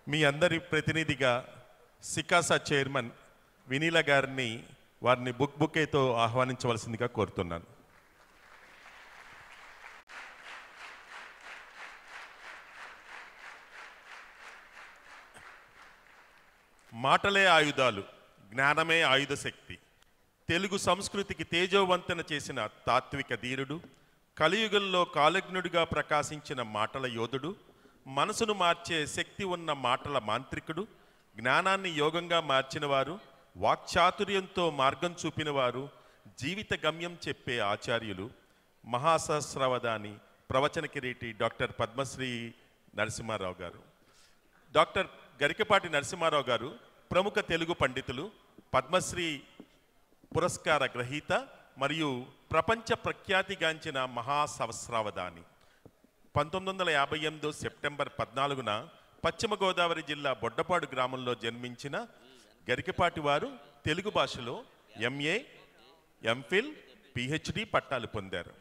మీ అందరి ప్రతినిధిగా సికాసా చైర్మన్ వినీల గారిని వారిని బుకేతో ఆహ్వానించవలసిందిగా కోరుతున్నాను. మాటలే ఆయుధాలు, జ్ఞానమే ఆయుధ శక్తి. తెలుగు సంస్కృతికి తేజోవంతన చేసిన తాత్విక ధీరుడు, కలియుగంలో కాలజ్ఞుడిగా ప్రకాశించిన మాటల యోధుడు, మనసును మార్చే శక్తి ఉన్న మాటల మాంత్రికుడు, జ్ఞానాన్ని యోగంగా మార్చినవారు, వాక్చాతుర్యంతో మార్గం చూపినవారు, జీవిత గమ్యం చెప్పే ఆచార్యులు, మహాసహస్రావధాని, ప్రవచన కిరీటి డాక్టర్ పద్మశ్రీ నరసింహారావు గారు. డాక్టర్ గరికపాటి నరసింహారావు గారు ప్రముఖ తెలుగు పండితులు, పద్మశ్రీ పురస్కార గ్రహీత మరియు ప్రపంచ ప్రఖ్యాతిగాంచిన మహాసహస్రావధాని. 1958 సెప్టెంబర్ 14న పశ్చిమ గోదావరి జిల్లా బొడ్డపాడు గ్రామంలో జన్మించిన గరికపాటి వారు తెలుగు భాషలో ఎంఏ, ఎంఫిల్, పిహెచ్డి పట్టాలు పొందారు.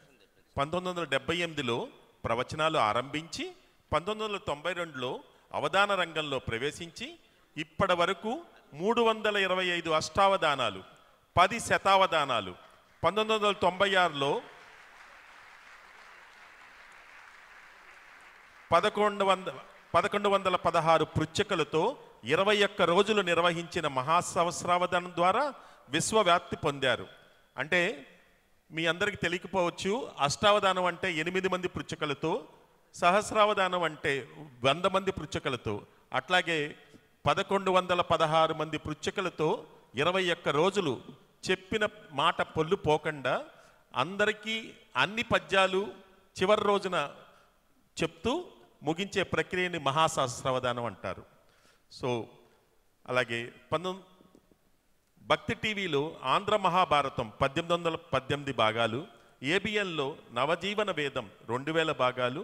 1978లో ప్రవచనాలు ఆరంభించి 1992లో అవధాన రంగంలో ప్రవేశించి ఇప్పటి వరకు 325 అష్టావధానాలు, 10 శతావధానాలు, 1996లో 1116 పృచ్ఛకలతో 21 రోజులు నిర్వహించిన మహాసహస్రావధానం ద్వారా విశ్వవ్యాప్తి పొందారు. అంటే మీ అందరికీ తెలియకపోవచ్చు, అష్టావధానం అంటే 8 మంది పృచ్ఛకలతో, సహస్రావధానం అంటే 100 మంది పృచ్ఛకలతో, అట్లాగే 1116 మంది పృచ్ఛకలతో 21 రోజులు చెప్పిన మాట పొల్లు పోకుండా అందరికీ అన్ని పద్యాలు చివరి రోజున చెప్తూ ముగించే ప్రక్రియని మహాసహస్రావధానం అంటారు. సో అలాగే భక్తి టీవీలో ఆంధ్ర మహాభారతం 1818 భాగాలు, ఏబిఎన్లో నవజీవన వేదం 2000 భాగాలు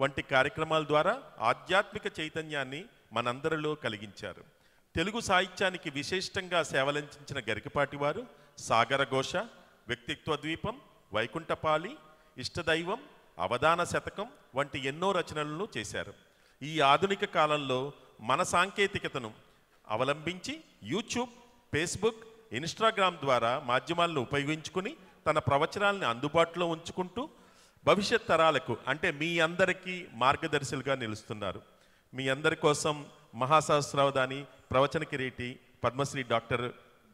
వంటి కార్యక్రమాల ద్వారా ఆధ్యాత్మిక చైతన్యాన్ని మనందరిలో కలిగించారు. తెలుగు సాహిత్యానికి విశిష్టంగా సేవలందించిన గరికపాటి వారు సాగరఘోష, వ్యక్తిత్వ ద్వీపం, వైకుంఠపాలి, ఇష్టదైవం, అవధాన శతకం వంటి ఎన్నో రచనలను చేశారు. ఈ ఆధునిక కాలంలో మన సాంకేతికతను అవలంబించి యూట్యూబ్, ఫేస్బుక్, ఇన్స్టాగ్రామ్ ద్వారా మాధ్యమాలను ఉపయోగించుకుని తన ప్రవచనాలను అందుబాటులో ఉంచుకుంటూ భవిష్యత్ తరాలకు అంటే మీ అందరికీ మార్గదర్శులుగా నిలుస్తున్నారు. మీ అందరి కోసం మహాసహస్రావధాని, ప్రవచన కిరీటి, పద్మశ్రీ డాక్టర్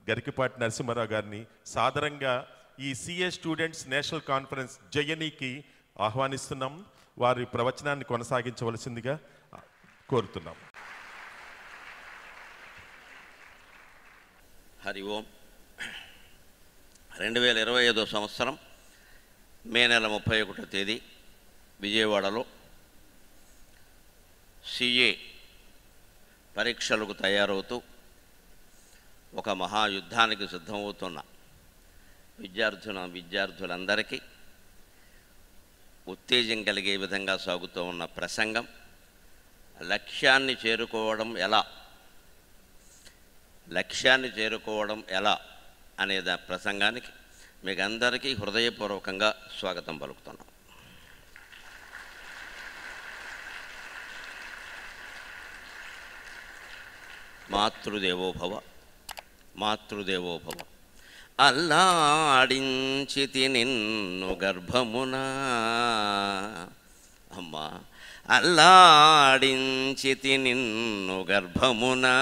గరికపాటి నరసింహారావు గారిని సాదరంగా ఈ సిఏ స్టూడెంట్స్ నేషనల్ కాన్ఫరెన్స్ జయనీకి ఆహ్వానిస్తున్నాం. వారి ప్రవచనాన్ని కొనసాగించవలసిందిగా కోరుతున్నాం. హరి ఓం. 2025 సంవత్సరం మే నెల 31వ తేదీ విజయవాడలో సిఏ పరీక్షలకు తయారవుతూ ఒక మహాయుద్ధానికి సిద్ధమవుతున్న విద్యార్థులందరికీ ఉత్తేజం కలిగే విధంగా సాగుతూ ఉన్న ప్రసంగం లక్ష్యాన్ని చేరుకోవడం ఎలా అనే ప్రసంగానికి మీకు అందరికీ హృదయపూర్వకంగా స్వాగతం పలుకుతున్నాం. మాతృదేవోభవ, మాతృదేవోభవ. అల్లాడించితి నిన్ను గర్భమునా, అమ్మా అల్లాడించితి నిన్ను గర్భమునా,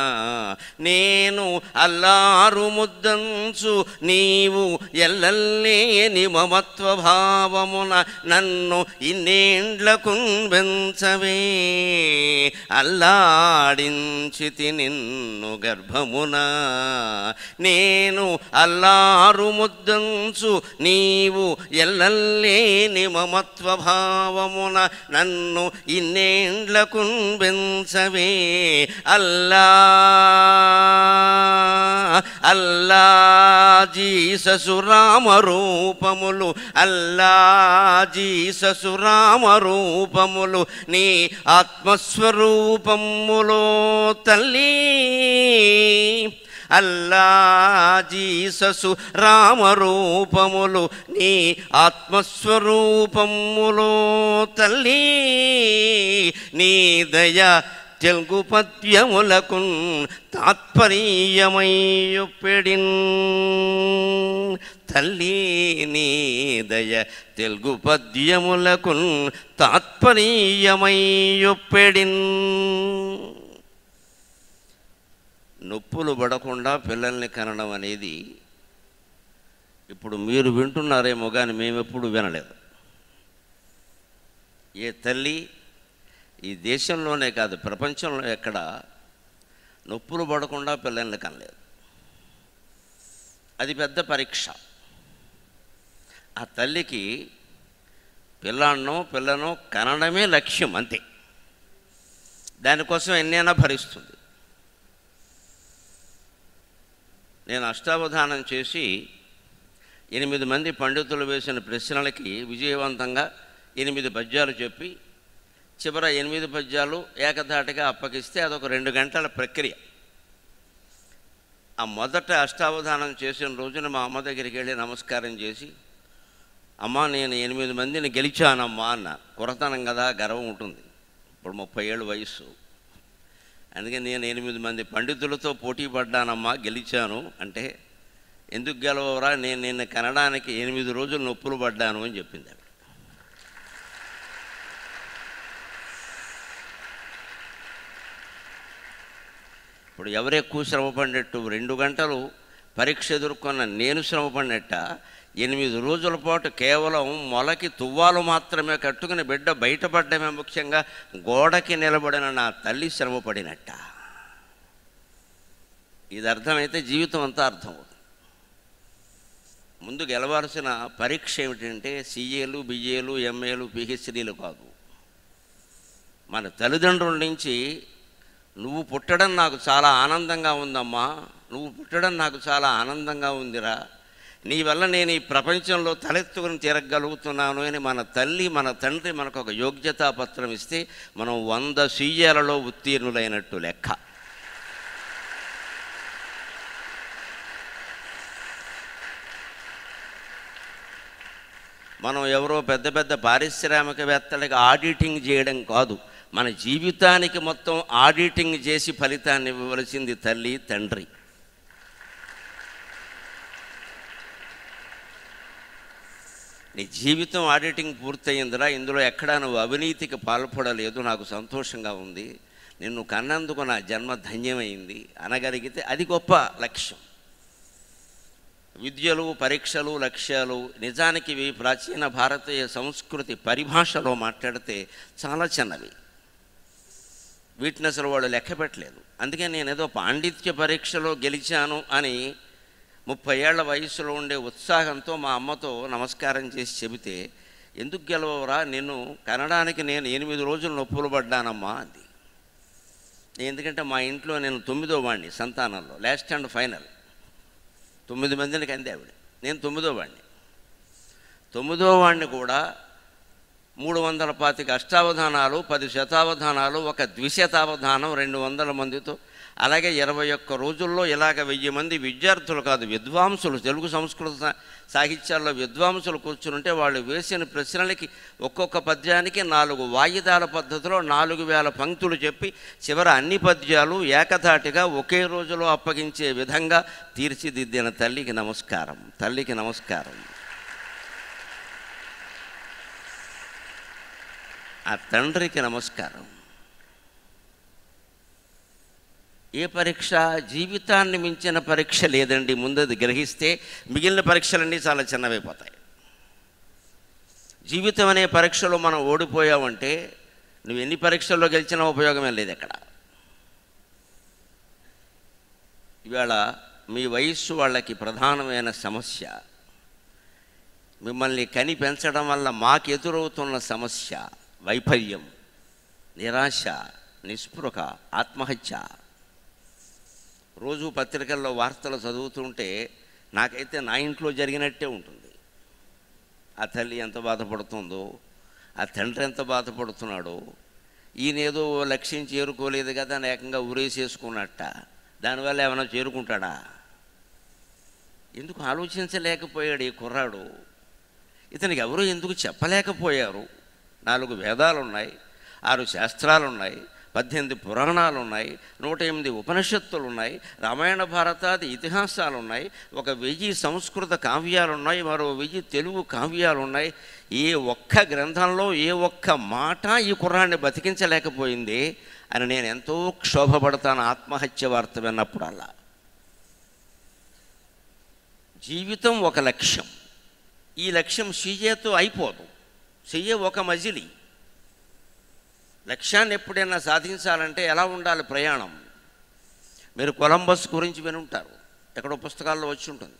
నేను అల్లారు ముద్దంచు నీవు ఎల్లల్లేని మమత్వ భావమున నన్ను ఇన్నేండ్లకు పెంచవే. అల్లాడించితి నిన్ను గర్భమునా, నేను అల్లారు ముద్దంచు నీవు ఎల్లల్లేని మమత్వ భావమున నన్ను ఇన్నేండ్లకు పెంచవే. అల్లా అల్లా జీససు రామరూపములు, అల్లా జీససు రామరూపములు నీ ఆత్మస్వరూపములో తల్లి. అల్లా జీససు రామరూపములు నీ ఆత్మస్వరూపములో తల్లి. నీ దయ తెలుగు పద్యములకు తాత్పర్యమయ్యొప్పెడిన్. తల్లి నీ దయ తెలుగు పద్యములకు తాత్పర్యమయ్యొప్పెడిన్. నొప్పులు పడకుండా పిల్లల్ని కనడం అనేది ఇప్పుడు మీరు వింటున్నారేమో కానీ మేమెప్పుడు వినలేదు. ఏ తల్లి ఈ దేశంలోనే కాదు ప్రపంచంలో ఎక్కడ నొప్పులు పడకుండా పిల్లల్ని కనలేదు. అది పెద్ద పరీక్ష. ఆ తల్లికి పిల్లనో కనడమే లక్ష్యం, అంతే. దానికోసం ఎన్నైనా భరిస్తుంది. నేను అష్టావధానం చేసి 8 మంది పండితులు వేసిన ప్రశ్నలకి విజయవంతంగా 8 పద్యాలు చెప్పి చివర 8 పద్యాలు ఏకధాటిగా అప్పగిస్తే అదొక 2 గంటల ప్రక్రియ. ఆ మొదట అష్టావధానం చేసిన రోజున మా అమ్మ దగ్గరికి వెళ్ళి నమస్కారం చేసి, అమ్మ నేను 8 మందిని గెలిచానమ్మా అన్న. కురతనం కదా, గర్వం ఉంటుంది. ఇప్పుడు 30 ఏళ్ళ వయస్సు. అందుకని నేను 8 మంది పండితులతో పోటీ పడ్డానమ్మా, గెలిచాను అంటే, ఎందుకు గెలవరా, నేను నిన్ను కనడానికి 8 రోజులు నొప్పులు పడ్డాను అని చెప్పింది. ఇప్పుడు ఎవరు ఎక్కువ శ్రమ పడినట్టు? 2 గంటలు పరీక్ష ఎదుర్కొన్న నేను శ్రమ పడినట్ట? 8 రోజుల పాటు కేవలం మొలకి తువ్వాలు మాత్రమే కట్టుకుని బిడ్డ బయటపడ్డమే ముఖ్యంగా గోడకి నిలబడిన నా తల్లి శ్రమ పడినట్ట? ఇది అర్థమైతే జీవితం అంతా అర్థమవుతుంది. ముందు గెలవాల్సిన పరీక్ష ఏమిటంటే సిఏలు, బిఏలు, ఎంఏలు, పిహెచ్డీలు కాదు. మన తల్లిదండ్రుల నుంచి నువ్వు పుట్టడం నాకు చాలా ఆనందంగా ఉందమ్మా, నువ్వు పుట్టడం నాకు చాలా ఆనందంగా ఉందిరా, నీ వల్ల నేను ఈ ప్రపంచంలో తలెత్తుకుని తిరగలుగుతున్నాను అని మన తల్లి మన తండ్రి మనకు ఒక యోగ్యతా పత్రం ఇస్తే మనం 100 సీఏలలో ఉత్తీర్ణులైనట్టు లెక్క. మనం ఎవరో పెద్ద పెద్ద పారిశ్రామికవేత్తలకి ఆడిటింగ్ చేయడం కాదు, మన జీవితానికి మొత్తం ఆడిటింగ్ చేసి ఫలితాన్ని ఇవ్వవలసింది తల్లి తండ్రి. నీ జీవితం ఆడిటింగ్ పూర్తయిందిరా, ఇందులో ఎక్కడా నువ్వు అవినీతికి పాల్పడలేదు, నాకు సంతోషంగా ఉంది, నిన్ను కన్నందుకు నా జన్మ ధన్యమైంది అనగలిగితే అది గొప్ప లక్ష్యం. విద్యలు, పరీక్షలు, లక్ష్యాలు నిజానికి ఇవి ప్రాచీన భారతీయ సంస్కృతి పరిభాషలో మాట్లాడితే చాలా చిన్నవి. వీటిని అసలు వాళ్ళు లెక్క పెట్టలేదు. అందుకే నేను ఏదో పాండిత్య పరీక్షలో గెలిచాను అని 30 ఏళ్ల వయసులో ఉండే ఉత్సాహంతో మా అమ్మతో నమస్కారం చేసి చెబితే, ఎందుకు గెలవరా, నిన్ను కనడానికి నేను 8 రోజులు నొప్పులు పడ్డానమ్మా అంది. ఎందుకంటే మా ఇంట్లో నేను 9వ వాడిని సంతానంలో, లాస్ట్ అండ్ ఫైనల్. 9 మందికి అంది ఆవిడ, నేను 9వ వాడిని. 9వ వాడిని కూడా 325 అష్టావధానాలు, 10 శతావధానాలు, ఒక ద్విశతావధానం 200 మందితో, అలాగే 21 రోజుల్లో ఇలాగ 1000 మంది విద్యార్థులు కాదు విద్వాంసులు, తెలుగు సంస్కృత సాహిత్యాల్లో విద్వాంసులు కూర్చుంటే వాళ్ళు వేసిన ప్రశ్నలకి ఒక్కొక్క పద్యానికి 4 వాయిదాల పద్ధతిలో 4000 పంక్తులు చెప్పి చివర అన్ని పద్యాలు ఏకధాటిగా ఒకే రోజులో అప్పగించే విధంగా తీర్చిదిద్దిన తల్లికి నమస్కారం, తల్లికి నమస్కారం. ఆ తండ్రికి నమస్కారం. ఏ పరీక్ష, జీవితాన్ని మించిన పరీక్ష లేదండి. ముందది గ్రహిస్తే మిగిలిన పరీక్షలన్నీ చాలా చిన్నవైపోతాయి. జీవితం అనే పరీక్షలో మనం ఓడిపోయామంటే నువ్వు ఎన్ని పరీక్షల్లో గెలిచినా ఉపయోగమే లేదు ఎక్కడ. ఇవాళ మీ వయస్సు వాళ్ళకి ప్రధానమైన సమస్య, మిమ్మల్ని కని పెంచడం వల్ల మాకు ఎదురవుతున్న సమస్య వైఫల్యం, నిరాశ, నిస్పృహ, ఆత్మహత్య. రోజు పత్రికల్లో వార్తలు చదువుతుంటే నాకైతే నా ఇంట్లో జరిగినట్టే ఉంటుంది. ఆ తల్లి ఎంత బాధపడుతుందో, ఆ తండ్రి ఎంత బాధపడుతున్నాడో, ఈయనేదో లక్ష్యం చేరుకోలేదు కదా అని ఏకంగా ఊరేసేసుకున్నట్ట, దానివల్ల ఏమైనా చేరుకుంటాడా? ఎందుకు ఆలోచించలేకపోయాడు ఈ కుర్రాడు? ఇతనికి ఎవరు ఎందుకు చెప్పలేకపోయారు? 4 వేదాలు ఉన్నాయి, 6 శాస్త్రాలు ఉన్నాయి, 18 పురాణాలు ఉన్నాయి, 108 ఉపనిషత్తులు ఉన్నాయి, రామాయణ భారతాది ఇతిహాసాలు ఉన్నాయి, 1000 సంస్కృత కావ్యాలు ఉన్నాయి, మరో 1000 తెలుగు కావ్యాలు ఉన్నాయి. ఏ ఒక్క గ్రంథంలో ఏ ఒక్క మాట ఈ కుర్రాన్ని బతికించలేకపోయింది అని నేను ఎంతో క్షోభపడతాను ఆత్మహత్య వార్త విన్నప్పుడల్లా. జీవితం ఒక లక్ష్యం. ఈ లక్ష్యం సీఏతో అయిపోదు. సీఏ ఒక మజిలీ. లక్ష్యాన్ని ఎప్పుడైనా సాధించాలంటే ఎలా ఉండాలి ప్రయాణం? మీరు కొలంబస్ గురించి వినుంటారు, ఎక్కడో పుస్తకాల్లో వచ్చి ఉంటుంది.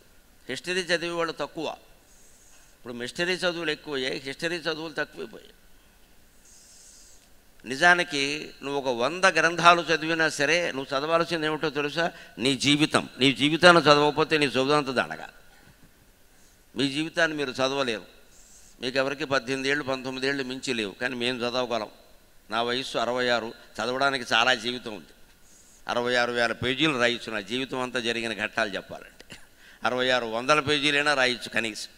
హిస్టరీ చదివే వాళ్ళు తక్కువ. ఇప్పుడు మిస్టరీ చదువులు ఎక్కువయ్యాయి, హిస్టరీ చదువులు తక్కువైపోయాయి. నిజానికి నువ్వు ఒక 100 గ్రంథాలు చదివినా సరే నువ్వు చదవాల్సింది ఏమిటో తెలుసా? నీ జీవితం. నీ జీవితాన్ని చదవకపోతే నీ చదువుంత దండగా. మీ జీవితాన్ని మీరు చదవలేరు. మీకు ఎవరికి 18 ఏళ్ళు 19 ఏళ్ళు మించి లేవు, కానీ మేము చదవగలం. నా వయస్సు 66. చదవడానికి చాలా జీవితం ఉంది. 66,000 పేజీలు రాయొచ్చు నా జీవితం అంతా జరిగిన ఘట్టాలు చెప్పాలంటే. 6600 పేజీలైనా రాయొచ్చు కనీసం.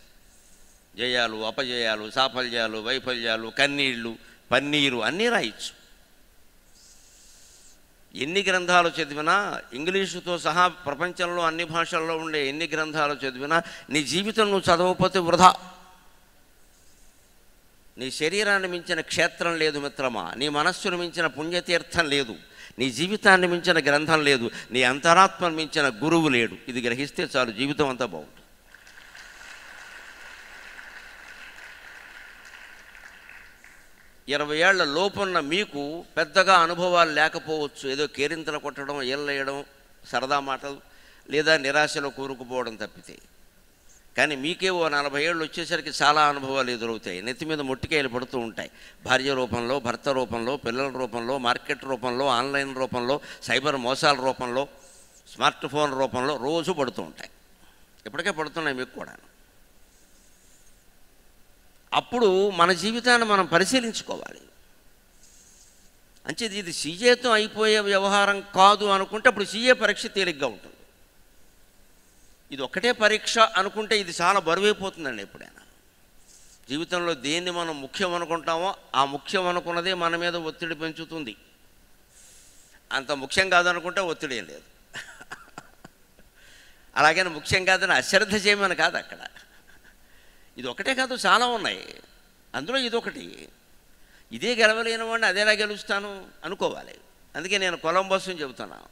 జయాలు, అపజయాలు, సాఫల్యాలు, వైఫల్యాలు, కన్నీళ్ళు, పన్నీరు అన్నీ రాయొచ్చు. ఎన్ని గ్రంథాలు చదివినా, ఇంగ్లీషుతో సహా ప్రపంచంలో అన్ని భాషల్లో ఉండే ఎన్ని గ్రంథాలు చదివినా నీ జీవితం నువ్వు చదవకపోతే వృధా. నీ శరీరాన్ని మించిన క్షేత్రం లేదు మిత్రమా, నీ మనస్సును మించిన పుణ్యతీర్థం లేదు, నీ జీవితాన్ని మించిన గ్రంథం లేదు, నీ అంతరాత్మను మించిన గురువు లేడు. ఇది గ్రహిస్తే చాలు, జీవితం అంతా బాగుంటుంది. ఇరవై ఏళ్ల లోపున్న మీకు పెద్దగా అనుభవాలు లేకపోవచ్చు. ఏదో కేరింతలు కొట్టడం, ఏళ్ళేయడం, సరదా మాటలు, లేదా నిరాశలో కూరుకుపోవడం తప్పితే. కానీ మీకే ఓ 40 ఏళ్ళు వచ్చేసరికి చాలా అనుభవాలు ఎదురవుతాయి. నెత్తి మీద మొట్టికాయలు పడుతూ ఉంటాయి. భార్య రూపంలో, భర్త రూపంలో, పిల్లల రూపంలో, మార్కెట్ రూపంలో, ఆన్లైన్ రూపంలో, సైబర్ మోసాల రూపంలో, స్మార్ట్ ఫోన్ రూపంలో రోజు పడుతూ ఉంటాయి. ఇప్పటికే పడుతున్నాయి మీకు కూడా. అప్పుడు మన జీవితాన్ని మనం పరిశీలించుకోవాలి. అంచేది ఇది సీఏతో అయిపోయే వ్యవహారం కాదు అనుకుంటే అప్పుడు సీఏ పరీక్ష తేలిగ్గా ఉంటుంది. ఇది ఒక్కటే పరీక్ష అనుకుంటే ఇది చాలా బరువైపోతుందండి. ఎప్పుడైనా జీవితంలో దేన్ని మనం ముఖ్యం అనుకుంటామో ఆ ముఖ్యం అనుకున్నదే మన మీద ఒత్తిడి పెంచుతుంది. అంత ముఖ్యం కాదనుకుంటే ఒత్తిడి ఏం లేదు. అలాగని ముఖ్యం కాదని అశ్రద్ధ చేయమని కాదు అక్కడ. ఇది ఒకటే కాదు, చాలా ఉన్నాయి. అందులో ఇదొకటి. ఇదే గెలవలేని వాడిని అదేలా గెలుస్తాను అనుకోవాలి. అందుకే నేను కొలంబస్ని చెబుతున్నాను.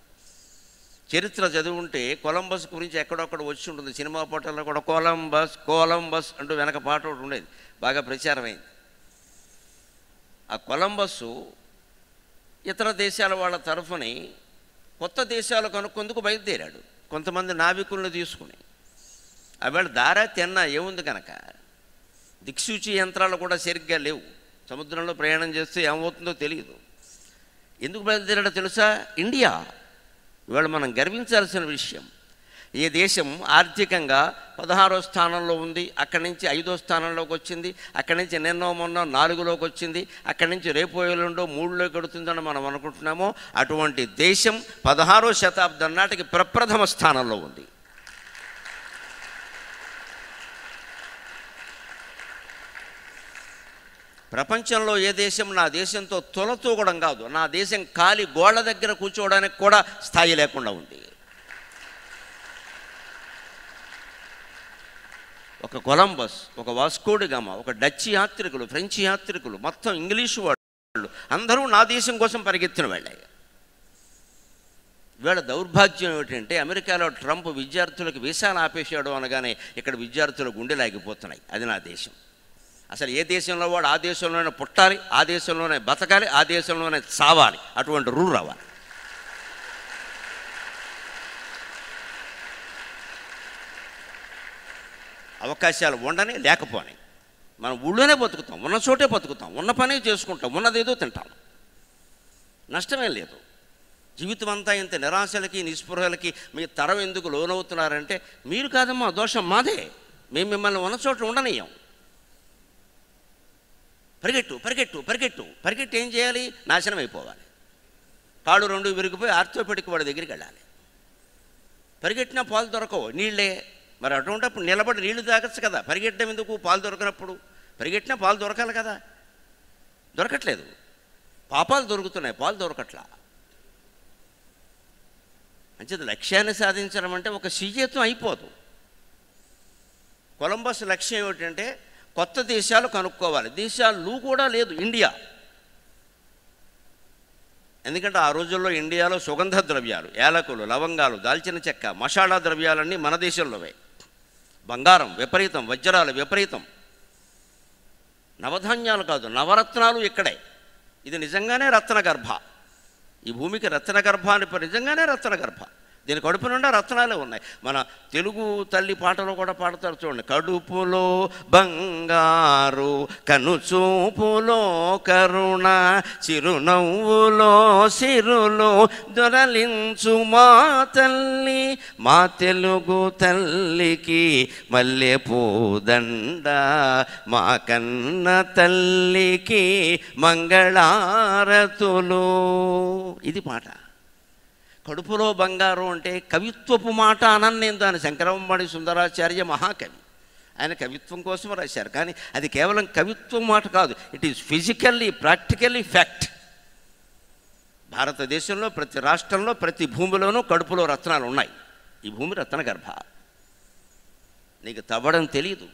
చరిత్ర చదువుంటే కొలంబస్ గురించి ఎక్కడొక్కడ వచ్చి ఉంటుంది. సినిమా పాటల్లో కూడా కొలంబస్ కొలంబస్ అంటూ వెనక పాట ఒకటి ఉండేది, బాగా ప్రచారమైంది. ఆ కొలంబస్సు ఇతర దేశాల వాళ్ళ తరఫుని కొత్త దేశాలు కనుక్కొందుకు బయలుదేరాడు, కొంతమంది నావికులను తీసుకుని. అవేళ దారా తిన్నా ఏముంది కనుక దిక్సూచి యంత్రాలు కూడా సరిగ్గా లేవు. సముద్రంలో ప్రయాణం చేస్తే ఏమవుతుందో తెలియదు. ఎందుకు బయలుదేరాడో తెలుసా? ఇండియా. ఇవాళ మనం గర్వించాల్సిన విషయం. ఏ దేశం ఆర్థికంగా 16వ స్థానంలో ఉంది, అక్కడి నుంచి 5వ స్థానంలోకి వచ్చింది, అక్కడి నుంచి నిన్నో మొన్న 4లోకి వచ్చింది, అక్కడి నుంచి రేపు ఎల్లుండో 3లోకి ఎడుతుందని మనం అనుకుంటున్నామో అటువంటి దేశం 16వ శతాబ్దం నాటికి ప్రప్రథమ స్థానంలో ఉంది. ప్రపంచంలో ఏ దేశం నా దేశంతో తొలతూగడం కాదు, నా దేశం కాలి గోళ్ళ దగ్గర కూర్చోవడానికి కూడా స్థాయి లేకుండా ఉంది. ఒక కొలంబస్, ఒక వాస్కోడి గామా, ఒక డచ్ యాత్రికులు, ఫ్రెంచ్ యాత్రికులు, మొత్తం ఇంగ్లీషు వాళ్ళు అందరూ నా దేశం కోసం పరిగెత్తిన వాళ్ళే. వీళ్ళ దౌర్భాగ్యం ఏమిటంటే అమెరికాలో ట్రంప్ విద్యార్థులకు వీసాలు ఆపేశాడు అనగానే ఇక్కడ విద్యార్థులు గుండెలాగిపోతున్నాయి. అది నా దేశం. అసలు ఏ దేశంలో వాడు ఆ దేశంలోనే పుట్టాలి, ఆ దేశంలోనే బతకాలి, ఆ దేశంలోనే చావాలి. అటువంటి రూల్ రావాలి. అవకాశాలు ఉండని లేకపోని మనం ఊళ్ళోనే బతుకుతాం, ఉన్న చోటే బతుకుతాం, ఉన్న పనే చేసుకుంటాం, ఉన్నదేదో తింటాం, నష్టమేం లేదు. జీవితం అంతా ఇంత నిరాశలకి నిస్పృహలకి మీ తరం ఎందుకు లోనవుతున్నారంటే మీరు కాదమ్మా, దోషం మాదే. మేము మిమ్మల్ని ఉన్న చోట ఉండనియ్యం. పరిగెట్టు పరిగెట్టు పరిగెట్టు పరిగెట్టు ఏం చేయాలి? నాశనం అయిపోవాలి. కాళ్ళు 2 విరిగిపోయి ఆర్థోపెడిక్ వాడి దగ్గరికి వెళ్ళాలి. పరిగెట్టినా పాలు దొరకవు, నీళ్ళే. మరి అటువంటిప్పుడు నిలబడి నీళ్లు తాగచ్చు కదా. పరిగెట్టడం ఎందుకు? పాలు దొరకనప్పుడు. పరిగెట్టినా పాలు దొరకాలి కదా, దొరకట్లేదు. పాపాలు దొరుకుతున్నాయి, పాలు దొరకట్లా. అంచేది లక్ష్యాన్ని సాధించడం అంటే ఒక సీజేతం అయిపోదు. కొలంబస్ లక్ష్యం ఏమిటంటే కొత్త దేశాలు కనుక్కోవాలి. దేశాలు కూడా లేదు ఇండియా. ఎందుకంటే ఆ రోజుల్లో ఇండియాలో సుగంధ ద్రవ్యాలు, యాలకులు, లవంగాలు, దాల్చిన చెక్క, మసాలా ద్రవ్యాలన్నీ మన దేశంలోవే. బంగారం విపరీతం, వజ్రాలు విపరీతం, నవధాన్యాలు కాదు నవరత్నాలు ఇక్కడే. ఇది నిజంగానే రత్నగర్భ. ఈ భూమికి రత్నగర్భ అని నిజంగానే రత్నగర్భ. దీని కడుపు నిండా రత్నాలే ఉన్నాయి. మన తెలుగు తల్లి పాటలో కూడా పాడతారు చూడండి. కడుపులో బంగారు, కనుచూపులో కరుణ, చిరునవ్వులో సిరులో దొరలించు మా తల్లి, మా తెలుగు తల్లికి మల్లె పూదండ, మా కన్న తల్లికి మంగళారతులు. ఇది పాట. కడుపులో బంగారం అంటే కవిత్వపు మాట అనని నేను దాని. శంకరమ్మడి సుందరాచార్య మహాకవి, ఆయన కవిత్వం కోసం రాశారు. కానీ అది కేవలం కవిత్వం మాట కాదు, it is physically practically fact. భారతదేశంలో ప్రతి రాష్ట్రంలో ప్రతి భూమిలోనూ కడుపులో రత్నాలు ఉన్నాయి. ఈ భూమి రత్నగర్భ. నీకు తవ్వడం తెలియదు,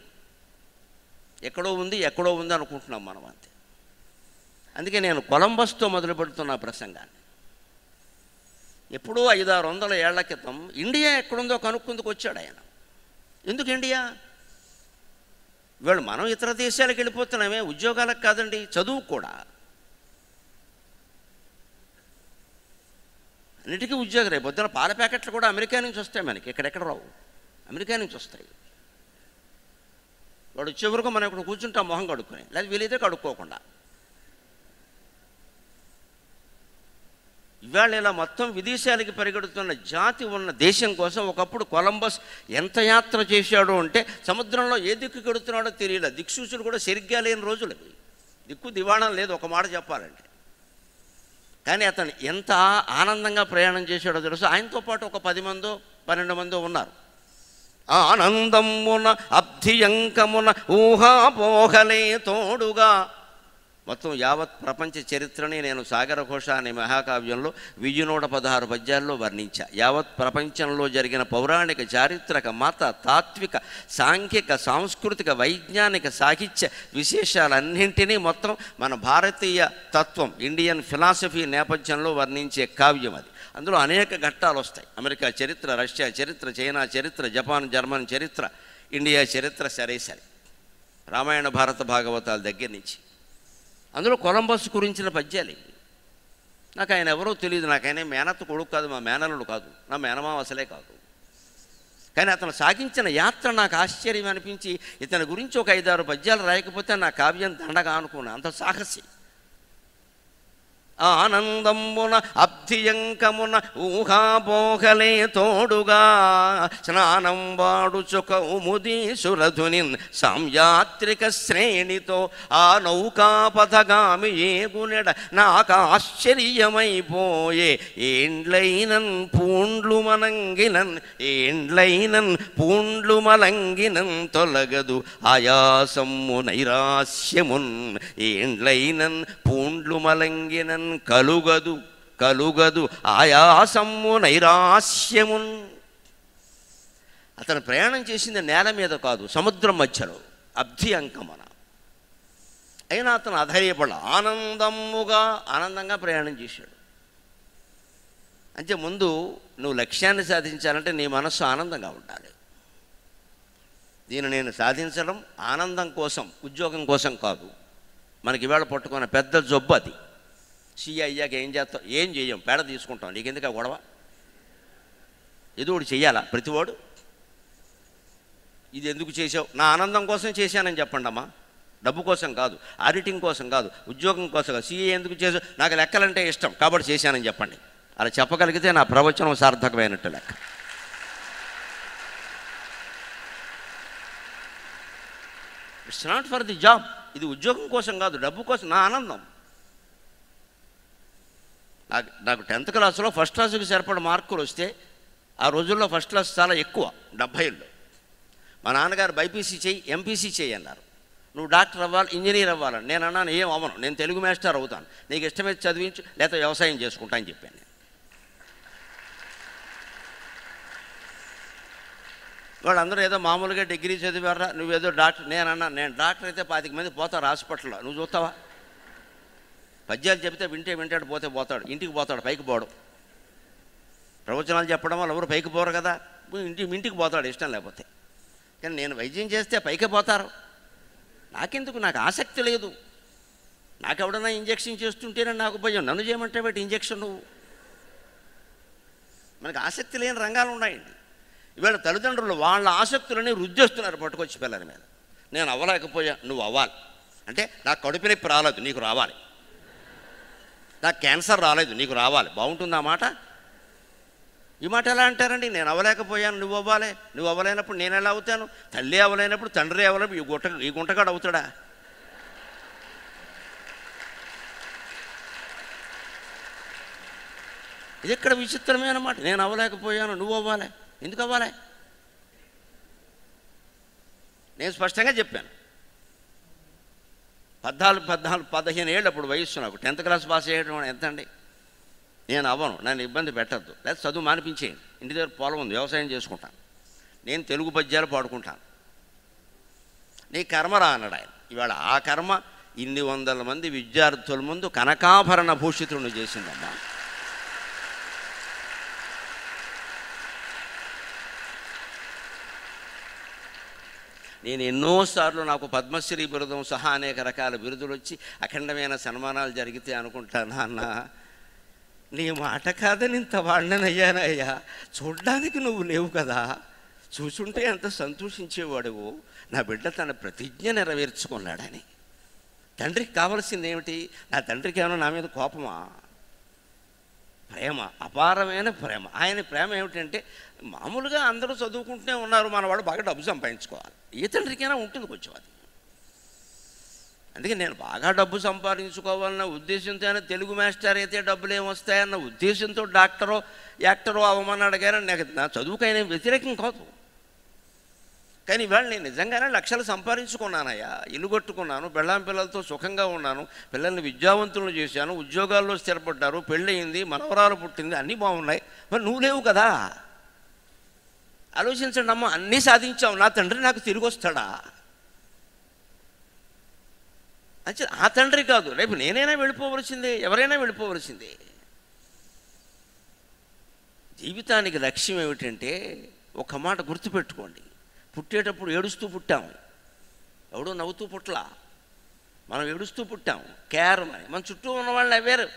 ఎక్కడో ఉంది ఎక్కడో ఉంది అనుకుంటున్నాం మనం అంతే. అందుకే నేను కొలంబస్తో మొదలు పెడుతున్న ప్రసంగాన్ని. ఎప్పుడో 500-600 ఏళ్ల క్రితం ఇండియా ఎక్కడుందో కనుక్కుందుకు వచ్చాడు ఆయన. ఎందుకు ఇండియా? ఇవాళ మనం ఇతర దేశాలకు వెళ్ళిపోతున్నామే, ఉద్యోగాలకు కాదండి, చదువు కూడా. అన్నిటికీ ఉద్యోగం. రేపు పొద్దున పాల ప్యాకెట్లు కూడా అమెరికా నుంచి వస్తాయి మనకి, ఎక్కడెక్కడ రావు, అమెరికా నుంచి వస్తాయి. వాడు వచ్చే వరకు మనం ఇక్కడ కూర్చుంటాం మొహం కడుక్కొని, లేదా వీలైతే కడుక్కోకుండా. ఇవాళ ఇలా మొత్తం విదేశాలకి పరిగెడుతున్న జాతి ఉన్న దేశం కోసం ఒకప్పుడు కొలంబస్ ఎంత యాత్ర చేశాడో అంటే సముద్రంలో ఏ దిక్కు కడుతున్నాడో తెలియలేదు. దిక్సూచులు కూడా సరిగ్గా లేని రోజులు అవి. దిక్కు దివాణం లేదు ఒక మాట చెప్పాలంటే. కానీ అతను ఎంత ఆనందంగా ప్రయాణం చేశాడో తెలుసు. ఆయనతో పాటు ఒక 10 మందో 12 మందో ఉన్నారు. ఆనందమున అబ్ధియంకమున ఊహాపోహలే తోడుగా. మొత్తం యావత్ ప్రపంచ చరిత్రని నేను సాగరఘోష అనే మహాకావ్యంలో 1116 పద్యాల్లో వర్ణించా. యావత్ ప్రపంచంలో జరిగిన పౌరాణిక, చారిత్రక, మత, తాత్విక, సాంఘిక, సాంస్కృతిక, వైజ్ఞానిక, సాహిత్య విశేషాలన్నింటినీ మొత్తం మన భారతీయ తత్వం, ఇండియన్ ఫిలాసఫీ నేపథ్యంలో వర్ణించే కావ్యం అది. అందులో అనేక ఘట్టాలు వస్తాయి. అమెరికా చరిత్ర, రష్యా చరిత్ర, చైనా చరిత్ర, జపాన్ జర్మన్ చరిత్ర, ఇండియా చరిత్ర, సరే రామాయణ భారత భాగవతాల దగ్గర నుంచి. అందులో కొలంబస్ గురించిన పద్యాలు ఇవి. నాకు ఆయన ఎవరో తెలియదు. నాకు ఆయన మేనత్త కొడుకు కాదు, మా మేనలుడు కాదు, నా మేనమామ అసలే కాదు. కానీ అతను సాగించిన యాత్ర నాకు ఆశ్చర్యం అనిపించి ఇతని గురించి ఒక 5-6 పద్యాలు రాయకపోతే నా కావ్యం దండగా అనుకున్నా. అంత సాహసి. ఆనందమున అబ్ధియంకమున ఊహాపోహలే తోడుగా, స్నానం వాడుచు కౌముదీసురధుని సామ్యాత్రిక శ్రేణితో, ఆ నౌకాపథగామి ఏగునెడ నాకు ఆశ్చర్యమైపోయే, ఏండ్లైనన్ పూండ్లు మలంగినన్, ఏండ్లైనన్ పూండ్లు మలంగినన్ తొలగదు ఆయాసమ్ము నైరాస్యమున్, ఏండ్లైనన్ పూండ్లు మలంగినన్ కలుగదు కలుగదు ఆయాసమ్ము నైరాస్యమున్. అతను ప్రయాణం చేసింది నేల మీద కాదు, సముద్రం మధ్యలో, అబ్ధి అంకమన. అయినా అతను అధైర్యపడ ఆనందంగా ప్రయాణం చేశాడు. అంటే ముందు నువ్వు లక్ష్యాన్ని సాధించాలంటే నీ మనస్సు ఆనందంగా ఉండాలి. దీన్ని నేను సాధించడం ఆనందం కోసం, ఉద్యోగం కోసం కాదు. మనకి ఇవాళ పట్టుకున్న పెద్ద జబ్బు అది. సీఏ అయ్యాక ఏం చేస్తాం? ఏం చెయ్యం, పేడ తీసుకుంటాం. నీకెందుకు గొడవ? ఏదో ఒకటి చెయ్యాలా ప్రతివాడు. ఇది ఎందుకు చేసావు? నా ఆనందం కోసం చేశానని చెప్పండి అమ్మా, డబ్బు కోసం కాదు, ఆడిటింగ్ కోసం కాదు, ఉద్యోగం కోసం కాదు. సీఏ ఎందుకు చేసావు? నాకు లెక్కలంటే ఇష్టం కాబట్టి చేశానని చెప్పండి. అలా చెప్పగలిగితే నా ప్రవచనం సార్థకమైనట్టు లెక్క. It's not for the job. ఇది ఉద్యోగం కోసం కాదు, డబ్బు కోసం. నా ఆనందం. నాకు 10th క్లాస్లో ఫస్ట్ క్లాసుకి సరిపడ మార్కులు వస్తే, ఆ రోజుల్లో ఫస్ట్ క్లాస్ చాలా ఎక్కువ, 70లో. మా నాన్నగారు బైపీసీ చేయి, ఎంపీసీ చేయి అన్నారు. నువ్వు డాక్టర్ అవ్వాలి, ఇంజనీర్ అవ్వాలని. నేను అన్నాను ఏం అవ్వను, నేను తెలుగు మాస్టర్ అవుతాను, నీకు ఇష్టమైతే చదివించు, లేకపోతే వ్యవసాయం చేసుకుంటా అని చెప్పాను. వాళ్ళందరూ ఏదో మామూలుగా డిగ్రీ చదివారా, నువ్వేదో డాక్టర్. నేను అన్నా నేను డాక్టర్ అయితే 25 మంది పోతారు హాస్పిటల్లో, నువ్వు చూస్తావా? పద్యాలు చెబితే వింటాడు, పోతాడు, ఇంటికి పోతాడు, పైకి పోవడం. ప్రవచనాలు చెప్పడం వల్ల ఎవరు పైకి పోరు కదా, ఇంటికి పోతాడు ఇష్టం లేకపోతే. కానీ నేను వైద్యం చేస్తే పైకి పోతారు. నాకెందుకు, నాకు ఆసక్తి లేదు. నాకు ఎవడన్నా ఇంజక్షన్ చేస్తుంటేనే నాకు భయం, నన్ను చేయమంటే బట్టి ఇంజక్షన్. నువ్వు మనకు ఆసక్తి లేని రంగాలు ఉన్నాయండి. ఇవాళ తల్లిదండ్రులు వాళ్ళ ఆసక్తులని రుద్దేస్తున్నారు పట్టుకొచ్చి పిల్లల మీద. నేను అవ్వలేకపోయా, నువ్వు అవ్వాలి. అంటే నాకు కడుపు నొప్పి రాలేదు, నీకు రావాలి. నాకు క్యాన్సర్ రాలేదు, నీకు రావాలి. బాగుంటుందా మాట? ఈ మాట ఎలా అంటారండి? నేను అవ్వలేకపోయాను, నువ్వు అవ్వాలి. నువ్వు అవ్వలేనప్పుడు నేను ఎలా అవుతాను? తల్లి అవ్వలేనప్పుడు తండ్రి అవ్వలేనప్పుడు ఈ గుంటగాడు అవుతాడా? ఇది ఎక్కడ విచిత్రమైన మాట. నేను అవ్వలేకపోయాను, నువ్వు అవ్వాలి. ఎందుకు అవ్వాలి? నేను స్పష్టంగా చెప్పాను. 15 ఏళ్ళు అప్పుడు వయస్సు నాకు. 10th క్లాస్ పాస్ చేయడం ఎంత అండి? నేను అవ్వను, నన్ను ఇబ్బంది పెట్టద్దు, లేదా చదువు మానిపించేయండి, ఇంటి దగ్గర పొలం ఉంది, వ్యవసాయం చేసుకుంటాను, నేను తెలుగు పద్యాలు పాడుకుంటాను, నీ కర్మరా అన్నాడు ఆయన. ఇవాళ ఆ కర్మ ఇన్ని వందల మంది విద్యార్థుల ముందు కనకాభరణ భూషితులను చేసిందమ్మా. నేను ఎన్నోసార్లు నాకు పద్మశ్రీ బిరుదం సహా అనేక రకాల బిరుదులు వచ్చి అఖండమైన సన్మానాలు జరిగితే అనుకుంటాను, అన్న నీ మాట కాదని ఇంత వాడినయ్యానయ్యా, చూడ్డానికి నువ్వు లేవు కదా, చూసుంటే ఎంత సంతోషించేవాడువు, నా బిడ్డ తన ప్రతిజ్ఞ నెరవేర్చుకున్నాడని. తండ్రికి కావాల్సింది ఏమిటి? నా తండ్రికి ఏమైనా నా మీద కోపమా? ప్రేమ, అపారమైన ప్రేమ. ఆయన ప్రేమ ఏమిటంటే, మామూలుగా అందరూ చదువుకుంటూనే ఉన్నారు, మనవాడు బాగా డబ్బు సంపాదించుకోవాలి. ఏ తండ్రికైనా ఉంటుంది కొంచెం అది. అందుకే నేను బాగా డబ్బు సంపాదించుకోవాలన్న ఉద్దేశంతో తెలుగు మాస్టర్ అయితే డబ్బులు ఏమొస్తాయన్న ఉద్దేశంతో డాక్టరో యాక్టరో అవ్వమన్నాడు. కానీ నాకు నా చదువుకైనా వ్యతిరేకం కాదు. కానీ ఇవాళ నేను నిజంగానే లక్షలు సంపాదించుకున్నానయ్యా, ఇల్లు కట్టుకున్నాను, పెళ్ళాం పిల్లలతో సుఖంగా ఉన్నాను, పిల్లల్ని విద్యావంతులను చేశాను, ఉద్యోగాల్లో స్థిరపడ్డారు, పెళ్ళయింది, మనవరాలు పుట్టింది, అన్నీ బాగున్నాయి. మరి నువ్వు లేవు కదా. ఆలోచించండి అమ్మ, అన్నీ సాధించావు, నా తండ్రి నాకు తిరిగి వస్తాడా? అంటే ఆ తండ్రి కాదు, రేపు నేనైనా వెళ్ళిపోవలసిందే, ఎవరైనా వెళ్ళిపోవలసిందే. జీవితానికి లక్ష్యం ఏమిటంటే, ఒక మాట గుర్తుపెట్టుకోండి, పుట్టేటప్పుడు ఏడుస్తూ పుట్టాము, ఎవడో నవ్వుతూ పుట్టలా, మనం ఏడుస్తూ పుట్టాము. కేరం అని మన చుట్టూ ఉన్న వాళ్ళు నవ్వారు,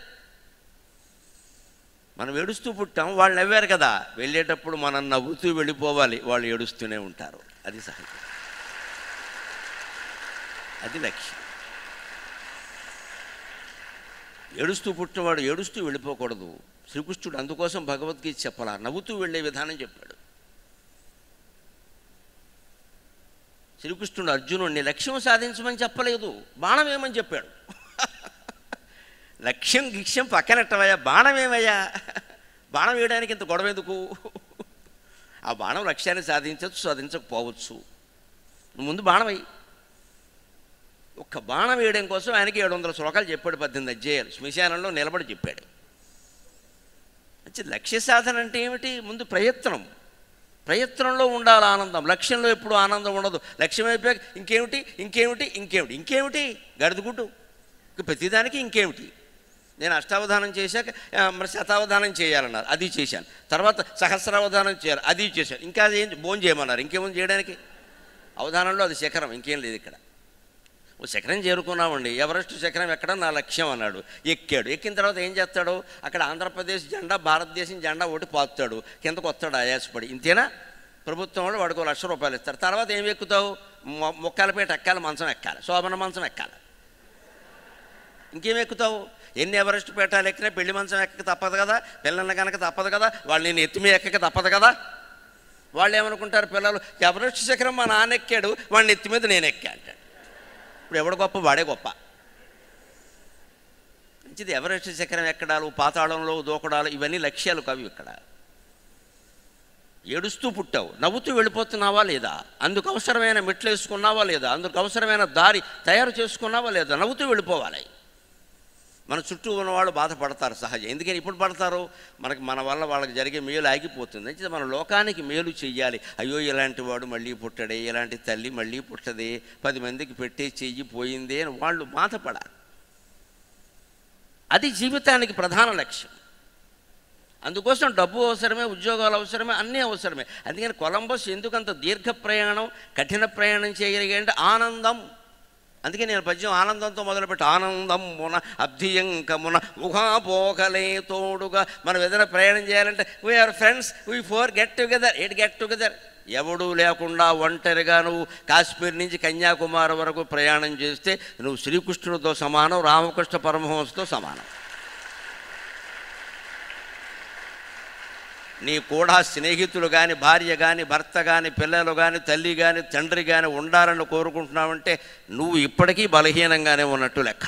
మనం ఏడుస్తూ పుట్టాము, వాళ్ళు నవ్వారు కదా. వెళ్ళేటప్పుడు మనం నవ్వుతూ వెళ్ళిపోవాలి, వాళ్ళు ఏడుస్తూనే ఉంటారు. అది సహజం, అది లక్ష్యం. ఏడుస్తూ పుట్టినవాడు ఏడుస్తూ వెళ్ళిపోకూడదు. శ్రీకృష్ణుడు అందుకోసం భగవద్గీత చెప్పాలా, నవ్వుతూ వెళ్ళే విధానం చెప్పాడు. శ్రీకృష్ణుడు అర్జునుడిని లక్ష్యం సాధించమని చెప్పలేదు, బాణం ఏమని చెప్పాడు. లక్ష్యం గిక్ష్యం పక్కనట్టవయ్యా, బాణం ఏమయ్యా, బాణం వేయడానికి ఇంత గొడవ ఎందుకు? ఆ బాణం లక్ష్యాన్ని సాధించవచ్చు, సాధించకపోవచ్చు. ముందు బాణం వేయి. ఒక్క బాణం వేయడం కోసం ఆయనకి 700 శ్లోకాలు చెప్పాడు, 18 అధ్యాయాలు శ్మశానంలో నిలబడి చెప్పాడు. అంటే లక్ష్య సాధన అంటే ఏమిటి? ముందు ప్రయత్నం, ప్రయత్నంలో ఉండాలి ఆనందం. లక్ష్యంలో ఎప్పుడు ఆనందం ఉండదు. లక్ష్యం అయిపోయాక ఇంకేమిటి ఇంకేమిటి ఇంకేమిటి ఇంకేమిటి గడిదుగుడ్డు, ప్రతిదానికి ఇంకేమిటి. నేను అష్టావధానం చేశాక మరి శతావధానం చేయాలన్నారు, అది చేశాను. తర్వాత సహస్రావధానం చేయాలి, అది చేశాను. ఇంకా ఏం భోజనం చేయమన్నారు, ఇంకేముంది చేయడానికి? అవధానంలో అది శిఖరం, ఇంకేం లేదు. ఇక్కడ ఓ శిఖరం చేరుకున్నామండి, ఎవరెస్ట్ శిఖరం ఎక్కడ నా లక్ష్యం అన్నాడు, ఎక్కాడు. ఎక్కిన తర్వాత ఏం చేస్తాడు? అక్కడ ఆంధ్రప్రదేశ్ జెండా, భారతదేశం జెండా ఒకటి పాతుతాడు, కిందకు వస్తాడు ఆయాసపడి. ఇంతేనా? ప్రభుత్వం వాళ్ళు వాడికి 1,00,000 రూపాయలు ఇస్తారు. తర్వాత ఏం ఎక్కుతావు? మొక్కలపేట ఎక్కాలి, మంచం ఎక్కాలి, శోభన మంచం ఎక్కాలి. ఇంకేం ఎక్కుతావు? ఎన్ని ఎవరెస్ట్ పేటాలు ఎక్కినా పెళ్లి మంచం ఎక్కక తప్పదు కదా, పిల్లల్ని కనుక తప్పదు కదా, వాళ్ళు నేను ఎత్తిమే ఎక్కక తప్పదు కదా. వాళ్ళు ఏమనుకుంటారు పిల్లలు, ఎవరెస్ట్ శిఖరం మా నాన్న ఎక్కాడు, వాడిని ఎత్తి మీద నేను ఎక్కా అంటాడు. ఇప్పుడు ఎవడు గొప్ప? వాడే గొప్ప. మంచిది. ఎవరెస్ట్ శిఖరం ఎక్కడాలు, పాతాళంలో దూకడాలు, ఇవన్నీ లక్ష్యాలు కావు. ఇక్కడ ఏడుస్తూ పుట్టావు, నవ్వుతూ వెళ్ళిపోతున్నావా లేదా? అందుకు అవసరమైన మెట్లు వేసుకున్నావా లేదా? అందుకు అవసరమైన దారి తయారు చేసుకున్నావా లేదా? నవ్వుతూ వెళ్ళిపోవాలి. మన చుట్టూ ఉన్నవాళ్ళు బాధపడతారు సహజం. ఎందుకని ఇప్పుడు పడతారు? మన వల్ల వాళ్ళకి జరిగే మేలు ఆగిపోతుంది. అంటే మన లోకానికి మేలు చెయ్యాలి. అయ్యో ఇలాంటి వాడు మళ్ళీ పుట్టడే, ఇలాంటి తల్లి మళ్ళీ పుట్టదే, 10 మందికి పెట్టే చెయ్యి పోయిందే అని వాళ్ళు బాధపడాలి. అది జీవితానికి ప్రధాన లక్ష్యం. అందుకోసం డబ్బు అవసరమే, ఉద్యోగాలు అవసరమే, అన్నీ అవసరమే. అందుకని కొలంబస్ ఎందుకంత దీర్ఘ ప్రయాణం, కఠిన ప్రయాణం చేయగలిగాడంటే ఆనందం. అందుకే నేను పద్యం ఆనందంతో మొదలుపెట్టి ఆనందం మున అబ్ధియంకమున ఊహాపోకలే తోడుగా. మనం ఏదైనా ప్రయాణం చేయాలంటే we are friends, we for get together. Get together ఎవడూ లేకుండా ఒంటరిగా నువ్వు కాశ్మీర్ నుంచి కన్యాకుమారి వరకు ప్రయాణం చేస్తే నువ్వు శ్రీకృష్ణుడితో సమానం, రామకృష్ణ పరమహంసతో సమానం. నీ కూడా స్నేహితులు కానీ, భార్య కానీ, భర్త కానీ, పిల్లలు కానీ, తల్లి కానీ, తండ్రి కానీ ఉండాలని కోరుకుంటున్నావంటే నువ్వు ఇప్పటికీ బలహీనంగానే ఉన్నట్టు లెక్క.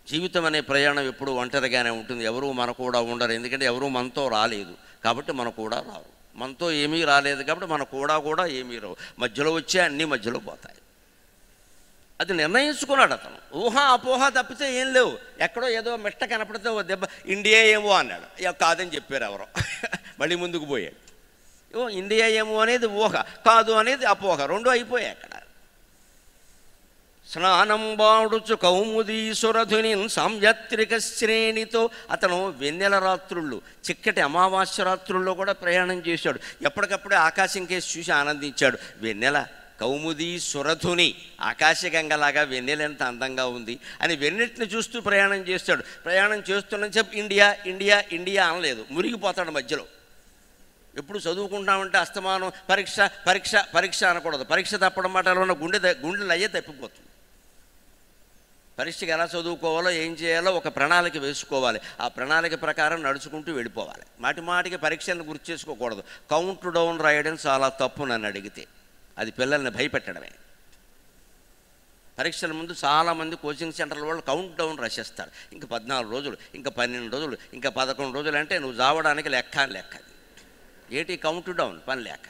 జీవితం అనే ప్రయాణం ఎప్పుడు ఒంటరిగానే ఉంటుంది. ఎవరూ మన కూడా ఉండరు. ఎందుకంటే ఎవరూ మనతో రాలేదు కాబట్టి మన కూడా రారు. మనతో ఏమీ రాలేదు కాబట్టి మన కూడా ఏమీ రావు. మధ్యలో వచ్చే అన్నీ మధ్యలో పోతాయి. అది నిర్ణయించుకున్నాడు అతను. ఊహ అపోహ తప్పితే ఏం లేవు. ఎక్కడో ఏదో మెట్ట కనపడితే ఓ దెబ్బ ఇండియా ఏమో అన్నాడు. కాదని చెప్పారు ఎవరో. మళ్ళీ ముందుకు పోయాడు. ఇండియా ఏమో అనేది ఊహ, కాదు అనేది అపోహ, రెండు అయిపోయాయి అక్కడ. స్నానం బాడుచు కౌముదీశ్వరధుని సాంయాత్రిక శ్రేణితో అతను వెన్నెల రాత్రుళ్ళు, చిక్కటి అమావాస్య రాత్రుల్లో కూడా ప్రయాణం చేశాడు. ఎప్పటికప్పుడే ఆకాశం కేసి చూసి ఆనందించాడు. వెన్నెల కౌముది సురధుని, ఆకాశగంగలాగా వెన్నెల ఎంత అందంగా ఉంది అని వెన్నెట్ని చూస్తూ ప్రయాణం చేస్తాడు. ప్రయాణం చేస్తున్న చెప్పి ఇండియా ఇండియా ఇండియా అనలేదు, మురిగిపోతాడు మధ్యలో. ఎప్పుడు చదువుకుంటామంటే అస్తమానం పరీక్ష పరీక్ష పరీక్ష అనకూడదు. పరీక్ష తప్పడం మాటలో ఉన్న గుండెలు అయ్యే తప్పిపోతుంది. పరీక్షకి ఎలా చదువుకోవాలో, ఏం చేయాలో ఒక ప్రణాళిక వేసుకోవాలి. ఆ ప్రణాళిక ప్రకారం నడుచుకుంటూ వెళ్ళిపోవాలి. మాటికి పరీక్షలను గుర్తు చేసుకోకూడదు. కౌంట్ డౌన్ రాయడం చాలా తప్పు నన్ను అడిగితే. అది పిల్లల్ని భయపెట్టడమే. పరీక్షల ముందు చాలామంది కోచింగ్ సెంటర్ల వాళ్ళు కౌంట్ డౌన్ రాసేస్తారు. ఇంకా 14 రోజులు, ఇంకా 12 రోజులు, ఇంకా 11 రోజులు అంటే నువ్వు జావడానికి లెక్క అని లెక్క. ఏటి కౌంట్ డౌన్? పని లేక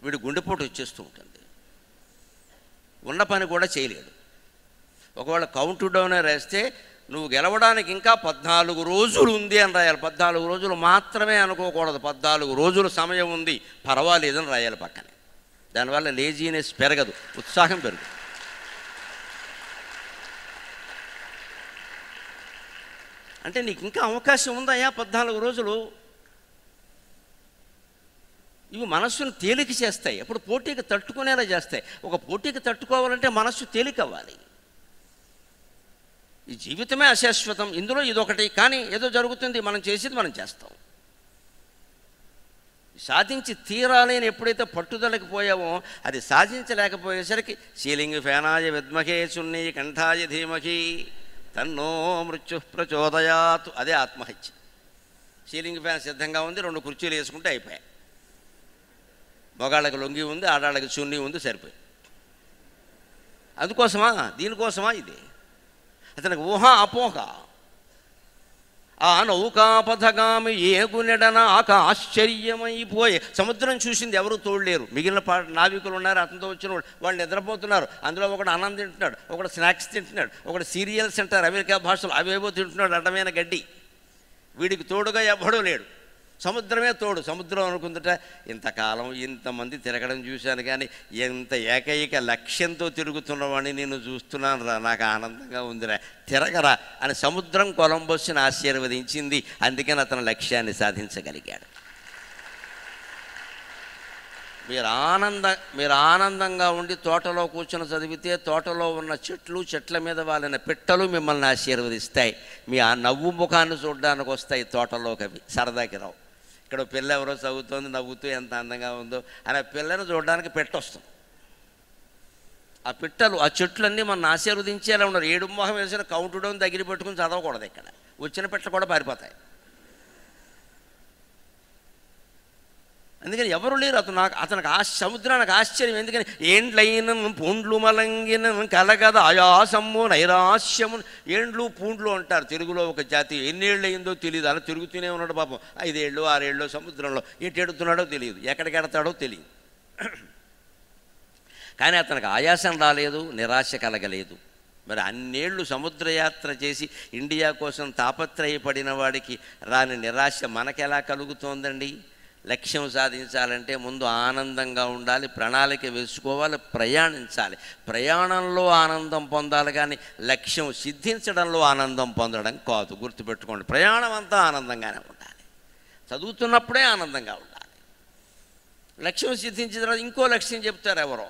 వీడు గుండెపోటు వచ్చేస్తూ ఉంటుంది. ఉన్న పని కూడా చేయలేడు. ఒకవేళ కౌంట్ డౌనే రాస్తే నువ్వు గెలవడానికి ఇంకా 14 రోజులు ఉంది అని రాయాలి. 14 రోజులు మాత్రమే అనుకోకూడదు. 14 రోజులు సమయం ఉంది, పర్వాలేదని రాయాలి పక్కనే. దానివల్ల లేజీనెస్ పెరగదు, ఉత్సాహం పెరుగుతుంది. అంటే నీకు ఇంకా అవకాశం ఉందయ్యా 14 రోజులు. ఇవి మనస్సును తేలిక చేస్తాయి. అప్పుడు పోటీకి తట్టుకునేలా చేస్తాయి. ఒక పోటీకి తట్టుకోవాలంటే మనస్సు తేలిక అవ్వాలి. ఈ జీవితమే అశాశ్వతం, ఇందులో ఇదొకటి. కానీ ఏదో జరుగుతుంది, మనం చేసేది మనం చేస్తాం. సాధించి తీరాలని ఎప్పుడైతే పట్టుదలకి పోయామో అది సాధించలేకపోయేసరికి సీలింగ్ ఫ్యానాయ విద్మహే సున్నీ కంఠాయ ధీమహి తన్నో మృత్యు ప్రచోదయాత్. అదే ఆత్మహత్య. సీలింగ్ ఫ్యాన్ సిద్ధంగా ఉంది, 2 కుర్చీలు వేసుకుంటే అయిపోయాయి. మగాళ్ళకి లొంగి ఉంది, ఆడాళ్ళకి చున్నీ ఉంది, సరిపోయి. అందుకోసమా, దీనికోసమా ఇది? అతనికి ఊహ అపోహ. ఆ నౌకాపథగామి ఏగునెడన ఆశ్చర్యమైపోయే. సముద్రం చూసింది ఎవరు తోడలేరు. మిగిలిన నావికులు ఉన్నారు, అతనితో వచ్చిన వాళ్ళు నిద్రపోతున్నారు. అందులో ఒకడు అన్నం తింటున్నాడు, ఒకడు స్నాక్స్ తింటున్నాడు, ఒకడు సీరియల్స్ అంటారు అమెరికా భాషలో, అవేవో తింటున్నాడు అడ్డమైన గడ్డి. వీడికి తోడుగా ఎవ్వడూ లేడు. సముద్రమే తోడు. సముద్రం అనుకుందట ఇంతకాలం ఇంతమంది తిరగడం చూశాను కానీ ఎంత ఏకైక లక్ష్యంతో తిరుగుతున్నవాడిని నేను చూస్తున్నాను రా, నాకు ఆనందంగా ఉందిరా, తిరగరా అని సముద్రం కొలంబస్ని ఆశీర్వదించింది. అందుకని అతను లక్ష్యాన్ని సాధించగలిగాడు. మీరు ఆనందంగా ఉండి తోటలో కూర్చొని చదివితే తోటలో ఉన్న చెట్ల మీద వాళ్ళని పిట్టలు మిమ్మల్ని ఆశీర్వదిస్తాయి. మీ ఆ నవ్వు ముఖాన్ని చూడడానికి వస్తాయి తోటలోకి. అవి సరదాకి రావు. ఇక్కడ పిల్ల ఎవరో చదువుతోంది, నవ్వుతూ ఎంత అందంగా ఉందో అని పిల్లను చూడడానికి పెట్టొస్తుంది. ఆ పిట్టలు, ఆ చెట్లన్నీ మన ఆశీర్వదించేలా ఉన్నారు. 7 మొహం వేసిన కౌంట్ డౌన్ దగ్గర పెట్టుకుని చదవకూడదు. ఇక్కడ వచ్చిన పిట్టలు కూడా పారిపోతాయి. అందుకని ఎవరు లేరు. అతనికి సముద్రానికి ఆశ్చర్యం. ఎందుకని ఏండ్లైన పూండ్లు మలంగిన కలగద ఆయాసము నైరాశ్యము. ఏండ్లు పూండ్లు అంటారు తెలుగులో ఒక జాతి. ఎన్నేళ్ళు అయిందో తెలియదు, అలా తిరుగుతూనే ఉన్నాడు పాపం. 5 ఏళ్ళు 6 ఏళ్ళు సముద్రంలో ఎటు ఎడుతున్నాడో తెలియదు, ఎక్కడికి ఎడతాడో తెలియదు. కానీ అతనికి ఆయాసం రాలేదు, నిరాశ కలగలేదు. మరి అన్నేళ్ళు సముద్రయాత్ర చేసి ఇండియా కోసం తాపత్రయపడిన వాడికి రాని నిరాశ మనకెలా కలుగుతోందండి? లక్ష్యం సాధించాలంటే ముందు ఆనందంగా ఉండాలి, ప్రణాళిక వేసుకోవాలి, ప్రయాణించాలి. ప్రయాణంలో ఆనందం పొందాలి, కానీ లక్ష్యం సిద్ధించడంలో ఆనందం పొందడం కాదు. గుర్తుపెట్టుకోండి, ప్రయాణం అంతా ఆనందంగానే ఉండాలి. చదువుతున్నప్పుడే ఆనందంగా ఉండాలి. లక్ష్యం సిద్ధించిన తర్వాత ఇంకో లక్ష్యం చెప్తారు ఎవరో.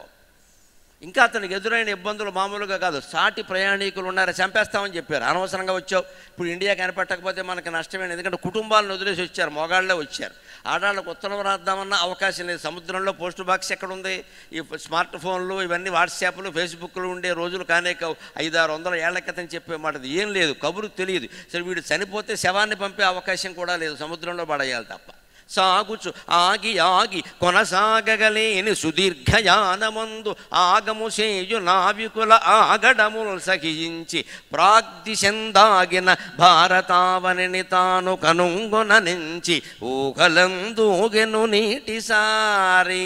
ఇంకా అతనికి ఎదురైన ఇబ్బందులు మామూలుగా కాదు. సాటి ప్రయాణికులు ఉన్నారు, చంపేస్తామని చెప్పారు. అనవసరంగా వచ్చావు, ఇప్పుడు ఇండియా కనిపెట్టకపోతే మనకు నష్టమేంటి? ఎందుకంటే కుటుంబాలను వదిలేసి వచ్చారు, మోగాళ్ళే వచ్చారు. ఆడాళ్ళకు ఉత్తరం రాద్దామన్నా అవకాశం లేదు. సముద్రంలో పోస్ట్ బాక్స్ ఎక్కడుంది? ఈ స్మార్ట్ ఫోన్లు ఇవన్నీ వాట్సాప్లు ఫేస్బుక్లు ఉండే రోజులు కానే కావు. 500-600 ఏళ్ల క్రితం చెప్పే మాటది ఏం లేదు, కబురు తెలియదు. సరే, వీడు చనిపోతే శవాన్ని పంపే అవకాశం కూడా లేదు, సముద్రంలో పడేయాలి తప్ప. సాగుచు ఆగి ఆగి కొనసాగగలేని సుదీర్ఘయానమందు ఆగము సేయు నావికుల ఆగడములు సహించి ప్రాగ్దిశందాగిన భారతావనిని తాను కనుంగొననించి ఊహలందూగెను నీటిసారి.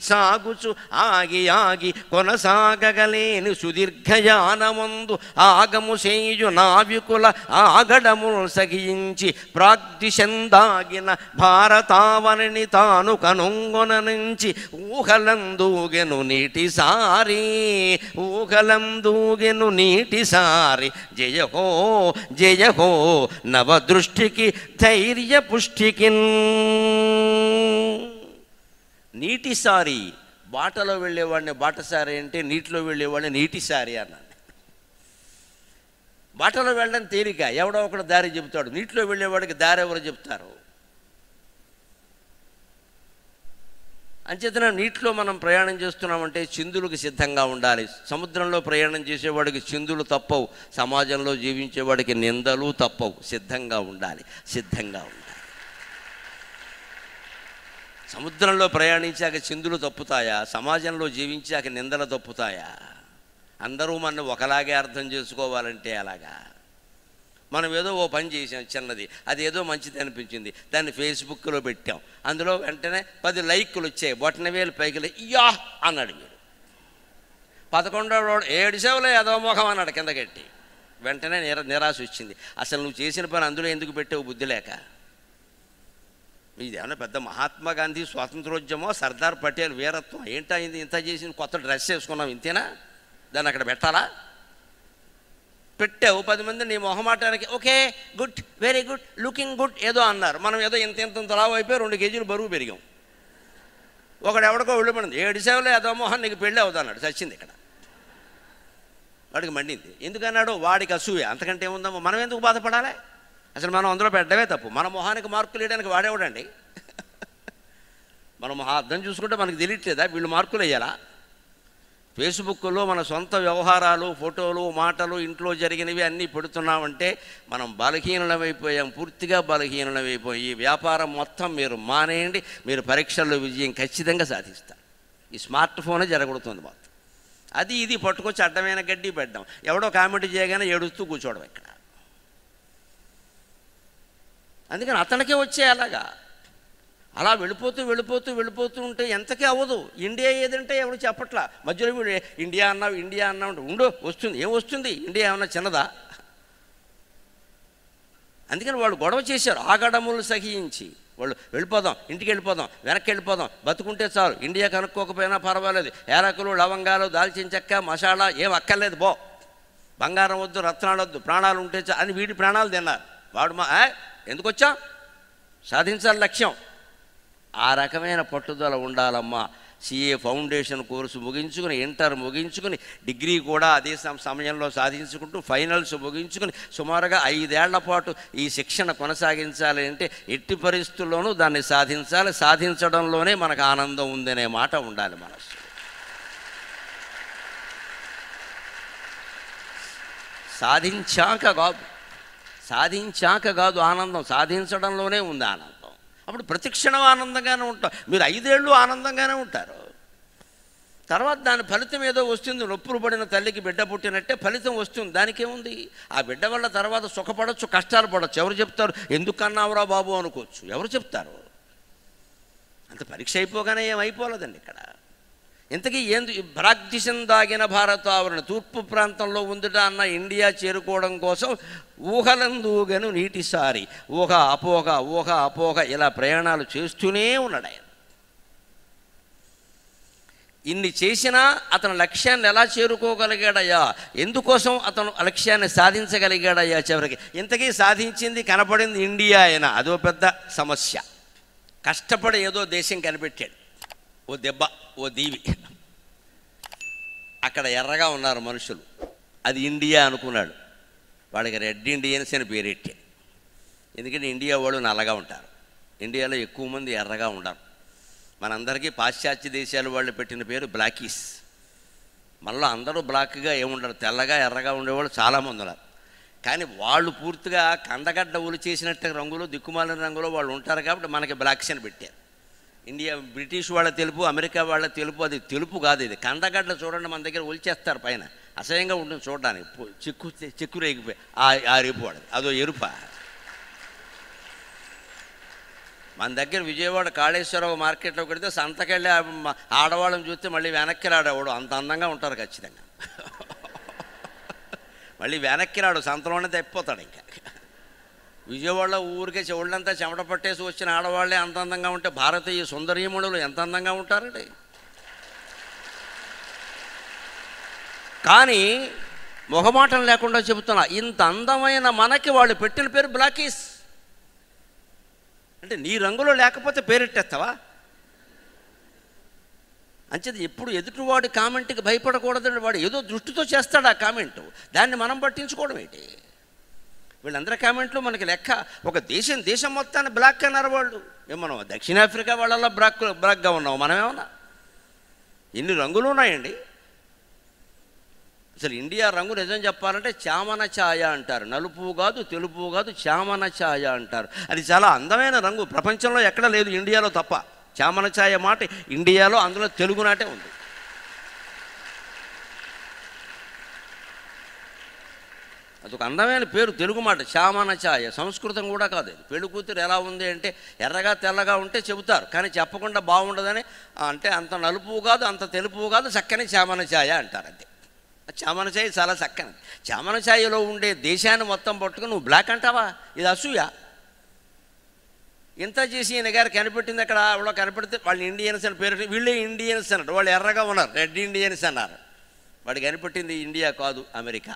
సాగుచు ఆగి ఆగి కొనసాగగలేని సుదీర్ఘయానమందు ఆగము సేయు నావికుల ఆగడములు సహించి ప్రాగ్దిశందాగిన భారతావనిని తాను కనుంగొననించి ఊహలందూగెను నీటిసారి. ఊహలందూగెను నీటిసారి. జయహో జయహో నవదృష్టికి ధైర్య పుష్టికి. నీటిసారి. బాటలో వెళ్ళేవాడిని బాటసారి అంటే, నీటిలో వెళ్ళేవాడిని నీటిసారి అన్నాను. బాటలో వెళ్ళడం తేలిక, ఎవడో ఒకడు దారి చెబుతాడు. నీటిలో వెళ్ళేవాడికి దారి ఎవరు చెప్తారు? అంచేతన నీటిలో మనం ప్రయాణం చేస్తున్నామంటే చిందులకు సిద్ధంగా ఉండాలి. సముద్రంలో ప్రయాణం చేసేవాడికి చిందులు తప్పవు, సమాజంలో జీవించేవాడికి నిందలు తప్పవు. సిద్ధంగా ఉండాలి, సిద్ధంగా ఉండాలి. సముద్రంలో ప్రయాణించాక చిందులు తప్పుతాయా? సమాజంలో జీవించాక నిందలు తప్పుతాయా? అందరూ మనం ఒకలాగే అర్థం చేసుకోవాలంటే అలాగా? మనం ఏదో ఓ పని చేసాం చిన్నది, అది ఏదో మంచిది అనిపించింది, దాన్ని ఫేస్బుక్లో పెట్టాం. అందులో వెంటనే 10 లైకులు వచ్చాయి. బొట్టనవేలు పైకి యా అన్నాడు వీడు. 11వ రోడ్ 7 సేవలో ఏదో మొహం అన్నాడు కిందకెట్టి. వెంటనే నిరాశ వచ్చింది. అసలు నువ్వు చేసిన పని అందులో ఎందుకు పెట్టావు? బుద్ధి లేక. ఇదేమన్నా పెద్ద మహాత్మా గాంధీ స్వాతంత్రోద్యమం, సర్దార్ పటేల్ వీరత్వం ఏంటైంది? ఇంత చేసి కొత్త డ్రెస్ వేసుకున్నాం, ఇంతేనా? దాన్ని అక్కడ పెట్టాలా? పెట్టావు, 10 మంది నీ మొహమాటానికి okay good, very good, looking good ఏదో అన్నారు. మనం ఏదో ఇంత లావు అయిపోయి 2 కేజీలు బరువు పెరిగాం. ఒకడు ఎవడికో ఒళ్ళు పడింది, 7 సేవలో ఏదో మొహం నీకు పెళ్ళి అవుతాన్నాడు, చచ్చింది ఇక్కడ. వాడికి మండింది. ఎందుకన్నాడు? వాడికి అసూయ, అంతకంటే ఏముందమ్మా. మనం ఎందుకు బాధపడాలి? అసలు మనం అందులో పెట్టడమే తప్పు. మన మొహానికి మార్కులు వేయడానికి వాడేవాడండి. మన మొహం అర్థం చూసుకుంటే మనకు తెలియట్లేదా వీళ్ళు మార్కులు వేయాలా? ఫేస్బుక్లో మన సొంత వ్యవహారాలు, ఫోటోలు, మాటలు, ఇంట్లో జరిగినవి అన్నీ పెడుతున్నామంటే మనం బలహీనమైపోయాం, పూర్తిగా బలహీనమైపోయి. ఈ వ్యాపారం మొత్తం మీరు మానేయండి, మీరు పరీక్షల్లో విజయం ఖచ్చితంగా సాధిస్తారు. ఈ స్మార్ట్ ఫోనే జరగబడుతుంది మొత్తం. అది ఇది పట్టుకొచ్చి అడ్డమైన గడ్డి పెట్టడం, ఎవడో కామెంట్ చేయగానే ఏడుస్తూ కూర్చోవడం ఇక్కడ. అందుకని అతనికే వచ్చే అలాగా అలా వెళ్ళిపోతూ ఉంటే ఎంతకీ అవ్వదు. ఇండియా ఏదంటే ఎవరు చెప్పట్లా. మధ్యలో వీడు ఇండియా అన్నావు ఉండు, వస్తుంది. ఏం వస్తుంది? ఇండియా ఏమన్నా చిన్నదా? అందుకని వాళ్ళు గొడవ చేశారు. ఆగడములు సహించి వాళ్ళు వెళ్ళిపోదాం, ఇంటికి వెళ్ళిపోదాం, వెనక్కి వెళ్ళిపోదాం, బతుకుంటే చాలు, ఇండియా కనుక్కోకపోయినా పర్వాలేదు, ఏలకులు, లవంగాలు, దాల్చిన చెక్క, మసాలా ఏం అక్కర్లేదు, బో, బంగారం వద్దు, రత్నాలు వద్దు, ప్రాణాలు ఉంటే అని వీడి ప్రాణాలు తిన్నారు. వాడు ఎందుకు వచ్చాం? సాధించాలి లక్ష్యం. ఆ రకమైన పట్టుదల ఉండాలమ్మా. సిఏ ఫౌండేషన్ కోర్సు ముగించుకుని, ఇంటర్ ముగించుకుని, డిగ్రీ కూడా అదే సమయంలో సాధించుకుంటూ, ఫైనల్స్ ముగించుకుని సుమారుగా 5 ఏళ్ల పాటు ఈ శిక్షణ కొనసాగించాలి అంటే ఎట్టి పరిస్థితుల్లోనూ దాన్ని సాధించాలి. సాధించడంలోనే మనకు ఆనందం ఉందనే మాట ఉండాలి మనసు. సాధించాక కాదు ఆనందం, సాధించడంలోనే ఉంది ఆనందం. అప్పుడు ప్రతిక్షణం ఆనందంగానే ఉంటాం. మీరు 5 ఏళ్ళు ఆనందంగానే ఉంటారు. తర్వాత దాని ఫలితం ఏదో వస్తుంది. నొప్పులు పడిన తల్లికి బిడ్డ పుట్టినట్టే ఫలితం వస్తుంది. దానికేముంది? ఆ బిడ్డ వల్ల తర్వాత సుఖపడవచ్చు, కష్టాలు పడవచ్చు. ఎవరు చెప్తారు? ఎందుకన్నావురా బాబు అనుకోవచ్చు. ఎవరు చెప్తారు? అంత పరీక్ష అయిపోగానే ఏమైపోలేదండి ఇక్కడ. ఇంతకీ ప్రాగ్దిశం దాగిన భారతావరణ తూర్పు ప్రాంతంలో ఉందిట అన్న ఇండియా చేరుకోవడం కోసం ఊహలందూగను నీటిసారి ఊహ అపోహ ఇలా ప్రయాణాలు చేస్తూనే ఉన్నాడు ఆయన. ఇన్ని చేసినా అతను లక్ష్యాన్ని ఎలా చేరుకోగలిగాడయ్యా? ఎందుకోసం అతను లక్ష్యాన్ని సాధించగలిగాడయ్యా? చివరికి ఇంతకీ సాధించింది కనపడింది ఇండియా అయినా అదో పెద్ద సమస్య. కష్టపడి ఏదో దేశం కనిపెట్టాడు, ఓ దెబ్బ, ఓ దీవి. అక్కడ ఎర్రగా ఉన్నారు మనుషులు, అది ఇండియా అనుకున్నాడు. వాళ్ళకి రెడ్ ఇండియన్స్ అని పేరెట్టాడు. ఎందుకంటే ఇండియా వాళ్ళు నల్లగా ఉంటారు, ఇండియాలో ఎక్కువ మంది ఎర్రగా ఉండరు. మనందరికీ పాశ్చాత్య దేశాల వాళ్ళు పెట్టిన పేరు బ్లాకీస్. మనలో అందరూ బ్లాక్గా ఏముండరు, తెల్లగా ఎర్రగా ఉండేవాళ్ళు చాలామంది ఉన్నారు. కానీ వాళ్ళు పూర్తిగా కందగడ్డ ఉలి చేసినట్టు రంగులో, దిక్కుమాలిన రంగులో వాళ్ళు ఉంటారు. కాబట్టి మనకి బ్లాక్స్ అని పెట్టారు. ఇండియా బ్రిటిష్ వాళ్ళ తెలుపు, అమెరికా వాళ్ళ తెలుపు, అది తెలుపు కాదు. ఇది కందగడ్డ చూడండి, మన దగ్గర ఒలిచేస్తారు పైన, అసహ్యంగా ఉంటుంది చూడడానికి. చెక్కు రేగిపోయి ఆ రేపు వాడది, అదో ఎరుప. మన దగ్గర విజయవాడ కాళేశ్వరరావు మార్కెట్లో పెడితే సంతకెళ్ళి ఆడవాళ్ళని చూస్తే మళ్ళీ వెనక్కి రాడేవాడు, అంత అందంగా ఉంటారు ఖచ్చితంగా. మళ్ళీ వెనక్కి రాడు, సంతలోనే తప్పిపోతాడు. ఇంకా విజయవాడలో ఊరికే చెవుళ్ళంతా చెమట పట్టేసి వచ్చిన ఆడవాళ్ళే అంత అందంగా ఉంటే భారతీయ సుందరీమణులు ఎంత అందంగా ఉంటారండి. కానీ మొహమాటం లేకుండా చెబుతున్నా, ఇంత అందమైన మనకి వాళ్ళు పెట్టిన పేరు బ్లాకీస్. అంటే నీ రంగులో లేకపోతే పేరెట్టేస్తావా? అంచేది ఎప్పుడు ఎదుటివాడి కామెంట్కి భయపడకూడదండి. వాడు ఏదో దృష్టితో చేస్తాడు ఆ కామెంటు, దాన్ని మనం పట్టించుకోవడం ఏంటి? వీళ్ళందరి కామెంట్లు మనకి లెక్క. ఒక దేశం మొత్తాన్ని బ్లాక్ అన్నారు వాళ్ళు. మనం దక్షిణాఫ్రికా వాళ్ళల్లో బ్లాక్గా ఉన్నాం, మనమేమన్నా? ఎన్ని రంగులు ఉన్నాయండి అసలు. ఇండియా రంగు నిజం చెప్పాలంటే చామన ఛాయ అంటారు. నలుపు కాదు, తెలుపు కాదు, చామన ఛాయ అంటారు. అది చాలా అందమైన రంగు, ప్రపంచంలో ఎక్కడ లేదు, ఇండియాలో తప్ప. చామన ఛాయ మాట ఇండియాలో, అందులో తెలుగు నాటే ఉంది. అదొక అందమైన పేరు, తెలుగు మాట చామన ఛాయ. సంస్కృతం కూడా కాదు ఇది. పెళ్లి కూతురు ఎలా ఉంది అంటే ఎర్రగా తెల్లగా ఉంటే చెబుతారు, కానీ చెప్పకుండా బాగుండదని. అంటే అంత నలుపు కాదు, అంత తెలుపు కాదు, చక్కని చామన ఛాయ అంటారు. అంతే. చామన ఛాయ చాలా చక్కని. చామన ఛాయలో ఉండే దేశాన్ని మొత్తం పట్టుకుని నువ్వు బ్లాక్ అంటావా? ఇది అసూయ. ఇంత చేసి ఈయన గారు కనిపెట్టింది అక్కడ ఆవిడ కనిపెడితే వాళ్ళు ఇండియన్స్ అని పేరు, వీళ్ళే ఇండియన్స్ అన్నారు. వాళ్ళు ఎర్రగా ఉన్నారు, రెడ్ ఇండియన్స్ అన్నారు. వాడు కనిపెట్టింది ఇండియా కాదు, అమెరికా.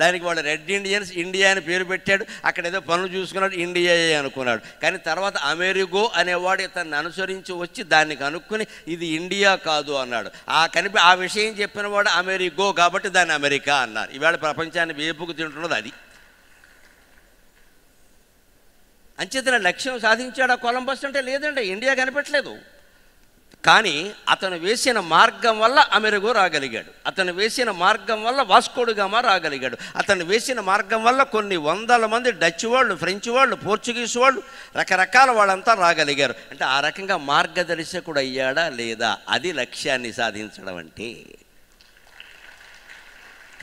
దానికి వాడు రెడ్ ఇండియన్స్, ఇండియా అని పేరు పెట్టాడు. అక్కడ ఏదో పనులు చూసుకున్నాడు, ఇండియా అనుకున్నాడు. కానీ తర్వాత అమెరిగో అనేవాడు ఇతన్ని అనుసరించి వచ్చి దాన్ని కనుక్కొని ఇది ఇండియా కాదు అన్నాడు. ఆ విషయం చెప్పిన వాడు అమెరిగో, కాబట్టి దాన్ని అమెరికా అన్నారు. ఇవాళ ప్రపంచాన్ని వేపుకు తింటున్నది అది. అంచేతన లక్ష్యం సాధించాడు కొలంబస్ అంటే? లేదండి, ఇండియా కనిపెట్టలేదు. కానీ అతను వేసిన మార్గం వల్ల అమెరిగో రాగలిగాడు. అతను వేసిన మార్గం వల్ల వాస్కోడిగామా రాగలిగాడు. అతను వేసిన మార్గం వల్ల కొన్ని వందల మంది డచ్ వాళ్ళు, ఫ్రెంచ్ వాళ్ళు, పోర్చుగీస్ వాళ్ళు, రకరకాల వాళ్ళంతా రాగలిగారు. అంటే ఆ రకంగా మార్గదర్శకుడు అయ్యాడా లేదా? అది లక్ష్యాన్ని సాధించడం అంటే.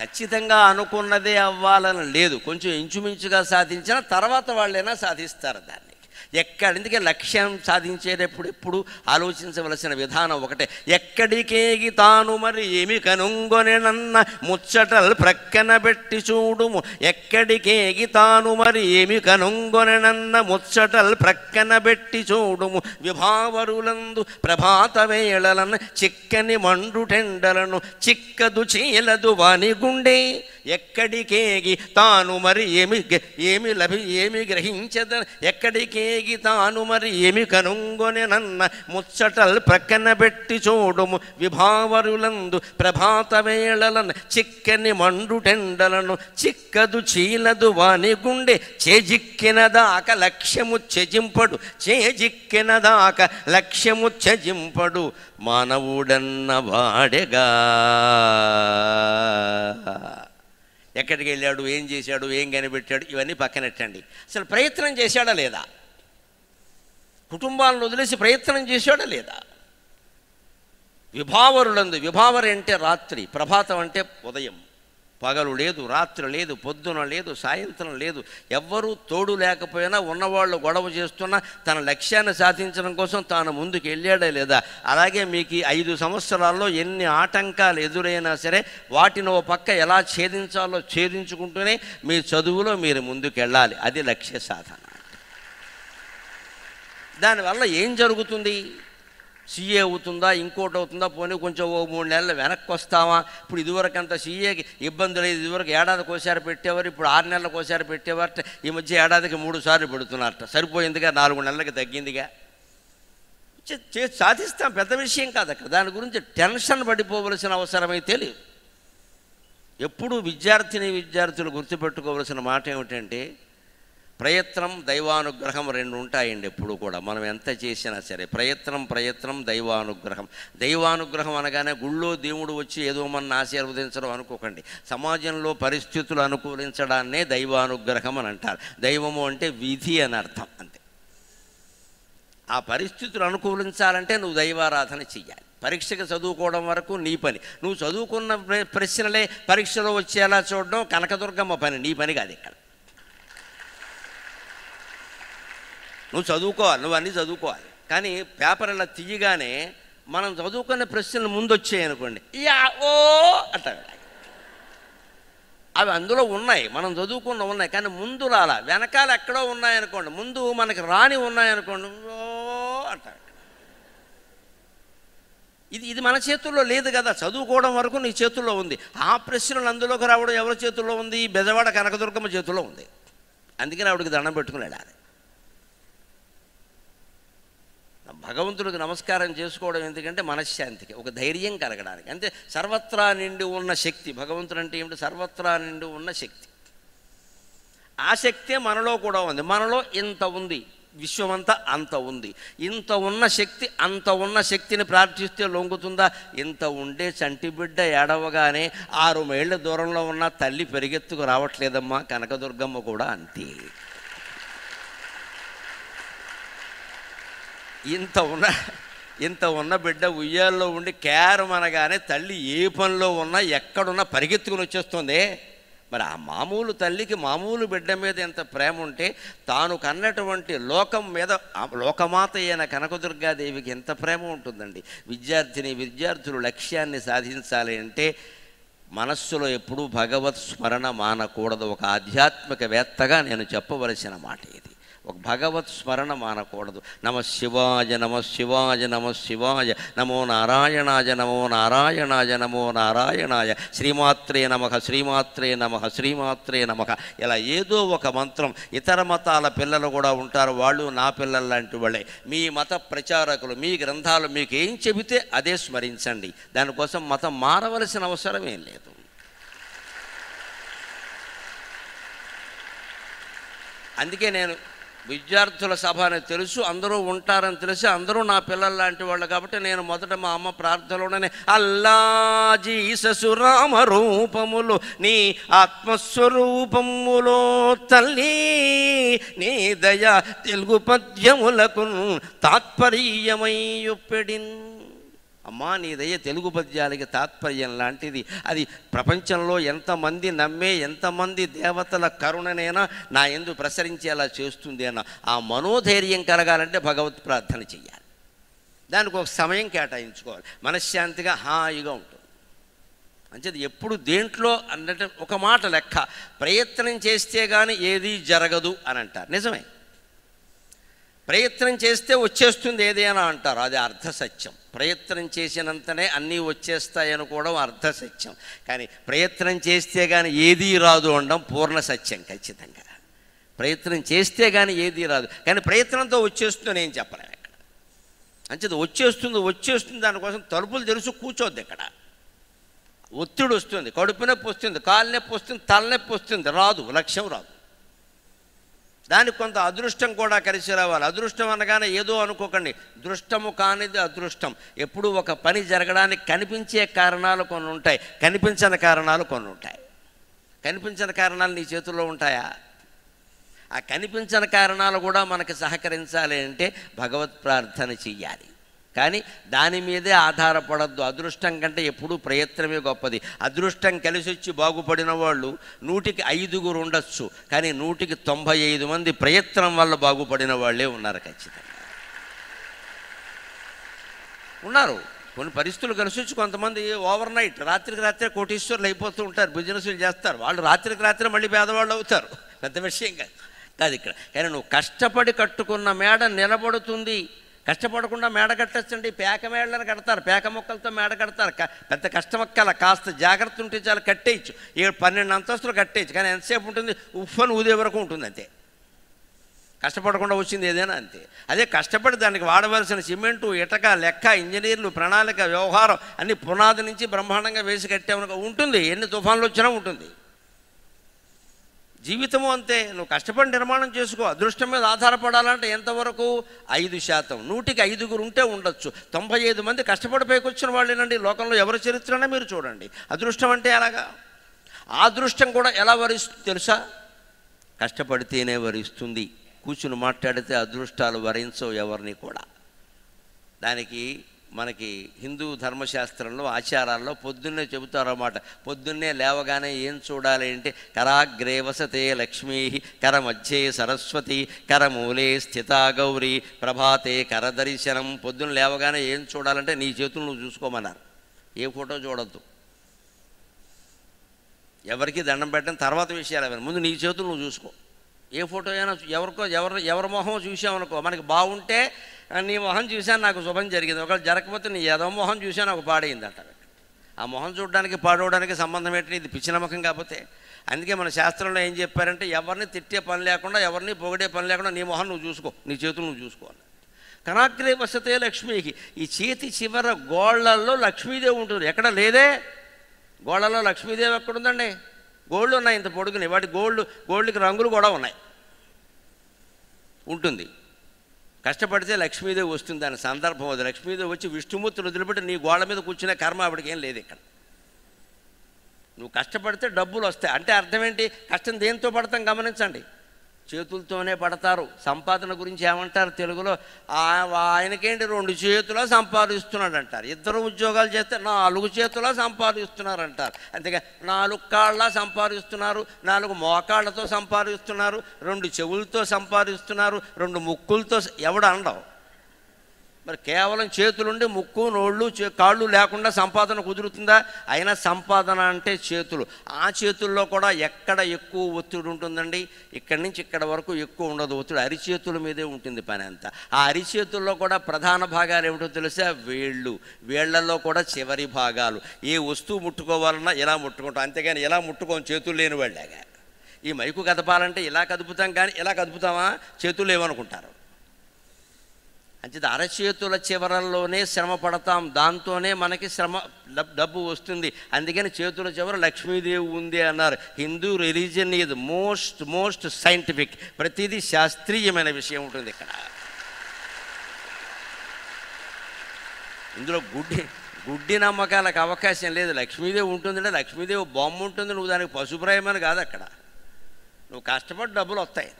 ఖచ్చితంగా అనుకున్నదే అవ్వాలని లేదు, కొంచెం ఇంచుమించుగా సాధించిన తర్వాత వాళ్ళైనా సాధిస్తారు దాన్ని. ఎందుకే లక్ష్యం సాధించేటప్పుడు ఆలోచించవలసిన విధానం ఒకటే. ఎక్కడికేగి తాను మరి ఏమి కనుగొనెనన్న ముచ్చటల్ ప్రక్కన పెట్టి చూడుము. ఎక్కడికేగి తాను మరి ఏమి కనుగొనెనన్న ముచ్చటల్ ప్రక్కన పెట్టి చూడుము. విభావరులందు ప్రభాత వేళలను చిక్కని మండుటెండలను చిక్కదు చీలదు వాని గుండె. ఎక్కడికేగి తాను మరి ఏమి గ్రహించద, ఎక్కడికేగి తాను మరి ఏమి కనుగొనెనన్న ముచ్చటల్ ప్రక్కన పెట్టి చూడుము. విభావరులందు ప్రభాత వేళలను చిక్కని మండుటెండలను చిక్కదు చీలదు వాని గుండె. చేజిక్కినదాక లక్ష్యము త్యజింపడు, చేజిక్కినదాక లక్ష్యము త్యజింపడు మానవుడన్న వాడెగా. ఎక్కడికి వెళ్ళాడు, ఏం చేశాడు, ఏం కనిపెట్టాడు, ఇవన్నీ పక్కనెట్టండి. అసలు ప్రయత్నం చేశాడా లేదా? కుటుంబాలను వదిలేసి ప్రయత్నం చేశాడా లేదా? విభావరులందు, విభావరి అంటే రాత్రి, ప్రభాతం అంటే ఉదయం. పగలు లేదు, రాత్రి లేదు, పొద్దున లేదు, సాయంత్రం లేదు. ఎవ్వరూ తోడు లేకపోయినా ఉన్నవాళ్ళు గొడవ చేస్తున్నా తన లక్ష్యాన్ని సాధించడం కోసం తాను ముందుకు వెళ్ళాడా లేదా? అలాగే మీకు 5 సంవత్సరాల్లో ఎన్ని ఆటంకాలు ఎదురైనా సరే వాటిని ఓ పక్క ఎలా ఛేదించాలో ఛేదించుకుంటూనే మీ చదువులో మీరు ముందుకు వెళ్ళాలి. అది లక్ష్య సాధన. దానివల్ల ఏం జరుగుతుంది? సీఏ అవుతుందా, ఇంకోటి అవుతుందా, పోనీ కొంచెం ఓ 3 నెలలు వెనక్కి వస్తావా? ఇప్పుడు ఇదివరకంత సీఏకి ఇబ్బంది లేదు. ఇదివరకు ఏడాదికి ఒకసారి పెట్టేవారు, ఇప్పుడు 6 నెలలకు ఒకసారి పెట్టేవారట. ఈ మధ్య ఏడాదికి 3 సార్లు పెడుతున్నారట. సరిపోయిందిగా, 4 నెలలకి తగ్గిందిగా. సాధిస్తాం, పెద్ద విషయం కాదు అక్కడ. దాని గురించి టెన్షన్ పడిపోవలసిన అవసరమైతే లేదు. ఎప్పుడు విద్యార్థులు గుర్తుపెట్టుకోవలసిన మాట ఏమిటంటే, ప్రయత్నం, దైవానుగ్రహం 2 ఉంటాయండి ఎప్పుడు కూడా. మనం ఎంత చేసినా సరే ప్రయత్నం, దైవానుగ్రహం. దైవానుగ్రహం అనగానే గుళ్ళో దేవుడు వచ్చి ఏదో మన ఆశీర్వదించడం అనుకోకండి. సమాజంలో పరిస్థితులు అనుకూలించడాన్నే దైవానుగ్రహం అని అంటారు. దైవము అంటే విధి అని అర్థం, అంతే. ఆ పరిస్థితులు అనుకూలించాలంటే నువ్వు దైవారాధన చెయ్యాలి. పరీక్షకు చదువుకోవడం వరకు నీ పని. నువ్వు చదువుకున్న ప్రశ్నలే పరీక్షలో వచ్చేలా చూడడం కనకదుర్గమ్మ పని, నీ పని కాదు ఇక్కడ. నువ్వు చదువుకోవాలి, నువ్వు అన్నీ చదువుకోవాలి. కానీ పేపర్ ఇలా తీయగానే మనం చదువుకున్న ప్రశ్నలు ముందు వచ్చాయనుకోండి, యా ఓ అంటాడు. అవి అందులో ఉన్నాయి, మనం చదువుకున్న ఉన్నాయి, కానీ ముందు రాలా. వెనకాల ఎక్కడో ఉన్నాయనుకోండి, ముందు మనకి రాని ఉన్నాయనుకోండి, ఓ అంటాడు. ఇది మన చేతుల్లో లేదు కదా. చదువుకోవడం వరకు నీ చేతుల్లో ఉంది. ఆ ప్రశ్నలు అందులోకి రావడం ఎవరి చేతుల్లో ఉంది? బెజవాడ కనకదుర్గమ్మ చేతుల్లో ఉంది. అందుకని ఆవిడకి దండం పెట్టుకుని వెళ్ళాలి. భగవంతుడికి నమస్కారం చేసుకోవడం ఎందుకంటే మనశ్శాంతికి, ఒక ధైర్యం కలగడానికి. అంతే. సర్వత్రా నిండి ఉన్న శక్తి భగవంతుడు అంటే ఏమిటి? సర్వత్రా నిండి ఉన్న శక్తి. ఆ శక్తే మనలో కూడా ఉంది. మనలో ఇంత ఉంది, విశ్వమంతా అంత ఉంది. ఇంత ఉన్న శక్తి, అంత ఉన్న శక్తిని ప్రార్థిస్తే లొంగుతుందా? ఇంత ఉండే చంటి బిడ్డ ఏడవగానే 6 మైళ్ళ దూరంలో ఉన్న తల్లి పెరిగెత్తుకు రావట్లేదమ్మా. కనకదుర్గమ్మ కూడా అంతే. ఇంత ఉన్న బిడ్డ ఉయ్యాల్లో ఉండి కేరం అనగానే తల్లి ఏ పనిలో ఉన్నా ఎక్కడున్నా పరిగెత్తుకుని వచ్చేస్తుంది. మరి ఆ మామూలు తల్లికి మామూలు బిడ్డ మీద ఎంత ప్రేమ ఉంటే తాను కన్నటువంటి లోకం మీద లోకమాత అయిన కనకదుర్గాదేవికి ఎంత ప్రేమ ఉంటుందండి. విద్యార్థులు లక్ష్యాన్ని సాధించాలి అంటే మనస్సులో ఎప్పుడూ భగవత్ స్మరణ మానకూడదు. ఒక ఆధ్యాత్మికవేత్తగా నేను చెప్పవలసిన మాట ఇది. ఒక భగవత్ స్మరణ మానకూడదు. నమ శివాయ, నమ శివాయ, నమ శివాయ, నమో నారాయణాయ, నమో నారాయణాయ, నమో నారాయణాయ, శ్రీమాత్రే నమః, శ్రీమాత్రే నమః, శ్రీమాత్రే నమః. ఇలా ఏదో ఒక మంత్రం. ఇతర మతాల పిల్లలు కూడా ఉంటారు, వాళ్ళు నా పిల్లలు లాంటి వాళ్ళే. మీ మత ప్రచారకులు మీ గ్రంథాలు మీకు ఏం చెబితే అదే స్మరించండి. దానికోసం మతం మారవలసిన అవసరం ఏం లేదు. అందుకే నేను విద్యార్థుల సభ అని తెలుసు, అందరూ ఉంటారని తెలిసి, అందరూ నా పిల్లలు లాంటి వాళ్ళు కాబట్టి నేను మొదట మా అమ్మ ప్రార్థనలోనే అల్లా జీససు రామ రూపములు నీ ఆత్మస్వరూపములో తల్లి నీ దయ తెలుగు పద్యములకు తాత్పర్యమై ఒప్పెడిన్. అమ్మా నీ దయ తెలుగు పద్యాలకి తాత్పర్యం లాంటిది. అది ప్రపంచంలో ఎంతమంది నమ్మే, ఎంతమంది దేవతల కరుణనైనా నా యందు ప్రసరించేలా చేస్తుంది అన్న ఆ మనోధైర్యం కలగాలంటే భగవత్ ప్రార్థన చెయ్యాలి. దానికి ఒక సమయం కేటాయించుకోవాలి. మనశ్శాంతిగా హాయిగా ఉంటుంది. అంచేది ఎప్పుడు దేంట్లో అన్నట్టు ఒక మాట లెక్క, ప్రయత్నం చేస్తే కానీ ఏదీ జరగదు అని అంటారు. నిజమే, ప్రయత్నం చేస్తే వచ్చేస్తుంది ఏదైనా అంటారు, అది అర్ధసత్యం. ప్రయత్నం చేసినంతనే అన్నీ వచ్చేస్తాయి అనుకోవడం అర్ధసత్యం. కానీ ప్రయత్నం చేస్తే కానీ ఏదీ రాదు అనడం పూర్ణ సత్యం. ఖచ్చితంగా ప్రయత్నం చేస్తే కానీ ఏదీ రాదు, కానీ ప్రయత్నంతో వచ్చేస్తుందని నేను చెప్పలేను ఇక్కడ. అంచేది వచ్చేస్తుంది దానికోసం తలుపులు తెరుచు కూర్చోద్దు. ఇక్కడ ఒత్తిడి వస్తుంది, కడుపు నొప్పి వస్తుంది, కాలు నొప్పి వస్తుంది, తలనొప్పి వస్తుంది, రాదు, లక్ష్యం రాదు. దానికి కొంత అదృష్టం కూడా కలిసి రావాలి. అదృష్టం అనగానే ఏదో అనుకోకండి, దృష్టము కానిది అదృష్టం. ఎప్పుడూ ఒక పని జరగడానికి కనిపించే కారణాలు కొన్ని ఉంటాయి, కనిపించని కారణాలు కొన్ని ఉంటాయి. కనిపించని కారణాలు నీ చేతుల్లో ఉంటాయా? ఆ కనిపించని కారణాలు కూడా మనకి సహకరించాలి అంటే భగవత్ ప్రార్థన చెయ్యాలి. కానీ దాని మీదే ఆధారపడద్దు. అదృష్టం కంటే ఎప్పుడూ ప్రయత్నమే గొప్పది. అదృష్టం కలిసి వచ్చి బాగుపడిన వాళ్ళు 100కి 5 ఉండొచ్చు, కానీ 100కి 95 మంది ప్రయత్నం వల్ల బాగుపడిన వాళ్ళే ఉన్నారు. ఖచ్చితంగా ఉన్నారు. కొన్ని పరిస్థితులు కలిసి వచ్చి కొంతమంది ఓవర్ నైట్ రాత్రికి రాత్రే కోటీశ్వరులు అయిపోతూ ఉంటారు, బిజినెస్లు చేస్తారు. వాళ్ళు రాత్రికి రాత్రే మళ్ళీ పేదవాళ్ళు అవుతారు. పెద్ద విషయం కాదు ఇక్కడ. కానీ నువ్వు కష్టపడి కట్టుకున్న మేడ నిలబడుతుంది. కష్టపడకుండా మేడ కట్టచ్చండి. పేక మేడలను కడతారు, పేక మొక్కలతో మేడ కడతారు. పెద్ద కష్టమక్కల, కాస్త జాగ్రత్త ఉంటే చాలా కట్టేయచ్చు. 12 అంతస్తులు కట్టేయచ్చు. కానీ ఎంతసేపు ఉంటుంది? ఉఫ్ఫను ఊదే వరకు ఉంటుంది అంతే. కష్టపడకుండా వచ్చింది ఏదైనా అంతే. అదే కష్టపడి దానికి వాడవలసిన సిమెంటు, ఇటక, లెక్క, ఇంజనీర్లు, ప్రణాళిక, వ్యవహారం అన్ని పునాది నుంచి బ్రహ్మాండంగా వేసి కట్టామనుకో ఉంటుంది. ఎన్ని తుఫాన్లు వచ్చినా ఉంటుంది. జీవితము అంతే. నువ్వు కష్టపడి నిర్మాణం చేసుకో. అదృష్టం మీద ఆధారపడాలంటే ఎంతవరకు? 5%. 100కి 5 ఉంటే ఉండొచ్చు. 95 మంది కష్టపడి పైకి వచ్చిన వాళ్ళేనండి లోకంలో. ఎవరి చరిత్రనే మీరు చూడండి. అదృష్టం అంటే ఎలాగా? ఆ అదృష్టం కూడా ఎలా వరిస్తుంది తెలుసా? కష్టపడితేనే వరిస్తుంది. కూర్చుని మాట్లాడితే అదృష్టాలు వరించవు ఎవరిని కూడా. దానికి మనకి హిందూ ధర్మశాస్త్రంలో, ఆచారాల్లో పొద్దున్నే చెబుతారన్నమాట. పొద్దున్నే లేవగానే ఏం చూడాలి అంటే, కరాగ్రే వసతే లక్ష్మీ, కర మధ్యే సరస్వతి, కరమూలే స్థితా గౌరీ, ప్రభాతే కరదర్శనం. పొద్దున్న లేవగానే ఏం చూడాలంటే నీ చేతులు నువ్వు చూసుకోమన్నారు. ఏ ఫోటో చూడొద్దు, ఎవరికి దండం పెట్టడం తర్వాత విషయాలు అవన్నీ. ముందు నీ చేతులు నువ్వు చూసుకో. ఏ ఫోటో అయినా ఎవరి మొహం చూసామనుకో, మనకి బాగుంటే నీ మొహం చూశాను నాకు శుభం జరిగింది, ఒకవేళ జరగకపోతే నీ ఏదో మొహం చూశాను నాకు పాడైంది అంటారు. ఆ మొహం చూడడానికి పాడవడానికి సంబంధం ఏంటి? ఇది పిచ్చి నమ్మకం కాకపోతే. అందుకే మన శాస్త్రంలో ఏం చెప్పారంటే, ఎవరిని తిట్టే పని లేకుండా, ఎవరిని పొగిడే పని లేకుండా నీ మొహం నువ్వు చూసుకో, నీ చేతులు నువ్వు చూసుకోవాలి. కరాగ్రే వసతే లక్ష్మీకి. ఈ చేతి చివర గోళ్లల్లో లక్ష్మీదేవి ఉంటుంది. ఎక్కడ లేదే. గోళ్లలో లక్ష్మీదేవి ఎక్కడుందండి? గోళ్ళు ఉన్నాయి ఇంత పొడుగుని. వాటి గోళ్ళకి రంగులు కూడా ఉన్నాయి. ఉంటుంది. కష్టపడితే లక్ష్మీదేవి వస్తుంది. దాని సందర్భం అది. లక్ష్మీదేవి వచ్చి విష్ణుమూర్తిని వదిలిపెట్టి నీ గోళ్ళ మీద కూర్చునే కర్మ ఆవిడకి ఏం లేదు ఇక్కడ. నువ్వు కష్టపడితే డబ్బులు వస్తాయి అంటే అర్థం ఏంటి? కష్టం దేంతో పడతాం గమనించండి. చేతులతోనే పడతారు. సంపాదన గురించి ఏమంటారు తెలుగులో? ఆయనకేంటి 2 చేతులా సంపాదిస్తున్నాడు అంటారు. 2 ఉద్యోగాలు చేస్తే 4 చేతులా సంపాదిస్తున్నారు అంటారు. అంతేగా 4 కాళ్ళ సంపాదిస్తున్నారు, 4 మోకాళ్ళతో సంపాదిస్తున్నారు, 2 చెవులతో సంపాదిస్తున్నారు, 2 ముక్కులతో. ఎవడు అనడం? మరి కేవలం చేతులుండి ముక్కు, నోళ్ళు, కాళ్ళు లేకుండా సంపాదన కుదురుతుందా? అయినా సంపాదన అంటే చేతులు. ఆ చేతుల్లో కూడా ఎక్కడ ఎక్కువ ఒత్తిడి ఉంటుందండి? ఇక్కడి నుంచి ఇక్కడ వరకు ఎక్కువ ఉండదు ఒత్తిడి. అరిచేతుల మీదే ఉంటుంది పని అంతా. ఆ అరిచేతుల్లో కూడా ప్రధాన భాగాలు ఏమిటో తెలుసా? వేళ్ళు. వేళ్లలో కూడా చివరి భాగాలు. ఏ వస్తువు ముట్టుకోవాలన్నా ఇలా ముట్టుకుంటాం, అంతేగాని ఇలా ముట్టుకోం చేతులు లేని వాళ్ళగా. ఈ మైకు కదపాలంటే ఇలా కదుపుతాం, కానీ ఇలా కదుపుతామా? చేతులు ఏమనుకుంటారు? అంచేత అరచేతుల చివరల్లోనే శ్రమ పడతాం. దాంతోనే మనకి డబ్బు వస్తుంది. అందుకని చేతుల చివర లక్ష్మీదేవి ఉంది అన్నారు. Hindu religion is most scientific. ప్రతిదీ శాస్త్రీయమైన విషయం ఉంటుంది ఇక్కడ. ఇందులో గుడ్డి నమ్మకాలకు అవకాశం లేదు. లక్ష్మీదేవి ఉంటుందంటే లక్ష్మీదేవి బొమ్మ ఉంటుంది, నువ్వు దానికి పశుప్రాయమని కాదు. అక్కడ నువ్వు కష్టపడి డబ్బులు వస్తాయి.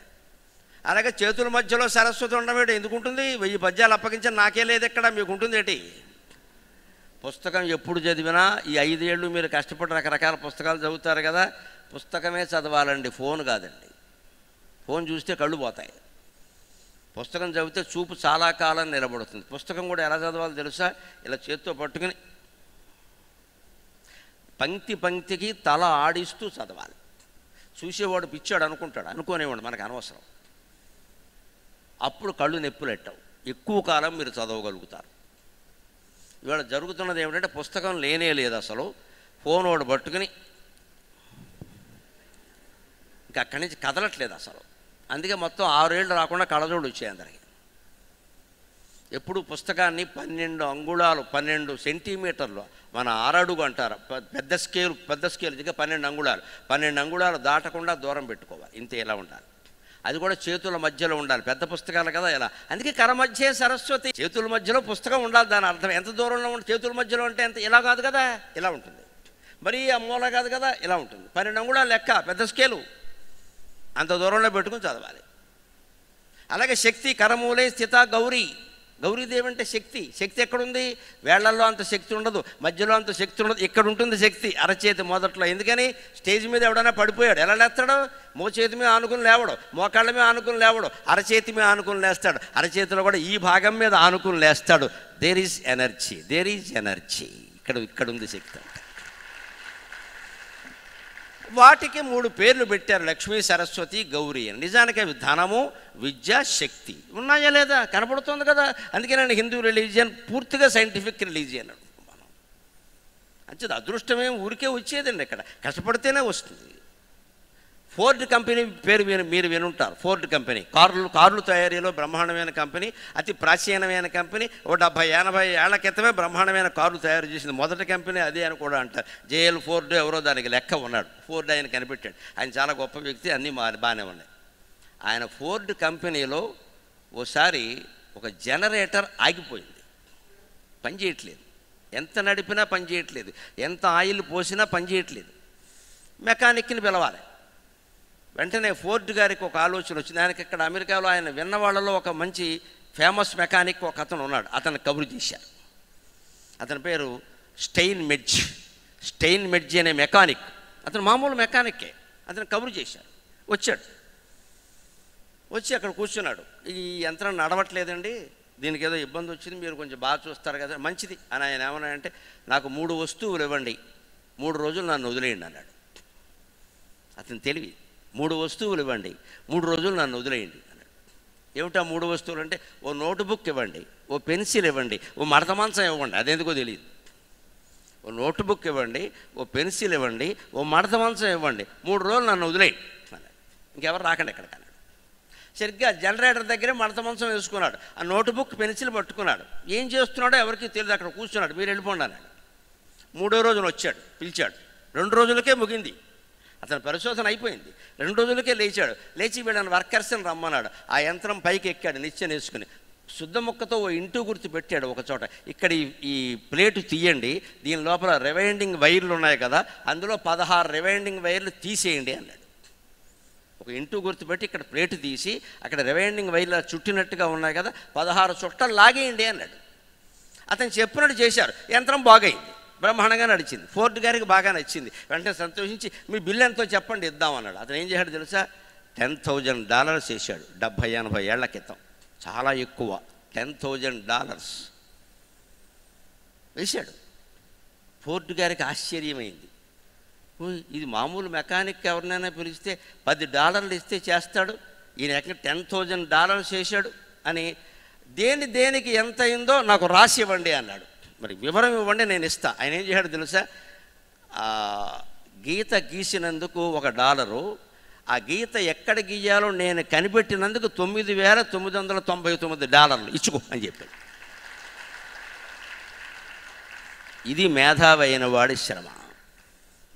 అలాగే చేతుల మధ్యలో సరస్వతి ఉండడం ఎందుకు ఉంటుంది? 1000 పద్యాలు అప్పగించిన నాకే లేదు ఎక్కడ, మీకు ఉంటుంది ఏంటి? పుస్తకం ఎప్పుడు చదివినా ఈ 5 ఏళ్ళు మీరు కష్టపడి రకరకాల పుస్తకాలు చదువుతారు కదా, పుస్తకమే చదవాలండి, ఫోన్ కాదండి. ఫోన్ చూస్తే కళ్ళు పోతాయి. పుస్తకం చదివితే చూపు చాలా కాలం నిలబడుతుంది. పుస్తకం కూడా ఎలా చదవాలో తెలుసా? ఇలా చేత్తో పట్టుకుని పంక్తి పంక్తికి తల ఆడిస్తూ చదవాలి. చూసేవాడు పిచ్చాడు అనుకుంటాడు, అనుకోనేవాడు, మనకు అనవసరం. అప్పుడు కళ్ళు నొప్పులెట్టవు, ఎక్కువ కాలం మీరు చదవగలుగుతారు. ఇవాళ జరుగుతున్నది ఏమిటంటే పుస్తకం లేనే లేదు అసలు. ఫోన్ వాడు పట్టుకుని ఇంకా అక్కడి నుంచి కదలట్లేదు అసలు. అందుకే మొత్తం 6 ఏళ్ళు రాకుండా కళ్ళజోడు వచ్చాయి అందరికి. ఎప్పుడు పుస్తకాన్ని 12 అంగుళాలు 12 సెంటీమీటర్లు, మన 6 అడుగు అంటారు, పెద్ద స్కేల్ ఇంకా 12 అంగుళాలు 12 అంగుళాలు దాటకుండా దూరం పెట్టుకోవాలి. ఇంతే ఎలా ఉండాలి. అది కూడా చేతుల మధ్యలో ఉండాలి. పెద్ద పుస్తకాలు కదా ఎలా. అందుకే కర మధ్యే సరస్వతి. చేతుల మధ్యలో పుస్తకం ఉండాలి. దాని అర్థం ఎంత దూరంలో ఉంటుంది? చేతుల మధ్యలో అంటే ఎంత ఇలా కాదు కదా, ఇలా ఉంటుంది. మరీ ఆ మూల కాదు కదా, ఇలా ఉంటుంది. 12 అంగుళాల లెక్క, పెద్ద స్కేలు, అంత దూరంలో పెట్టుకుని చదవాలి. అలాగే శక్తి కరమూలే స్థిత గౌరీ, గౌరీదేవి అంటే శక్తి. శక్తి ఎక్కడుంది? వేళ్లల్లో అంత శక్తి ఉండదు, మధ్యలో అంత శక్తి ఉండదు, ఇక్కడ ఉంటుంది శక్తి అరచేతి మొదట్లో. ఎందుకని? స్టేజ్ మీద ఎవడైనా పడిపోయాడు, ఎలా లేస్తాడు? మోచేతి మీద ఆనుకుని లేవడు, మోకాళ్ళ మీద ఆనుకుని లేవడు, అరచేతి మీద ఆనుకుని లేస్తాడు. అరచేతిలో కూడా ఈ భాగం మీద ఆనుకుని లేస్తాడు. There is energy, there is energy. ఇక్కడ ఉంది శక్తి. వాటికి 3 పేర్లు పెట్టారు, లక్ష్మీ, సరస్వతి, గౌరీ అని. నిజానికి అవి ధనము, విద్య, శక్తి. ఉన్నాయా లేదా? కనపడుతుంది కదా. అందుకే నేను హిందూ రిలీజియన్ పూర్తిగా సైంటిఫిక్ రిలీజియన్ మనం. అంచేది అదృష్టమేం ఊరికే వచ్చేదండి, ఇక్కడ కష్టపడితేనే వస్తుంది. ఫోర్డ్ కంపెనీ పేరు మీరు వినుంటారు. ఫోర్డ్ కంపెనీ కార్లు తయారీలో బ్రహ్మాండమైన కంపెనీ, అతి ప్రాచీనమైన కంపెనీ. 70-80 ఏళ్ల క్రితమే బ్రహ్మాండమైన కార్లు తయారు చేసింది. మొదటి కంపెనీ అదే అని కూడా అంటారు. జేఎల్ ఫోర్డ్ ఎవరో దానికి లెక్క ఉన్నాడు. ఫోర్డ్ ఆయన కనిపెట్టాడు. ఆయన చాలా గొప్ప వ్యక్తి, అన్నీ బాగానే ఉన్నాయి. ఆయన ఫోర్డ్ కంపెనీలో ఓసారి ఒక జనరేటర్ ఆగిపోయింది, పనిచేయట్లేదు. ఎంత నడిపినా పనిచేయట్లేదు, ఎంత ఆయిల్ పోసినా పనిచేయట్లేదు. మెకానిక్ని పిలవాలి. వెంటనే ఫోర్డ్ గారికి ఒక ఆలోచన వచ్చింది. ఆయనకి ఇక్కడ అమెరికాలో ఆయన విన్న వాళ్ళలో ఒక మంచి ఫేమస్ మెకానిక్ ఒక అతను ఉన్నాడు. అతను కబురు చేశారు. అతని పేరు స్టెయిన్ మెడ్జ్ అనే మెకానిక్. అతను మామూలు మెకానిక్కే. అతను కబురు చేశారు. వచ్చి అక్కడ కూర్చున్నాడు. ఈ యంత్రం నడవట్లేదండి, దీనికి ఏదో ఇబ్బంది వచ్చింది, మీరు కొంచెం బాగా చూస్తారు కదా. మంచిది అని ఆయన ఏమన్నాడంటే, నాకు 3 వస్తువులు ఇవ్వండి, 3 రోజులు నన్ను వదిలేయండి అన్నాడు. అతను తెలివి. 3 వస్తువులు ఇవ్వండి, 3 రోజులు నన్ను వదిలేయండి అన్నాడు. ఏమిటా 3 వస్తువులు అంటే, ఓ నోట్బుక్ ఇవ్వండి, ఓ పెన్సిల్ ఇవ్వండి, ఓ మడత మంచం ఇవ్వండి. అదెందుకో తెలియదు. ఓ నోట్బుక్ ఇవ్వండి, ఓ పెన్సిల్ ఇవ్వండి, ఓ మడత మంచం ఇవ్వండి, 3 రోజులు నన్ను వదిలేయండి అన్నాడు. ఇంకెవరు రాకండి ఎక్కడికి అన్నాడు. సరిగ్గా జనరేటర్ దగ్గరే మడత మంచం వేసుకున్నాడు. ఆ నోట్బుక్ పెన్సిల్ పట్టుకున్నాడు. ఏం చేస్తున్నాడో ఎవరికి తెలియదు. అక్కడ కూర్చున్నాడు. మీరు వెళ్ళిపోండి అన్నాడు. 3వ రోజున వచ్చాడు, పిలిచాడు. 2 రోజులకే ముగింది. అతని పరిశోధన అయిపోయింది. 2 రోజులకే లేచి వీళ్ళని వర్కర్స్ని రమ్మన్నాడు. ఆ యంత్రం పైకి ఎక్కాడు నిచ్చెన వేసుకుని. శుద్ధ ముక్కతో ఓ ఇంటూ గుర్తు పెట్టాడు ఒక చోట. ఇక్కడ ఈ ప్లేటు తీయండి, దీని లోపల రివైండింగ్ వైర్లు ఉన్నాయి కదా, అందులో 16 రివైండింగ్ వైర్లు తీసేయండి అన్నాడు. ఒక ఇంటూ గుర్తు పెట్టి ఇక్కడ ప్లేటు తీసి అక్కడ రివైండింగ్ వైర్లు చుట్టినట్టుగా ఉన్నాయి కదా, 16 చుట్టలు లాగేయండి అన్నాడు. అతను చెప్పినట్టు చేశారు. యంత్రం బాగైంది, బ్రహ్మాండంగా నడిచింది. ఫోర్డ్ గారికి బాగా నచ్చింది. వెంటనే సంతోషించి మీ బిల్లు ఎంతో చెప్పండి ఇద్దామన్నాడు. అతను ఏం చేశాడు తెలుసా? $10,000 వేసాడు. 70-80 ఏళ్ల క్రితం, చాలా ఎక్కువ. $10,000 వేశాడు. ఫోర్డ్ గారికి ఆశ్చర్యమైంది. ఇది మామూలు మెకానిక్ ఎవరినైనా పిలిస్తే $10 ఇస్తే చేస్తాడు, ఈయన ఎక్కడ $10,000 చేశాడు అని. దేనికి ఎంత అయిందో నాకు రాసి ఇవ్వండి అన్నాడు. మరి వివరం ఇవ్వండి, నేను ఇస్తా. ఆయన ఏం చేశాడు తెలుసా? గీత గీసినందుకు $1, ఆ గీత ఎక్కడ గీయాలో నేను కనిపెట్టినందుకు $9,999 ఇచ్చుకో అని చెప్పాడు. ఇది మేధావైన వాడి శ్రమ.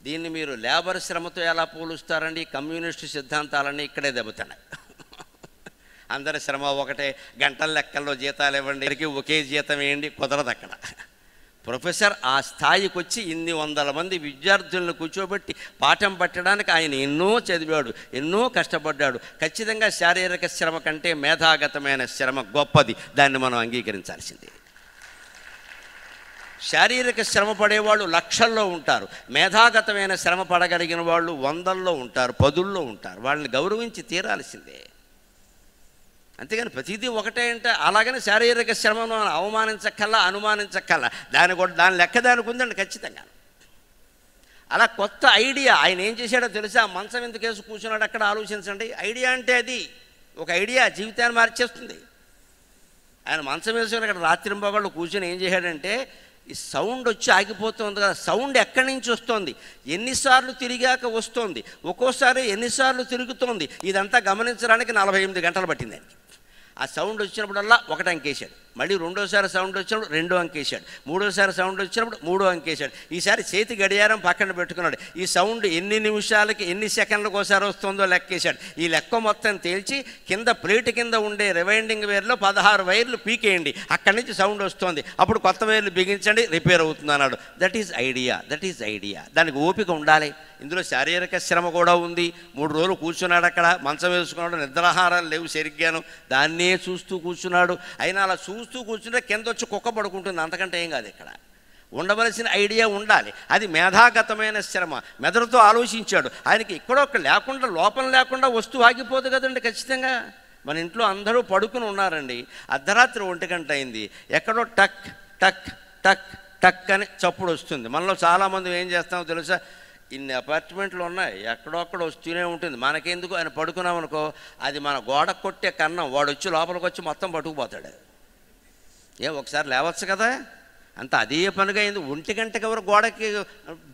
దీన్ని మీరు లేబర్ శ్రమతో ఎలా పోలుస్తారండి? కమ్యూనిస్టు సిద్ధాంతాలన్నీ ఇక్కడే దెబ్బతున్నాయి. అందరి శ్రమ ఒకటే, గంటల లెక్కల్లో జీతాలు ఇవ్వండి, ఒకే జీతం వేయండి, కుదరదు అక్కడ. ప్రొఫెసర్ ఆ స్థాయికి వచ్చి ఇన్ని 100 మంది విద్యార్థులను కూర్చోబెట్టి పాఠం పట్టడానికి ఆయన ఎన్నో చదివాడు, ఎన్నో కష్టపడ్డాడు. ఖచ్చితంగా శారీరక శ్రమ కంటే మేధాగతమైన శ్రమ గొప్పది, దాన్ని మనం అంగీకరించాల్సిందే. శారీరక శ్రమ పడేవాళ్ళు లక్షల్లో ఉంటారు, మేధాగతమైన శ్రమ పడగలిగిన వాళ్ళు 100ల్లో ఉంటారు, 10ల్లో ఉంటారు. వాళ్ళని గౌరవించి తీరాల్సిందే. అంతేగాని ప్రతిదీ ఒకటే అంటే అలాగని శారీరక శ్రమను అవమానించక్కల్లా, అనుమానించక్కల్లా. దాని లెక్క దానికి ఉందండి ఖచ్చితంగా. అలా కొత్త ఐడియా ఆయన ఏం చేశాడో తెలుసా? మంచం ఎందుకు వేసి కూర్చున్నాడు అక్కడ ఆలోచించండి. ఐడియా అంటే అది ఒక ఐడియా జీవితాన్ని మార్చేస్తుంది. ఆయన మంచం వేసుకుని అక్కడ రాత్రింబగళ్ళు కూర్చొని ఏం చేశాడంటే, ఈ సౌండ్ వచ్చి ఆగిపోతుంది కదా, సౌండ్ ఎక్కడి నుంచి వస్తుంది, ఎన్నిసార్లు తిరిగాక వస్తుంది, ఒక్కోసారి ఎన్నిసార్లు తిరుగుతోంది, ఇదంతా గమనించడానికి 48 గంటలు పట్టింది ఆయనకి. ఆ సౌండ్ వచ్చినప్పుడల్లా ఒకటి అంకేశాడు. మళ్ళీ రెండోసారి సౌండ్ వచ్చినప్పుడు 2 అంకేశాడు, మూడోసారి సౌండ్ వచ్చినప్పుడు 3 అంకేశాడు. ఈసారి చేతి గడియారం పక్కన పెట్టుకున్నాడు. ఈ సౌండ్ ఎన్ని నిమిషాలకి ఎన్ని సెకండ్లకు ఒకసారి వస్తుందో లెక్కేశాడు. ఈ లెక్క మొత్తం తేల్చి కింద ప్లేట్ కింద ఉండే రివైండింగ్ వైర్లో 16 వైర్లు పీకేయండి, అక్కడి నుంచి సౌండ్ వస్తుంది, అప్పుడు కొత్త వైర్లు బిగించండి, రిపేర్ అవుతుంది అన్నాడు. That is idea. దానికి ఓపిక ఉండాలి. ఇందులో శారీరక శ్రమ కూడా ఉంది. 3 రోజులు కూర్చున్నాడు అక్కడ, మంచం వేసుకున్నాడు, నిద్రాహారాలు లేవు సరిగ్గాను, దాన్నే చూస్తూ కూర్చున్నాడు. అయినా అలా చూస్తూ కూర్చుంటే కింద వచ్చి కుక్క పడుకుంటుంది, అంతకంటే ఏం కాదు. ఇక్కడ ఉండవలసిన ఐడియా ఉండాలి. అది మేధాగతమైన శ్రమ. మెదడుతో ఆలోచించాడు. ఆయనకి ఇక్కడొక్క లేకుండా, లోపం లేకుండా వస్తువు ఆగిపోదు కదండి. ఖచ్చితంగా మన ఇంట్లో అందరూ పడుకుని ఉన్నారండి, అర్ధరాత్రి 1 గంట అయింది, ఎక్కడో టక్ టక్ టక్ టక్ అని చప్పుడు వస్తుంది. మనలో చాలామంది ఏం చేస్తామో తెలుసా, ఇన్ని అపార్ట్మెంట్లు ఉన్నాయి, ఎక్కడొక్కడ వస్తూనే ఉంటుంది, మనకెందుకు ఆయన పడుకున్నామనుకో, అది మన గోడ కొట్టే కన్నం, వాడు వచ్చి లోపలికి వచ్చి మొత్తం పట్టుకుపోతాడు. ఒకసారి లేవచ్చు కదా, అంత అదే పనిగా అయింది. 1 గంటకి ఎవరు గోడకి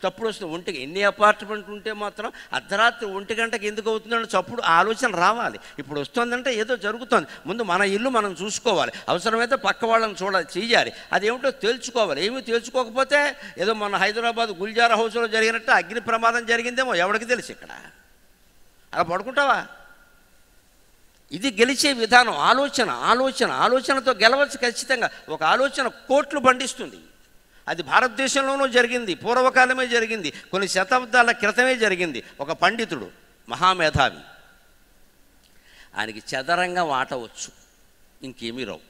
చప్పుడు వస్తుంది. 1కి ఎన్ని అపార్ట్మెంట్లు ఉంటే మాత్రం అర్ధరాత్రి 1 గంటకి ఎందుకు అవుతుందంటే చప్పుడు ఆలోచన రావాలి. ఇప్పుడు వస్తుందంటే ఏదో జరుగుతుంది. ముందు మన ఇల్లు మనం చూసుకోవాలి, అవసరమైతే పక్క వాళ్ళని చెయ్యాలి, అదేమిటో తేల్చుకోవాలి. ఏమీ తేల్చుకోకపోతే ఏదో మన హైదరాబాద్ గుల్జారా హౌస్లో జరిగినట్టు అగ్ని ప్రమాదం జరిగిందేమో ఎవరికి తెలుసు. ఇక్కడ అలా పడుకుంటావా? ఇది గెలిచే విధానం. ఆలోచనతో గెలవచ్చు ఖచ్చితంగా. ఒక ఆలోచన కోట్లు పండిస్తుంది. అది భారతదేశంలోనూ జరిగింది, పూర్వకాలమే జరిగింది, కొన్ని శతాబ్దాల క్రితమే జరిగింది. ఒక పండితుడు, మహామేధావి, ఆయనకి చదరంగం ఆట వచ్చు, ఇంకేమీ రావు.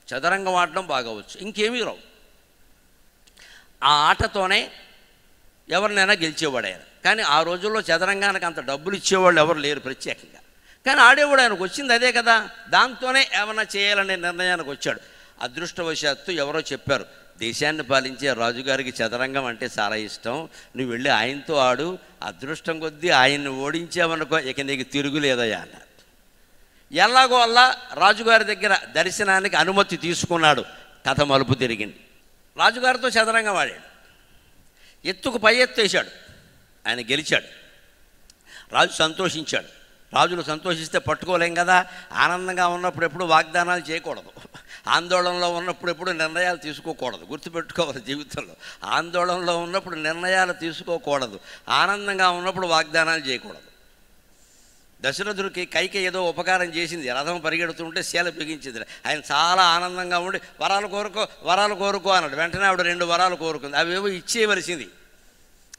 చదరంగం ఆడడం బాగా వచ్చు, ఇంకేమీ రావు. ఆ ఆటతోనే ఎవరినైనా గెలిచేవాడు ఆయన. కానీ ఆ రోజుల్లో చదరంగానికి అంత డబ్బులు ఇచ్చేవాళ్ళు ఎవరు లేరు ప్రత్యేకంగా. కానీ ఆడేవాడు, ఆయనకు వచ్చింది అదే కదా, దాంతోనే ఏమన్నా చేయాలనే నిర్ణయానికి వచ్చాడు. అదృష్టవశాత్తు ఎవరో చెప్పారు, దేశాన్ని పాలించే రాజుగారికి చదరంగం అంటే చాలా ఇష్టం, నువ్వు వెళ్ళి ఆయనతో ఆడు, అదృష్టం కొద్దీ ఆయన్ని ఓడించావనుకో ఇక నీకు తిరుగులేదయ్యా అన్నారు. ఎలాగో అలా రాజుగారి దగ్గర దర్శనానికి అనుమతి తీసుకున్నాడు. కథ మలుపు తిరిగింది. రాజుగారితో చదరంగం ఆడాడు, ఎత్తుకు పై ఎత్తు వేశాడు, ఆయన గెలిచాడు. రాజు సంతోషించాడు. రాజులు సంతోషిస్తే పట్టుకోలేం కదా. ఆనందంగా ఉన్నప్పుడు ఎప్పుడు వాగ్దానాలు చేయకూడదు, ఆందోళనలో ఉన్నప్పుడు ఎప్పుడు నిర్ణయాలు తీసుకోకూడదు. గుర్తుపెట్టుకోవాలి జీవితంలో, ఆందోళనలో ఉన్నప్పుడు నిర్ణయాలు తీసుకోకూడదు, ఆనందంగా ఉన్నప్పుడు వాగ్దానాలు చేయకూడదు. దశరథుడికి కైకేయి ఏదో ఉపకారం చేసింది, రథం పరిగెడుతుంటే శీల బిగించింది. ఆయన చాలా ఆనందంగా ఉండి వరాలు కోరుకో అన్నాడు. వెంటనే ఆవిడ 2 వరాలు కోరుకుంది. అవేవో ఇచ్చేయవలసింది.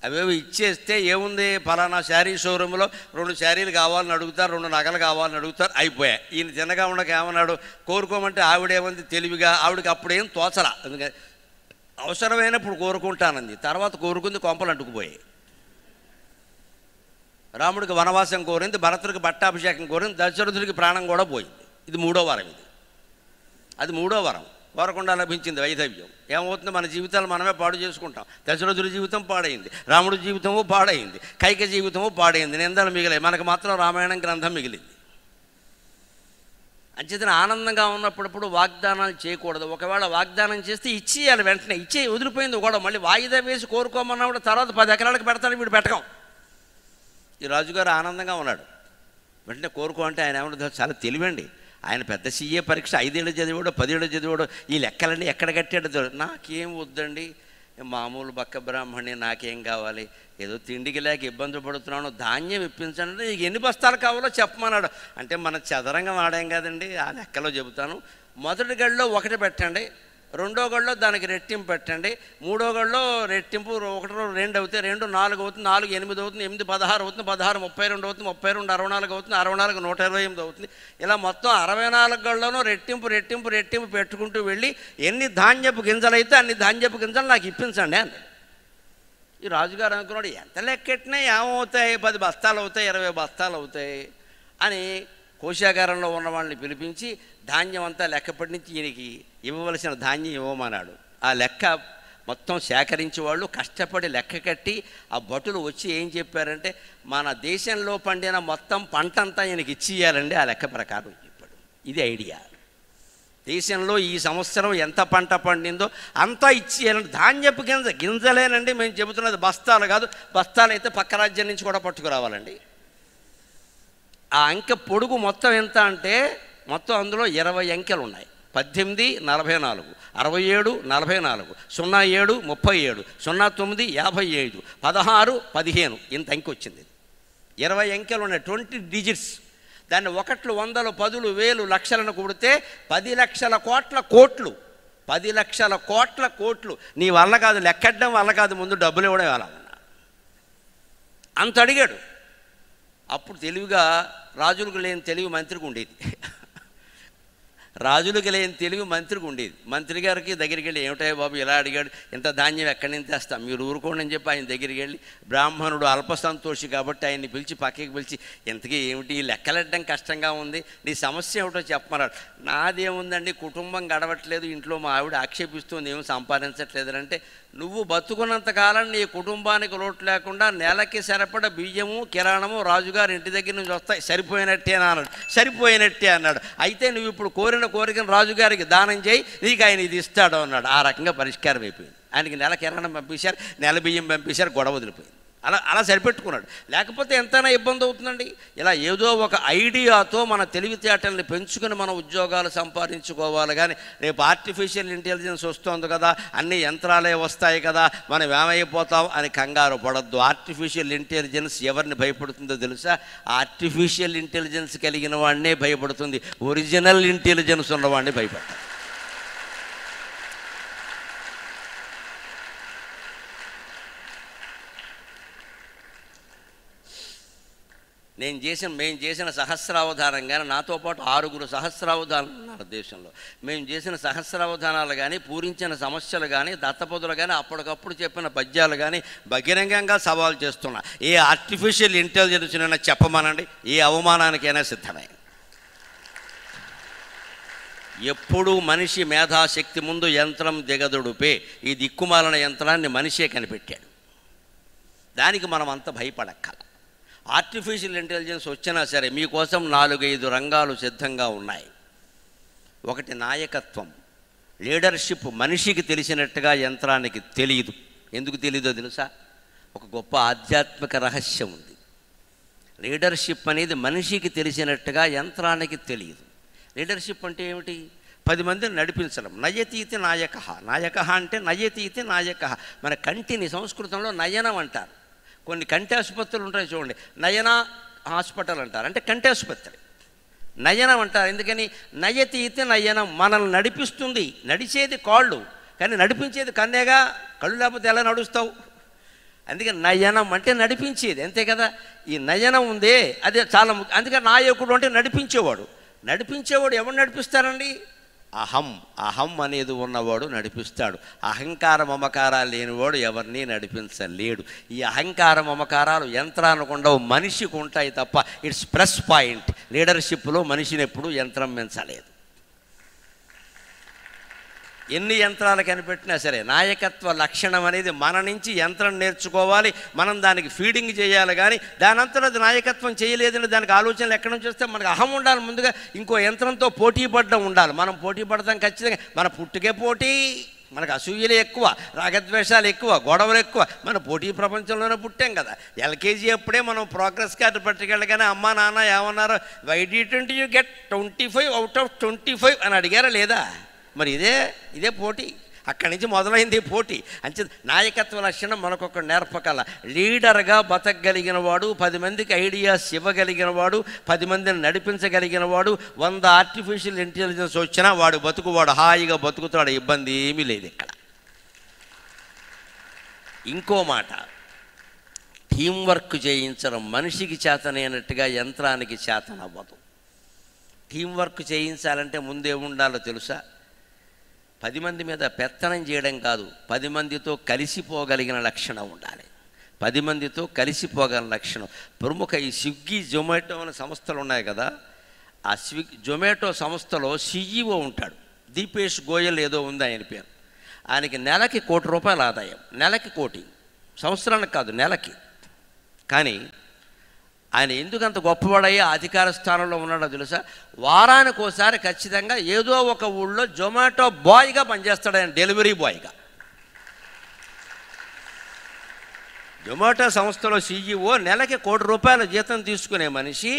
అవేవి ఇచ్చేస్తే ఏముంది, ఫలానా శారీ షోరూంలో 2 శారీలు కావాలని అడుగుతారు, 2 నగలు కావాలని అడుగుతారు, అయిపోయాయి. ఈయన తిన్నగా ఉండక ఏమన్నాడు, కోరుకోమంటే ఆవిడేమంది తెలివిగా, ఆవిడకి అప్పుడేం తోచలా, అందుకని అవసరమైనప్పుడు కోరుకుంటానంది. తర్వాత కోరుకుంది, కొంపలు అంటుకుపోయాయి. రాముడికి వనవాసం కోరింది, భరతుడికి పట్టాభిషేకం కోరింది, దశరథుడికి ప్రాణం కూడా పోయింది. ఇది 3వ వరం. అది 3వ వరం. కోరకుండా లభించింది వైధవ్యం. ఏమవుతుంది, మన జీవితాలు మనమే పాడు చేసుకుంటాం. దశరథుడి జీవితం పాడైంది, రాముడి జీవితము పాడైంది, కైక జీవితము పాడైంది, నిందలు మిగిలాయి. మనకు మాత్రం రామాయణం గ్రంథం మిగిలింది. అంచేతన ఆనందంగా ఉన్నప్పుడు వాగ్దానాలు చేయకూడదు. ఒకవేళ వాగ్దానం చేస్తే ఇచ్చేయాలి, వెంటనే వదిలిపోయింది కూడా. మళ్ళీ వాయిదా వేసి కోరుకోమన్నా కూడా తర్వాత 10 ఎకరాలకు పెడతాడు, వీడు పెట్టకం. ఈ రాజుగారు ఆనందంగా ఉన్నాడు. వెంటనే కోరుకో అంటే ఆయన ఏమన్నా చాలా తెలివండి. ఆయన పెద్ద సీఏ పరీక్ష 5 ఏళ్ళు చదివాడు, 10 ఏళ్ళు చదివాడు. ఈ లెక్కలన్నీ ఎక్కడ కట్టాడు. నాకేం వద్దండి, మామూలు బక్క బ్రాహ్మణి, నాకేం కావాలి, ఏదో తిండికి లేక ఇబ్బంది పడుతున్నాను, ధాన్యం ఇప్పించండి, నీకు ఎన్ని బస్తాలు కావాలో చెప్పమన్నాడు. అంటే మన చదరంగం ఆడాం కదండి, ఆ లెక్కలో చెబుతాను. మొదటి గడిలో 1 పెట్టండి, 2వ గడిలో దానికి రెట్టింపు పెట్టండి, 3వ గడిలో రెట్టింపు 1 2 అవుతాయి, 2 4 అవుతుంది, 4 8 అవుతుంది, 8 16 అవుతుంది, 16 32 అవుతుంది, 32 64 అవుతుంది, 64 128 అవుతుంది. ఇలా మొత్తం 64 గడిలోనూ రెట్టింపు పెట్టుకుంటూ వెళ్ళి ఎన్ని ధాన్యపు గింజలు అయితే అన్ని ధాన్యపు గింజలు నాకు ఇప్పించండి అని. ఈ రాజుగారు అనుకున్నాడు, ఎంత లెక్కెట్టినా ఏమవుతాయి, 10 బస్తాలు అవుతాయి, 20 బస్తాలు అవుతాయి అని కోశాగారంలో ఉన్న వాళ్ళని పిలిపించి ధాన్యం అంతా లెక్కపడి నుంచి ఈయనకి ఇవ్వవలసిన ధాన్యం ఇవ్వమన్నాడు. ఆ లెక్క మొత్తం సేకరించి వాళ్ళు కష్టపడి లెక్క కట్టి ఆ భటులు వచ్చి ఏం చెప్పారంటే, మన దేశంలో పండిన మొత్తం పంట అంతా ఈయనకి ఇచ్చేయాలండి ఆ లెక్క ప్రకారం చెప్పాడు. ఇది ఐడియా. దేశంలో ఈ సంవత్సరం ఎంత పంట పండిందో అంతా ఇచ్చేయాలండి. ధాన్యపు గింజలేనండి మేము చెబుతున్నది, బస్తాలు కాదు. బస్తాలు అయితే పక్క రాజ్యం నుంచి కూడా పట్టుకురావాలండి. ఆ అంకె పొడుగు మొత్తం ఎంత అంటే మొత్తం అందులో 20 అంకెలు ఉన్నాయి. 18 44 67 44 07 37 09 55 16 15 ఇంత అంకె వచ్చింది. 20 అంకెలు ఉన్నాయి, 20 డిజిట్స్. దాన్ని ఒకట్లు వందలు పదులు వేలు లక్షలను కూడితే 10 లక్షల కోట్ల కోట్లు. 10 లక్షల కోట్ల కోట్లు. నీ వల్ల కాదు, లెక్కడం వల్ల కాదు, ముందు డబ్బులు ఇవ్వడం ఎలా ఉన్నా అంత అడిగాడు. అప్పుడు తెలివిగా రాజులకు లేని తెలివి మంత్రికి ఉండేది. రాజులకు లేని తెలివి మంత్రికి ఉండేది. మంత్రి గారికి దగ్గరికి వెళ్ళి, ఏమిటాయి బాబు ఇలా అడిగాడు, ఇంత ధాన్యం ఎక్కడి నుంచి తెస్తాం, మీరు ఊరుకోండి అని చెప్పి ఆయన దగ్గరికి వెళ్ళి, బ్రాహ్మణుడు అల్పసంతోషి కాబట్టి ఆయన్ని పిలిచి పక్కకి పిలిచి, ఇంతకీ ఏమిటి లెక్కలెట్టడం కష్టంగా ఉంది, నీ సమస్య ఏమిటో చెప్పమన్నాడు. నాదేముందండి, కుటుంబం గడవట్లేదు, ఇంట్లో మా ఆవిడ ఆక్షేపిస్తుంది, ఏమి సంపాదించట్లేదంటే, నువ్వు బతుకున్నంతకాలం నీ కుటుంబానికి లోటు లేకుండా నెలకి సరిపడ బియ్యము కిరాణము రాజుగారి ఇంటి దగ్గర నుంచి వస్తాయి, సరిపోయినట్టేనా అన్నాడు. సరిపోయినట్టే అన్నాడు. అయితే నువ్వు ఇప్పుడు కోరిన కోరికను రాజుగారికి దానం చేయి, నీకు ఆయన ఇది ఇస్తాడు అన్నాడు. ఆ రకంగా పరిష్కారం అయిపోయింది. ఆయనకి నెల కిరాణం పంపించారు, నెల బియ్యం పంపించారు, గొడవ వదిలిపోయింది. అలా సరిపెట్టుకున్నాడు. లేకపోతే ఎంతైనా ఇబ్బంది అవుతుందండి. ఇలా ఏదో ఒక ఐడియాతో మన తెలివితేటల్ని పెంచుకుని మన ఉద్యోగాలు సంపాదించుకోవాలి. కానీ రేపు ఆర్టిఫిషియల్ ఇంటెలిజెన్స్ వస్తుంది కదా, అన్ని యంత్రాలే వస్తాయి కదా, మనం ఏమైపోతాం అని కంగారు పడద్దు. ఆర్టిఫిషియల్ ఇంటెలిజెన్స్ ఎవరిని భయపడుతుందో తెలుసా? ఆర్టిఫిషియల్ ఇంటెలిజెన్స్ కలిగిన వాడినే భయపడుతుంది, ఒరిజినల్ ఇంటెలిజెన్స్ ఉన్నవాడిని భయపడతాడు. మేము చేసిన సహస్రావధానం కానీ, నాతో పాటు 6 సహస్రావధానాలు ఉన్నారు దేశంలో. మేము చేసిన సహస్రావధానాలు కానీ, పూరించిన సమస్యలు కానీ, దత్తపదులు కానీ, అప్పటికప్పుడు చెప్పిన పద్యాలు కానీ బహిరంగంగా సవాల్ చేస్తున్నా. ఏ ఆర్టిఫిషియల్ ఇంటెలిజెన్స్నైనా చెప్పమనండి, ఏ అవమానానికైనా సిద్ధమే. ఎప్పుడూ మనిషి మేధాశక్తి ముందు యంత్రం దిగదుడుపే. ఈ దిక్కుమాలిన యంత్రాన్ని మనిషే కనిపెట్టాడు. దానికి మనం అంత భయపడక్కల. ఆర్టిఫిషియల్ ఇంటెలిజెన్స్ వచ్చినా సరే మీకోసం 4-5 రంగాలు సిద్ధంగా ఉన్నాయి. ఒకటి నాయకత్వం, లీడర్షిప్. మనిషికి తెలిసినట్టుగా యంత్రానికి తెలియదు. ఎందుకు తెలియదో తెలుసా? ఒక గొప్ప ఆధ్యాత్మిక రహస్యం ఉంది. లీడర్షిప్ అనేది మనిషికి తెలిసినట్టుగా యంత్రానికి తెలియదు. లీడర్షిప్ అంటే ఏమిటి? 10 మందిని నడిపించడం. నయతీతి నాయక. నాయక అంటే నయతీతి నాయక. మన కంటిని సంస్కృతంలో నయనం అంటారు. కొన్ని కంటి ఆసుపత్రులు ఉంటాయి చూడండి, నయన హాస్పిటల్ అంటారు, అంటే కంటి ఆసుపత్రి. నయనం అంటారు ఎందుకని? నయతీతి నయనం. మనల్ని నడిపిస్తుంది. నడిచేది కాళ్ళు, కానీ నడిపించేది కన్నేగా. కళ్ళు లేకపోతే ఎలా నడుస్తావు? అందుకని నయనం అంటే నడిపించేది, అంతే కదా. ఈ నయనం ఉందే అదే చాలా ముఖ్యం. అందుకని నాయకుడు అంటే నడిపించేవాడు. నడిపించేవాడు ఎవరు నడిపిస్తారండి? అహం అనేది ఉన్నవాడు నడిపిస్తాడు. అహంకార మమకారాలు లేనివాడు ఎవరిని నడిపించలేడు. ఈ అహంకార మమకారాలు యంత్రానికి ఉండవు, మనిషికి ఉంటాయి తప్ప. It's plus point. లీడర్షిప్లో మనిషిని ఎప్పుడు యంత్రం పెంచలేదు. ఎన్ని యంత్రాలు కనిపెట్టినా సరే నాయకత్వ లక్షణం అనేది మన నుంచి యంత్రం నేర్చుకోవాలి, మనం దానికి ఫీడింగ్ చేయాలి. కానీ దానంతలో అది నాయకత్వం చేయలేదని దానికి ఆలోచనలు ఎక్కడి నుంచి వస్తే మనకు అహం ఉండాలి. ముందుగా ఇంకో యంత్రంతో పోటీ పడడం ఉండాలి. మనం పోటీ పడతాం ఖచ్చితంగా. మన పుట్టుకే పోటీ, మనకు అసూయలు ఎక్కువ, రాగద్వేషాలు ఎక్కువ, గొడవలు ఎక్కువ. మన పోటీ ప్రపంచంలోనే పుట్టాం కదా. ఎల్కేజీ అప్పుడే మనం ప్రోగ్రెస్ కార్డు పట్టుకెళ్ళగానే అమ్మా నాన్న ఏమన్నారు, why didn't you get 25 out of 25 అని అడిగారా లేదా? మరి ఇదే పోటీ. అక్కడి నుంచి మొదలైంది పోటీ. అంతే నాయకత్వ లక్షణం మనకొక నేర్పకల. లీడర్గా బతకగలిగిన వాడు, 10 మందికి ఐడియాస్ ఇవ్వగలిగిన వాడు, 10 మందిని నడిపించగలిగిన వాడు, 100 ఆర్టిఫిషియల్ ఇంటెలిజెన్స్ వచ్చినా వాడు హాయిగా బతుకుతాడు, ఇబ్బంది ఏమీ లేదు ఇక్కడ. ఇంకో మాట, టీం వర్క్ చేయించడం. మనిషికి చేతనైనట్టుగా యంత్రానికి చేతనవ్వదు. టీం వర్క్ చేయించాలంటే ముందేముండాలో తెలుసా? 10 మంది మీద పెత్తనం చేయడం కాదు, 10 మందితో కలిసిపోగలిగిన లక్షణం ఉండాలి. 10 మందితో కలిసిపోగలిగిన లక్షణం. ప్రముఖ ఈ స్విగ్గీ జొమాటో అనే సంస్థలు ఉన్నాయి కదా, ఆ జొమాటో సంస్థలో CEO ఉంటాడు, దీపేష్ గోయల్ ఏదో ఉంది ఆయన పేరు. ఆయనకి నెలకి ₹1 కోటి ఆదాయం. నెలకి 1 కోటి, సంవత్సరానికి కాదు, నెలకి. కానీ ఆయన ఎందుకంత గొప్పవాడయ్యే అధికార స్థానంలో ఉన్నాడో తెలుసా? వారానికి ఒకసారి ఖచ్చితంగా ఏదో ఒక ఊళ్ళో జొమాటో బాయ్గా పనిచేస్తాడు ఆయన, డెలివరీ బాయ్గా. జొమాటో సంస్థలో CEO నెలకి ₹1 కోటి జీతం తీసుకునే మనిషి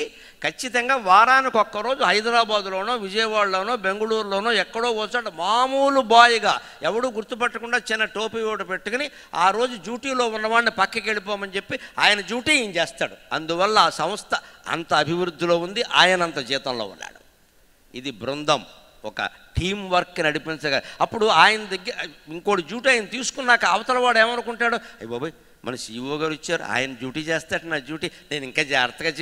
ఖచ్చితంగా వారానికి ఒక్కరోజు హైదరాబాదులోనో, విజయవాడలోనో, బెంగళూరులోనో ఎక్కడో వచ్చాడు మామూలు బాయ్గా ఎవడూ గుర్తుపట్టకుండా చిన్న టోపీ ఓటు పెట్టుకుని ఆ రోజు డ్యూటీలో ఉన్నవాడిని పక్కకి వెళ్ళిపోమని చెప్పి ఆయన డ్యూటీ ఈయన చేస్తాడు. అందువల్ల ఆ సంస్థ అంత అభివృద్ధిలో ఉంది, ఆయన అంత జీతంలో ఉన్నాడు. ఇది బృందం, ఒక టీం వర్క్ నడిపించగా. అప్పుడు ఆయన దగ్గర ఇంకోటి డ్యూటీ ఆయన తీసుకున్నాక అవతల వాడు ఏమనుకుంటాడు, అయ్య బాబోయ్ మన CEO గారు ఇచ్చారు, ఆయన డ్యూటీ చేస్తాడు, నా డ్యూటీ నేను ఇంకా జాగ్రత్తగా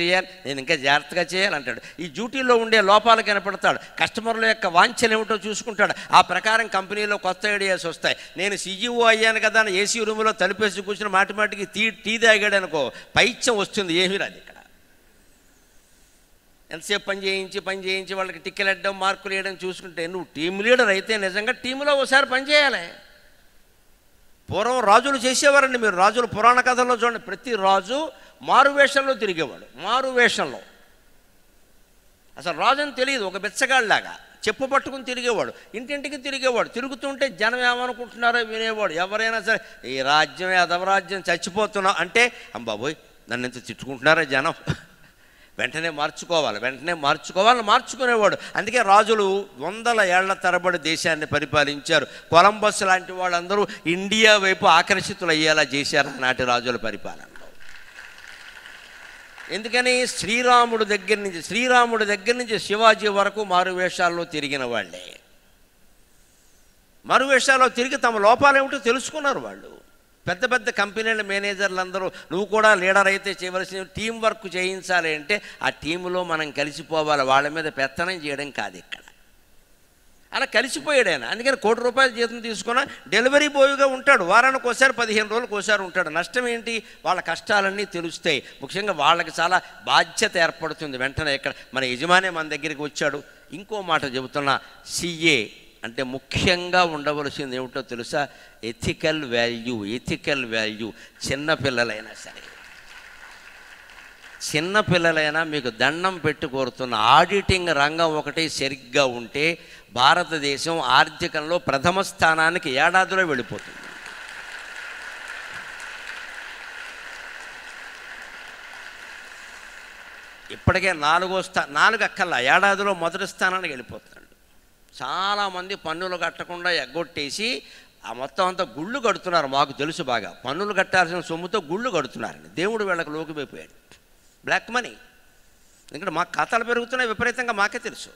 చేయాలి అంటాడు. ఈ డ్యూటీలో ఉండే లోపాలు కనపడతాడు, కస్టమర్ల యొక్క వాంఛలు ఏమిటో చూసుకుంటాడు. ఆ ప్రకారం కంపెనీలో కొత్త ఐడియాస్ వస్తాయి. నేను CEO అయ్యాను కదా అని ఏసీ రూమ్లో తలుపేసి కూర్చుని మాటికి టీ తాగాడు అనుకో, పైత్యం వస్తుంది, ఏమీ రాదు. ఇక్కడ ఎంతసేపు పని చేయించి వాళ్ళకి టిక్కెలు వేయడం, మార్కులు వేయడం చూసుకుంటే నువ్వు టీమ్ లీడర్ అయితే నిజంగా టీంలో ఒకసారి పని చేయాలి. పూర్వం రాజులు చేసేవారండి. మీరు రాజులు పురాణ కథల్లో చూడండి, ప్రతి రాజు మారువేషంలో తిరిగేవాడు. మారువేషంలో అసలు రాజు అని తెలియదు, ఒక బిచ్చగాళ్ళలాగా చెప్పు పట్టుకుని తిరిగేవాడు, ఇంటింటికి తిరిగేవాడు. తిరుగుతుంటే జనం ఏమనుకుంటున్నారో వినేవాడు. ఎవరైనా సరే ఈ రాజ్యం అధవరాజ్యం చచ్చిపోతున్నాం అంటే అంబాబోయ్ నన్ను ఎంత తిట్టుకుంటున్నారా జనం, వెంటనే మార్చుకునేవాడు. అందుకే రాజులు 100 ఏళ్ల తరబడి దేశాన్ని పరిపాలించారు. కొలంబస్ లాంటి వాళ్ళందరూ ఇండియా వైపు ఆకర్షితులు అయ్యేలా చేశారు నాటి రాజుల పరిపాలనలో. ఎందుకని శ్రీరాముడి దగ్గర నుంచి శివాజీ వరకు మారువేషాల్లో తిరిగిన వాళ్ళే. మారువేషాల్లో తిరిగి తమ లోపాలు ఏమిటో తెలుసుకున్నారు వాళ్ళు. పెద్ద కంపెనీల మేనేజర్లు అందరూ నువ్వు కూడా లీడర్ అయితే చేయవలసిన టీం వర్క్ చేయించాలి అంటే ఆ టీంలో మనం కలిసిపోవాలి, వాళ్ళ మీద పెత్తనం చేయడం కాదు. ఇక్కడ అలా కలిసిపోయాడు ఆయన. అందుకని ₹1 కోటి జీతం తీసుకున్న డెలివరీ బాయ్గా ఉంటాడు. వారానికి ఒకసారి 15 రోజులకు ఒకసారి ఉంటాడు. నష్టం ఏంటి, వాళ్ళ కష్టాలన్నీ తెలుస్తాయి. ముఖ్యంగా వాళ్ళకి చాలా బాధ్యత ఏర్పడుతుంది. వెంటనే ఇక్కడ మన యజమాని మన దగ్గరికి వచ్చాడు. ఇంకో మాట చెబుతున్నా, CA అంటే ముఖ్యంగా ఉండవలసింది ఏమిటో తెలుసా, ఎథికల్ వాల్యూ. చిన్నపిల్లలైనా మీకు దండం పెట్టి కోరుతున్న ఆడిటింగ్ రంగం ఒకటి సరిగ్గా ఉంటే భారతదేశం ఆర్థికంలో ప్రథమ స్థానానికి ఏడాదిలో వెళ్ళిపోతుంది. ఇప్పటికే 4 అక్కల్లా ఏడాదిలో మొదటి స్థానానికి వెళ్ళిపోతున్నాడు. చాలామంది పన్నులు కట్టకుండా ఎగ్గొట్టేసి ఆ మొత్తం అంతా గుళ్ళు కడుతున్నారు. మాకు తెలుసు బాగా, పన్నులు కట్టాల్సిన సొమ్ముతో గుళ్ళు కడుతున్నారండి. దేవుడు వీళ్ళకి లోకిపోయాడు. Black money. ఎందుకంటే మాకు ఖాతాలు పెరుగుతున్నాయి విపరీతంగా, మాకే తెలుసు.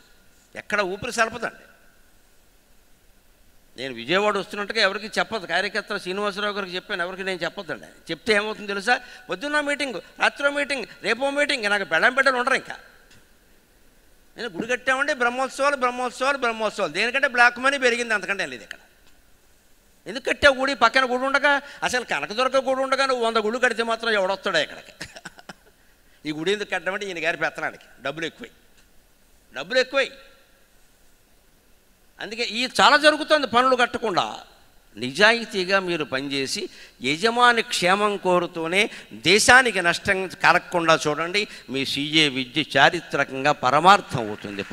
ఎక్కడ ఊపిరి సలపదండి. నేను విజయవాడ వస్తున్నట్టుగా ఎవరికి చెప్పదు. కార్యకర్తలు శ్రీనివాసరావు గారికి చెప్పాను, ఎవరికి నేను చెప్పొద్దండి. చెప్తే ఏమవుతుంది తెలుసా, పొద్దున్న మీటింగ్, రాత్రి మీటింగ్, రేపో మీటింగ్, నాకు బెల్లం బిడ్డలు ఉండరు. ఇంకా నేను గుడి కట్టామంటే బ్రహ్మోత్సవాలు. దేనికంటే బ్లాక్ మనీ పెరిగింది, అంతకంటే లేదు. ఇక్కడ ఎందుకు కట్టావు గుడి, పక్కన గుడి ఉండగా, అసలు కనకదుర్గ గుడి ఉండగా నువ్వు 100 గుళ్ళు కడితే మాత్రం ఎవడొస్తాడా ఇక్కడికి? ఈ గుడి ఎందుకు కట్టమంటే ఈయన గారి పెత్తనానికి డబ్బులు ఎక్కువై. అందుకే ఈ చాలా జరుగుతుంది పనులు కట్టకుండా. నిజాయితీగా మీరు పనిచేసి యజమాని క్షేమం కోరుతూనే దేశానికి నష్టం కలగకుండా చూడండి. మీ CA విద్య చారిత్రకంగా పరమార్థం అవుతుంది.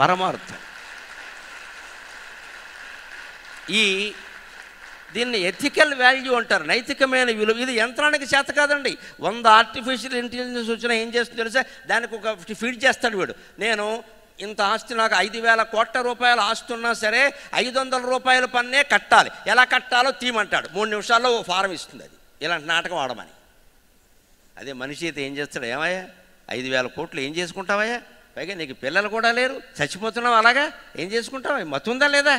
దీన్ని ఎథికల్ వాల్యూ అంటారు, నైతికమైన విలువ. ఇది యంత్రానికి చేత కాదండి. 100 ఆర్టిఫిషియల్ ఇంటెలిజెన్స్ వచ్చినా ఏం చేస్తుంది తెలుసా, దానికి ఒక ఫీడ్ చేస్తాడు వీడు. నేను ఇంత ఆస్తి, నాకు 5,000 కోట్ల రూపాయల ఆస్తి ఉన్నా సరే 500 రూపాయల పన్నే కట్టాలి, ఎలా కట్టాలో తీయమంటాడు. 3 నిమిషాల్లో ఓ ఫారం ఇస్తుంది. అది ఇలాంటి నాటకం ఆడమని. అదే మనిషి అయితే ఏం చేస్తాడు, ఏమయ్యా 5,000 కోట్లు ఏం చేసుకుంటావయ్యా, పైగా నీకు పిల్లలు కూడా లేరు, చచ్చిపోతున్నావు, అలాగా ఏం చేసుకుంటావు, మతుందా లేదా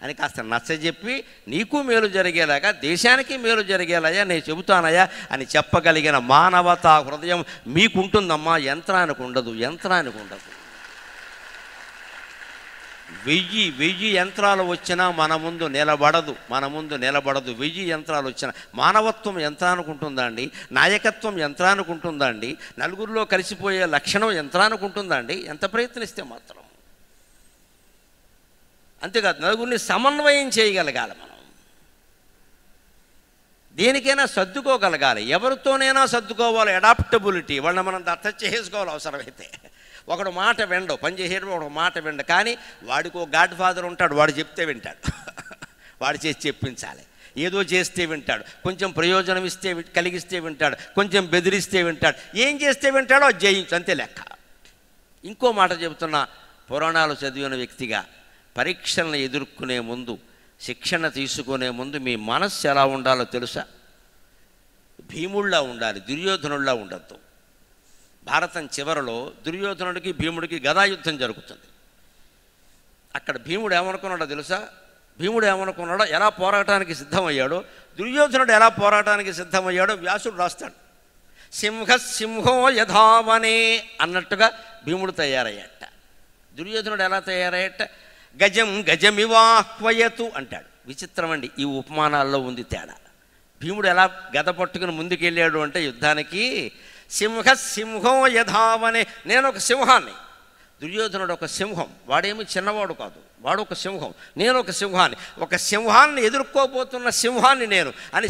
అని కాస్త నచ్చజెప్పి నీకు మేలు జరిగేలాగా, దేశానికి మేలు జరిగేలాగా నేను చెబుతానయ్యా అని చెప్పగలిగిన మానవతా హృదయం మీకుంటుందమ్మా. యంత్రానికి ఉండదు. 1000 యంత్రాలు వచ్చినా మన ముందు నిలబడదు. 1000 యంత్రాలు వచ్చినా మానవత్వం యంత్రానికి ఉంటుందా అండి? నాయకత్వం యంత్రానికి ఉంటుందా అండి? నలుగురిలో కలిసిపోయే లక్షణం యంత్రానికి ఉంటుందా అండి? ఎంత ప్రయత్నిస్తే మాత్రం. అంతేకాదు, నలుగురిని సమన్వయం చేయగలగాలి. మనం దేనికైనా సర్దుకోగలగాలి, ఎవరితోనైనా సర్దుకోవాలి. అడాప్టబిలిటీ. వాళ్ళని మనం దత్త చేసుకోవాలి అవసరమైతే. ఒకడు మాట వినడు, పని చేసేటప్పుడు ఒక మాట వినడు, కానీ వాడికి ఒక గాడ్ ఫాదర్ ఉంటాడు, వాడు చెప్తే వింటాడు. వాడు చేసి చెప్పించాలి. ఏదో చేస్తే వింటాడు, కొంచెం ప్రయోజనం కలిగిస్తే వింటాడు, కొంచెం బెదిరిస్తే వింటాడు, ఏం చేస్తే వింటాడో అది జయించు, అంతే లెక్క. ఇంకో మాట చెబుతున్నా, పురాణాలు చదివిన వ్యక్తిగా పరీక్షలను ఎదుర్కొనే ముందు, శిక్షణ తీసుకునే ముందు మీ మనస్సు ఎలా ఉండాలో తెలుసా? భీముళ్ళా ఉండాలి, దుర్యోధనుల్లా ఉండద్దు. భారతం చివరిలో దుర్యోధనుడికి భీముడికి గదాయుద్ధం జరుగుతుంది. అక్కడ భీముడు ఏమనుకున్నాడో తెలుసా? భీముడు ఏమనుకున్నాడో, ఎలా పోరాటానికి సిద్ధమయ్యాడో, దుర్యోధనుడు ఎలా పోరాటానికి సిద్ధమయ్యాడో వ్యాసుడు రాస్తాడు. సింహో యథావనే అన్నట్టుగా భీముడు తయారయ్యట. దుర్యోధనుడు ఎలా తయారయ్యట? గజమివాహ్వయతు అంటాడు. విచిత్రం అండి, ఈ ఉపమానాల్లో ఉంది తేడా. భీముడు ఎలా గద పట్టుకుని ముందుకెళ్ళాడు అంటే యుద్ధానికి, సింహో యథావనే, నేను ఒక సింహాన్ని, దుర్యోధనుడు ఒక సింహం, వాడేమి చిన్నవాడు కాదు, వాడు ఒక సింహం, నేను ఒక సింహాన్ని, ఒక సింహాన్ని ఎదుర్కోబోతున్న సింహాన్ని నేను అని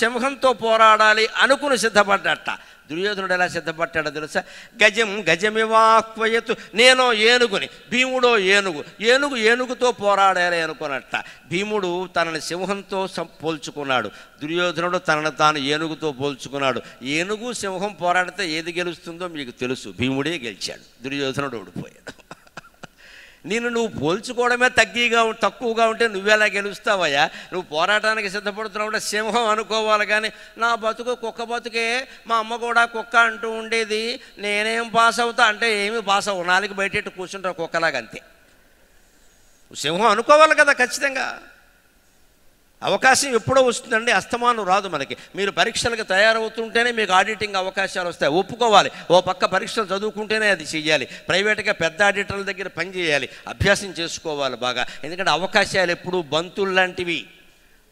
సింహంతో పోరాడాలి అనుకుని సిద్ధపడ్డట. దుర్యోధనుడు ఎలా సిద్ధపడ్డాడో తెలుసా? గజమివాహ్వయతు, నేనో ఏనుగుని, భీముడో ఏనుగుతో పోరాడాలి అనుకున్నట్ట. భీముడు తనని సింహంతో పోల్చుకున్నాడు, దుర్యోధనుడు తనను తాను ఏనుగుతో పోల్చుకున్నాడు. ఏనుగు సింహం పోరాడితే ఏది గెలుస్తుందో మీకు తెలుసు, భీముడే గెలిచాడు, దుర్యోధనుడు ఓడిపోయాడు. నువ్వు పోల్చుకోవడమే తక్కువగా ఉంటే నువ్వెలా గెలుస్తావయ్యా? నువ్వు పోరాటానికి సిద్ధపడుతున్నావు అంటే సింహం అనుకోవాలి, కానీ నా బతుకు కుక్క బతుకే, మా అమ్మ కూడా కుక్క అంటూ ఉండేది, నేనేం పాస్ అవుతా అంటే ఏమి పాస్ అవ్వు, నాలుగు బయటెట్టు కూర్చుంటావు కుక్కలాగా, అంతే. సింహం అనుకోవాలి కదా ఖచ్చితంగా. అవకాశం ఎప్పుడో వస్తుందండి, అస్తమానం రాదు మనకి. మీరు పరీక్షలకు తయారవుతుంటేనే మీకు ఆడిటింగ్ అవకాశాలు వస్తాయి, ఒప్పుకోవాలి. ఓ పక్క పరీక్షలు చదువుకుంటేనే అది చెయ్యాలి, ప్రైవేట్గా పెద్ద ఆడిటర్ల దగ్గర పని చేయాలి, అభ్యాసం చేసుకోవాలి బాగా. ఎందుకంటే అవకాశాలు ఎప్పుడూ బంతులు లాంటివి,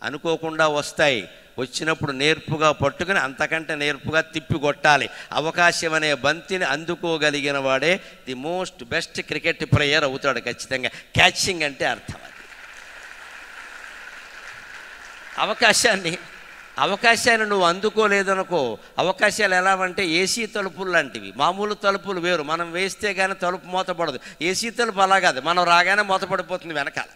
అనుకోకుండా వస్తాయి. వచ్చినప్పుడు నేర్పుగా పట్టుకుని అంతకంటే నేర్పుగా తిప్పి కొట్టాలి. అవకాశం అనే బంతిని అందుకోగలిగిన వాడే the most best cricket player అవుతాడు ఖచ్చితంగా. క్యాచింగ్ అంటే అర్థం అది. అవకాశాన్ని నువ్వు అందుకోలేదనుకో, అవకాశాలు ఎలా అంటే ఏసీ తలుపులు లాంటివి. మామూలు తలుపులు వేరు, మనం వేస్తే కానీ తలుపు మూతపడదు. ఏసీ తలుపు అలా కాదు, మనం రాగానే మూతపడిపోతుంది వెనకాల,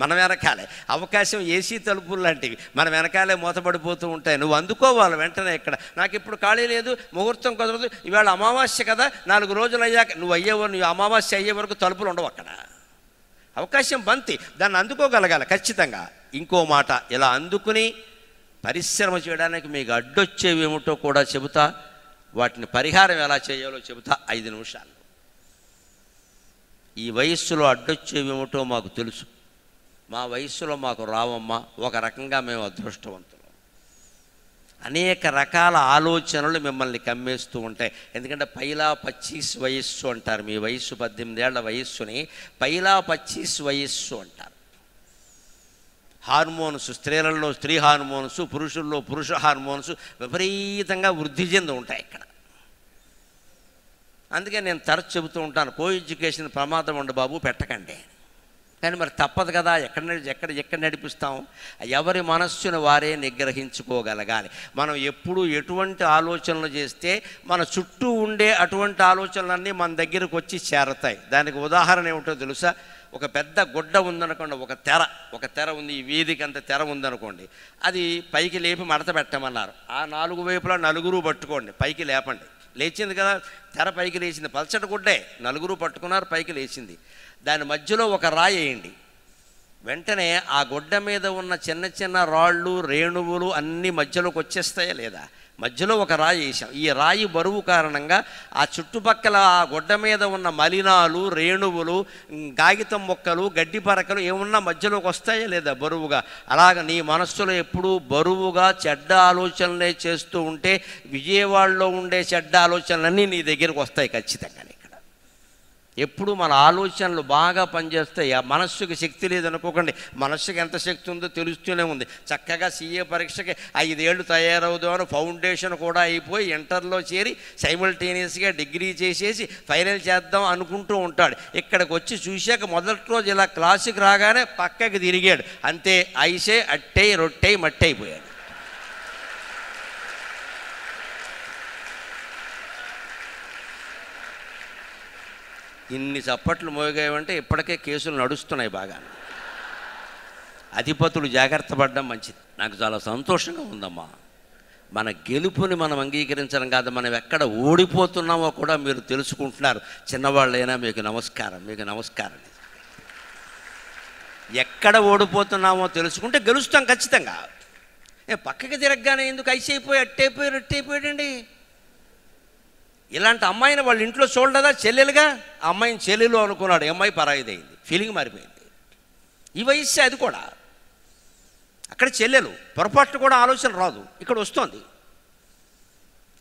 మన వెనకాలే. అవకాశం ఏసీ తలుపులు లాంటివి, మన వెనకాలే మూతపడిపోతూ ఉంటాయి. నువ్వు అందుకోవాలి వెంటనే. ఇక్కడ నాకు ఇప్పుడు ఖాళీ లేదు, ముహూర్తం కుదరదు, ఇవాళ అమావాస్య కదా, 4 రోజులు అయ్యాక నువ్వు అమావాస్య అయ్యే వరకు తలుపులు ఉండవు అక్కడ. అవకాశం బంతి, దాన్ని అందుకోగలగాలి ఖచ్చితంగా. ఇంకో మాట, ఇలా అందుకుని పరిశ్రమ చేయడానికి మీకు అడ్డొచ్చేవి ఏమిటో కూడా చెబుతా, వాటిని పరిహారం ఎలా చేయాలో చెబుతా 5 నిమిషాలు. ఈ వయస్సులో అడ్డొచ్చేవి ఏమిటో మాకు తెలుసు, మా వయస్సులో మాకు రావమ్మా. ఒక రకంగా మేము అదృష్టవంతులం. అనేక రకాల ఆలోచనలు మిమ్మల్ని కమ్మేస్తూ ఉంటాయి. ఎందుకంటే పైలా 25 వయస్సు అంటారు. మీ వయస్సు 18 ఏళ్ల వయస్సుని పైలా 25 వయస్సు అంటారు. హార్మోన్స్, స్త్రీలలో స్త్రీ హార్మోన్స్, పురుషుల్లో పురుష హార్మోన్స్ విపరీతంగా వృద్ధి చెంది ఉంటాయి ఇక్కడ. అందుకే నేను తరచు చెబుతూ ఉంటాను, కో ఎడ్యుకేషన్ ప్రమాదం ఉండు బాబు, పెట్టకండి. కానీ మరి తప్పదు కదా, ఎక్కడ నడిపిస్తాం? ఎవరి మనస్సును వారే నిగ్రహించుకోగలగాలి. మనం ఎప్పుడు ఎటువంటి ఆలోచనలు చేస్తే మన చుట్టూ ఉండే అటువంటి ఆలోచనలన్నీ మన దగ్గరకు వచ్చి చేరతాయి. దానికి ఉదాహరణ ఏమిటో తెలుసా? ఒక పెద్ద గుడ్డ ఉందనుకోండి, ఒక తెర ఉంది, ఈ వీధికి అంత తెర ఉందనుకోండి, అది పైకి లేపి మడత పెట్టమన్నారు. ఆ 4 వైపులా 4 పట్టుకోండి, పైకి లేపండి. లేచింది కదా, తెర పైకి లేచింది, పల్చటి గుడ్డే, 4 పట్టుకున్నారు, పైకి లేచింది. దాని మధ్యలో ఒక రాయి వేయండి. వెంటనే ఆ గుడ్డ మీద ఉన్న చిన్న చిన్న రాళ్ళు, రేణువులు అన్నీ మధ్యలోకి వచ్చేస్తాయా లేదా? మధ్యలో ఒక రాయి వేసాం. ఈ రాయి బరువు కారణంగా ఆ చుట్టుపక్కల ఆ గుడ్డ మీద ఉన్న మలినాలు, రేణువులు, కాగితం మొక్కలు, గడ్డి పరకలు ఏమున్నా మధ్యలోకి వస్తాయా లేదా బరువుగా? అలాగ నీ మనస్సులో ఎప్పుడూ బరువుగా చెడ్డ ఆలోచనలే చేస్తూ ఉంటే విజయవాడలో ఉండే చెడ్డ ఆలోచనలన్నీ నీ దగ్గరకు వస్తాయి ఖచ్చితంగా. ఎప్పుడు మన ఆలోచనలు బాగా పనిచేస్తాయి. ఆ మనస్సుకి శక్తి లేదనుకోకండి, మనస్సుకి ఎంత శక్తి ఉందో తెలుస్తూనే ఉంది. చక్కగా CA పరీక్షకి 5 ఏళ్ళు తయారవుదామని ఫౌండేషన్ కూడా అయిపోయి ఇంటర్లో చేరి సైమల్టేనియస్గా డిగ్రీ చేసేసి ఫైనల్ చేద్దాం అనుకుంటూ ఉంటాడు. ఇక్కడికి వచ్చి చూశాక మొదటి రోజు ఇలా క్లాసుకి రాగానే పక్కకి తిరిగాడు, అంతే, ఐసే అట్టై రొట్టై మట్టయిపోయాడు. ఇన్ని చప్పట్లు మోగాయంటే ఇప్పటికే కేసులు నడుస్తున్నాయి బాగా. అధిపతులు జాగ్రత్త పడడం మంచిది. నాకు చాలా సంతోషంగా ఉందమ్మా. మన గెలుపుని మనం అంగీకరించడం కాదు, మనం ఎక్కడ ఓడిపోతున్నామో కూడా మీరు తెలుసుకుంటున్నారు. చిన్నవాళ్ళైనా మీకు నమస్కారం, మీకు నమస్కారం. ఎక్కడ ఓడిపోతున్నామో తెలుసుకుంటే గెలుస్తాం ఖచ్చితంగా. పక్కకి తిరగగానే ఎందుకు ఐసైపోయి అట్టయిపోయాడండి. ఇలాంటి అమ్మాయిని వాళ్ళ ఇంట్లో చూడలేదా చెల్లెలుగా? ఆ అమ్మాయిని చెల్లెలు అనుకున్నాడు, అమ్మాయి పరాయిదైంది, ఫీలింగ్ మారిపోయింది. ఈ వయస్సే అది కూడా. అక్కడ చెల్లెలు పొరపాట్లు కూడా ఆలోచన రాదు, ఇక్కడ వస్తుంది.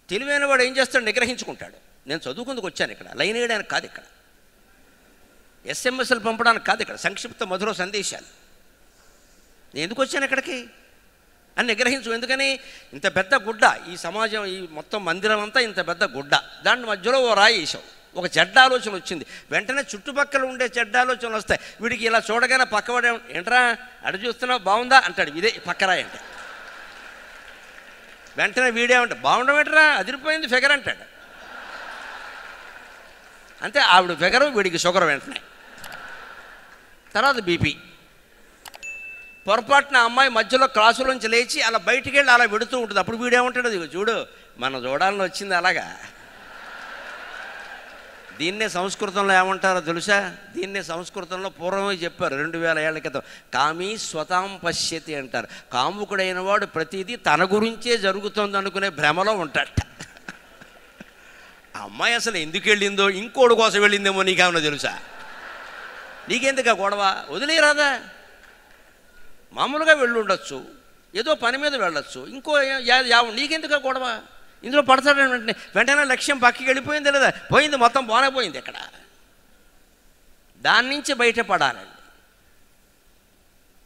తెలివైన వాడు ఏం చేస్తాడు? నిగ్రహించుకుంటాడు. నేను చదువుకుందుకు వచ్చాను, ఇక్కడ లైన్ వేయడానికి కాదు, ఇక్కడ ఎస్ఎంఎస్లు పంపడానికి కాదు, ఇక్కడ సంక్షిప్త మధుర సందేశాలు. నేను ఎందుకు వచ్చాను ఇక్కడికి అని నిగ్రహించు. ఎందుకని? ఇంత పెద్ద గుడ్డ, ఈ సమాజం, ఈ మొత్తం మందిరం అంతా ఇంత పెద్ద గుడ్డ, దాని మధ్యలో ఓ రాయి వేసావు. ఒక చెడ్డ ఆలోచన వచ్చింది, వెంటనే చుట్టుపక్కల ఉండే చెడ్డ ఆలోచనలు వస్తాయి. వీడికి ఇలా చూడగానే పక్కవాడే ఏంట్రా అడు చూస్తున్నావు బాగుందా అంటాడు, ఇదే పక్కరాయి అంటే. వెంటనే వీడేమంటే బాగుండడం ఏంట్రా అదిరిపోయింది ఫిగర్ అంటాడు. అంతే, ఆవిడ ఫిగరు, వీడికి షుగర్. వెంటనే తర్వాత బీపీ. పొరపాటున అమ్మాయి మధ్యలో క్లాసులోంచి లేచి అలా బయటికి వెళ్ళి అలా పెడుతూ ఉంటుంది. అప్పుడు వీడేమంటాడు, చూడు మనం చూడాలని వచ్చింది అలాగా. దీన్నే సంస్కృతంలో ఏమంటారో తెలుసా? దీన్నే సంస్కృతంలో పూర్వమే చెప్పారు, 2000 ఏళ్ల క్రితం. కామీ స్వతాం పశ్యతి అంటారు. కాముకుడైన వాడు ప్రతిదీ తన గురించే జరుగుతుంది అనుకునే భ్రమలో ఉంటాడట. ఆ అమ్మాయి అసలు ఎందుకు వెళ్ళిందో, ఇంకోటి కోసం వెళ్ళిందేమో నీకేమన్నా తెలుసా? నీకెందుకు ఆ గొడవ? వదిలేరాదా? మామూలుగా వెళ్ళి ఉండొచ్చు, ఏదో పని మీద వెళ్ళొచ్చు, ఇంకో నీకెందుకు ఆ గొడవ? ఇందులో పడతాడు వెంటనే లక్ష్యం పక్కకి వెళ్ళిపోయింది లేదా? పోయింది, మొత్తం బాగానే పోయింది. ఇక్కడ దాని నుంచి బయటపడాలండి.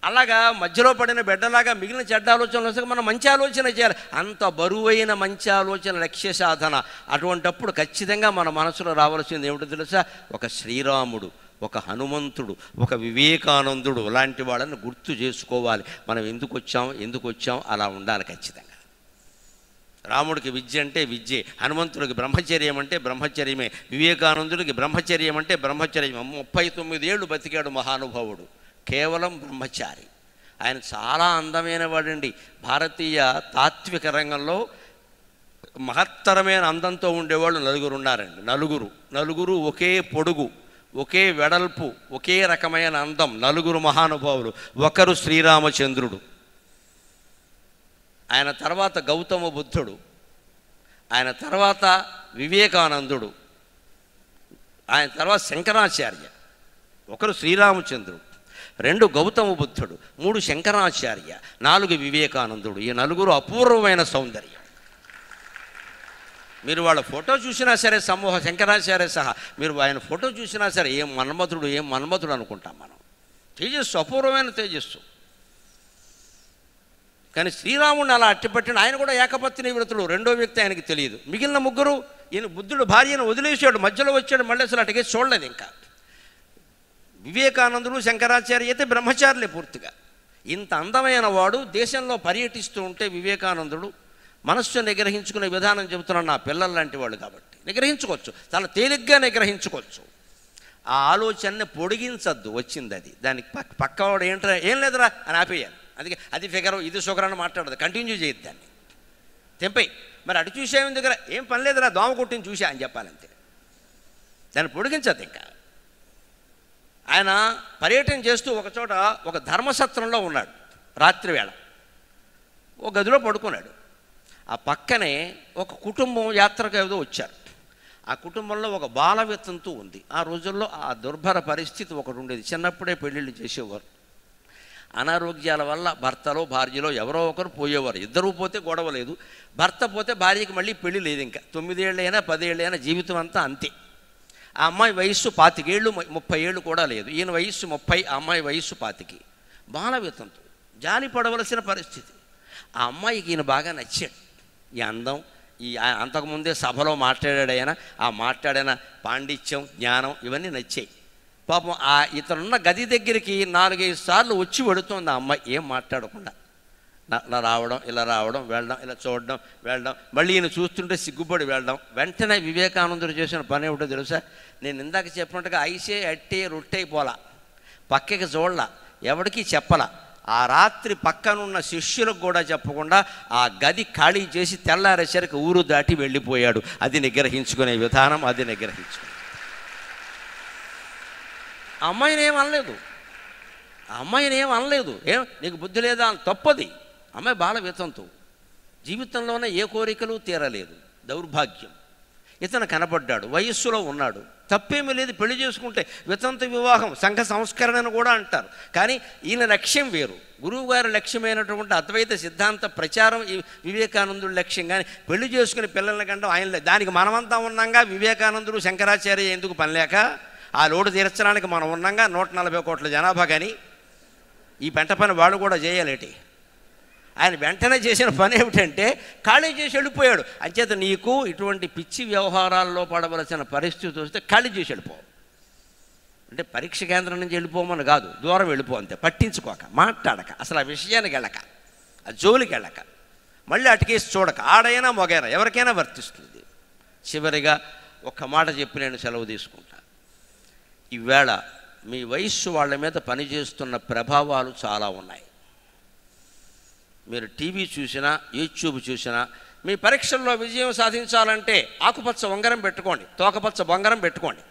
అలాగా మధ్యలో పడిన బిడ్డలాగా మిగిలిన చెడ్డ ఆలోచనలు వస్తే మనం మంచి ఆలోచన చేయాలి. అంత బరువైన మంచి ఆలోచన లక్ష్య సాధన. అటువంటప్పుడు ఖచ్చితంగా మన మనసులో రావాల్సింది ఏమిటో తెలుసా? ఒక శ్రీరాముడు, ఒక హనుమంతుడు, ఒక వివేకానందుడు లాంటి వాళ్ళని గుర్తు చేసుకోవాలి. మనం ఎందుకు వచ్చాం అలా ఉండాలి ఖచ్చితంగా. రాముడికి విద్య అంటే విద్యే, హనుమంతుడికి బ్రహ్మచర్యం అంటే బ్రహ్మచర్యమే, వివేకానందుడికి బ్రహ్మచర్యం అంటే బ్రహ్మచర్యం. 39 ఏళ్ళు బతికాడు మహానుభావుడు, కేవలం బ్రహ్మచారి. ఆయన చాలా అందమైన వాడండి. భారతీయ తాత్విక రంగంలో మహత్తరమైన అందంతో ఉండేవాళ్ళు 4 ఉన్నారండి. నలుగురు ఒకే పొడుగు, ఒకే వెడల్పు, ఒకే రకమైన అందం. 4 మహానుభావులు. ఒకరు శ్రీరామచంద్రుడు, ఆయన తర్వాత గౌతమ బుద్ధుడు, ఆయన తర్వాత వివేకానందుడు, ఆయన తర్వాత శంకరాచార్య. ఒకరు శ్రీరామచంద్రుడు, 2 గౌతమ బుద్ధుడు, 3 శంకరాచార్య, 4 వివేకానందుడు. ఈ 4 అపూర్వమైన సౌందర్యం. మీరు వాళ్ళ ఫోటో చూసినా సరే, సమూహ శంకరాచార్య సహా మీరు ఆయన ఫోటో చూసినా సరే, ఏం మన్మధుడు అనుకుంటాం మనం. తేజస్సు, అపూర్వమైన తేజస్సు. కానీ శ్రీరాముడిని అలా అట్టిపట్టిన ఆయన కూడా ఏకపత్ని వ్రతుడు, 2వ వ్యక్తి ఆయనకి తెలియదు. మిగిలిన 3 ఈయన బుద్ధుడు భార్యను వదిలేసాడు, మధ్యలో వచ్చాడు, మళ్ళీ అసలు అటుకే చూడలేదు. ఇంకా వివేకానందుడు, శంకరాచార్య అయితే బ్రహ్మచారులే పూర్తిగా. ఇంత అందమైన వాడు దేశంలో పర్యటిస్తూ ఉంటే వివేకానందుడు మనస్సు నిగ్రహించుకునే విధానం చెబుతున్నాను. నా పిల్లలు లాంటి వాళ్ళు కాబట్టి నిగ్రహించుకోవచ్చు, చాలా తేలిగ్గా నిగ్రహించుకోవచ్చు. ఆ ఆలోచనని పొడిగించద్దు, వచ్చింది అది. దానికి పక్కవాడు ఏంట్రా ఏం లేదురా అని ఆపేయాలి. అందుకే అది ఫిగరు, ఇది షుగర్ అని మాట్లాడదు, కంటిన్యూ చేయొద్దు దాన్ని. తెంపై మరి అటు చూసావు దగ్గర ఏం పని లేదురా, దోమ కొట్టిని చూసా అని చెప్పాలంతే. దాన్ని పొడిగించద్దు. ఇంకా ఆయన పర్యటన చేస్తూ ఒకచోట ఒక ధర్మసత్రంలో ఉన్నాడు. రాత్రి వేళ ఒక గదిలో పడుకున్నాడు. ఆ పక్కనే ఒక కుటుంబం యాత్రకు ఏదో వచ్చారు. ఆ కుటుంబంలో ఒక బాల వితంతు ఉంది. ఆ రోజుల్లో ఆ దుర్భర పరిస్థితి ఒకటి ఉండేది. చిన్నప్పుడే పెళ్ళిళ్ళు చేసేవారు. అనారోగ్యాల వల్ల భర్తలో భార్యలో ఎవరో ఒకరు పోయేవారు. ఇద్దరూ పోతే గొడవ లేదు, భర్త పోతే భార్యకి మళ్ళీ పెళ్ళి లేదు. ఇంకా 9 ఏళ్ళైనా 10 ఏళ్ళైనా జీవితం అంతా అంతే. ఆ అమ్మాయి వయస్సు 25 ఏళ్ళు, 30 ఏళ్ళు కూడా లేదు. ఈయన వయస్సు 30, ఆ అమ్మాయి వయస్సు 25. బాల వితంతు, జాలి పడవలసిన పరిస్థితి. ఆ అమ్మాయికి ఈయన బాగా నచ్చాడు. ఈ అందం, ఈ అంతకుముందే సభలో మాట్లాడాడు ఆయన, ఆ మాట్లాడిన పాండిత్యం, జ్ఞానం ఇవన్నీ నచ్చాయి. పాపం ఆ ఇతనున్న గది దగ్గరికి 4-5 సార్లు వచ్చి వెడుతోంది ఆ అమ్మాయి, ఏం మాట్లాడకుండా. ఇలా రావడం, ఇలా రావడం, వెళ్ళడం, ఇలా చూడడం, వెళ్ళడం, మళ్ళీ ఈయన చూస్తుంటే సిగ్గుపడి వెళ్ళడం. వెంటనే వివేకానందుడు చేసిన పని ఏమిటో తెలుసా? నేను ఇందాక చెప్పినట్టుగా ఐసే అట్టే రొట్టె పోలా, పక్కకి చూడలా, ఎవడికి చెప్పలా. ఆ రాత్రి పక్కనున్న శిష్యులకు కూడా చెప్పకుండా ఆ గది ఖాళీ చేసి తెల్లారేసరికి ఊరు దాటి వెళ్ళిపోయాడు. అది నిగ్రహించుకునే విధానం, అది నిగ్రహించుకునే. ఆ అమ్మాయిని ఏం అనలేదు, ఆ అమ్మాయిని ఏం అనలేదు. ఏం నీకు బుద్ధి లేదా అని తప్పది. అమ్మాయి బాల వితంతు, జీవితంలోనే ఏ కోరికలు తీరలేదు, దౌర్భాగ్యం. ఇతను కనపడ్డాడు, వయస్సులో ఉన్నాడు, తప్పేమీ లేదు. పెళ్లి చేసుకుంటే వితంతు వివాహం సంఘ సంస్కరణను కూడా అంటారు. కానీ ఈయన లక్ష్యం వేరు. గురువుగారి లక్ష్యమైనటువంటి అద్వైత సిద్ధాంత ప్రచారం ఈ వివేకానందుడి లక్ష్యం. కానీ పెళ్లి చేసుకుని పిల్లల్ని కంటే ఆయన దానికి మనమంతా ఉన్నాగా. వివేకానందుడు శంకరాచార్య ఎందుకు పనిలేక ఆ లోటు తీర్చడానికి మనం ఉన్నాగా. 140 కోట్ల జనాభా. కానీ ఈ పెంట పని వాళ్ళు కూడా చేయాలేటి. ఆయన వెంటనే చేసిన పని ఏమిటంటే ఖాళీ చేసి వెళ్ళిపోయాడు. అంచేత నీకు ఇటువంటి పిచ్చి వ్యవహారాల్లో పడవలసిన పరిస్థితి వస్తే ఖాళీ చేసి వెళ్ళిపో. అంటే పరీక్ష కేంద్రం నుంచి వెళ్ళిపోమని కాదు, దూరం వెళ్ళిపో అంతే. పట్టించుకోక, మాట్లాడక, అసలు ఆ విషయానికి వెళ్ళక, ఆ జోలికి వెళ్ళక, మళ్ళీ అటుకేసి చూడక. ఆడైనా మొగైనా ఎవరికైనా వర్తిస్తుంది. చివరిగా ఒక్క మాట చెప్పి నేను సెలవు తీసుకుంటా. ఈవేళ మీ వయస్సు వాళ్ళ మీద పనిచేస్తున్న ప్రభావాలు చాలా ఉన్నాయి. మీరు టీవీ చూసినా, యూట్యూబ్ చూసినా, మీ పరీక్షల్లో విజయం సాధించాలంటే ఆకుపచ్చ ఉంగరం పెట్టుకోండి, తోకపచ్చ బొంగరం పెట్టుకోండి.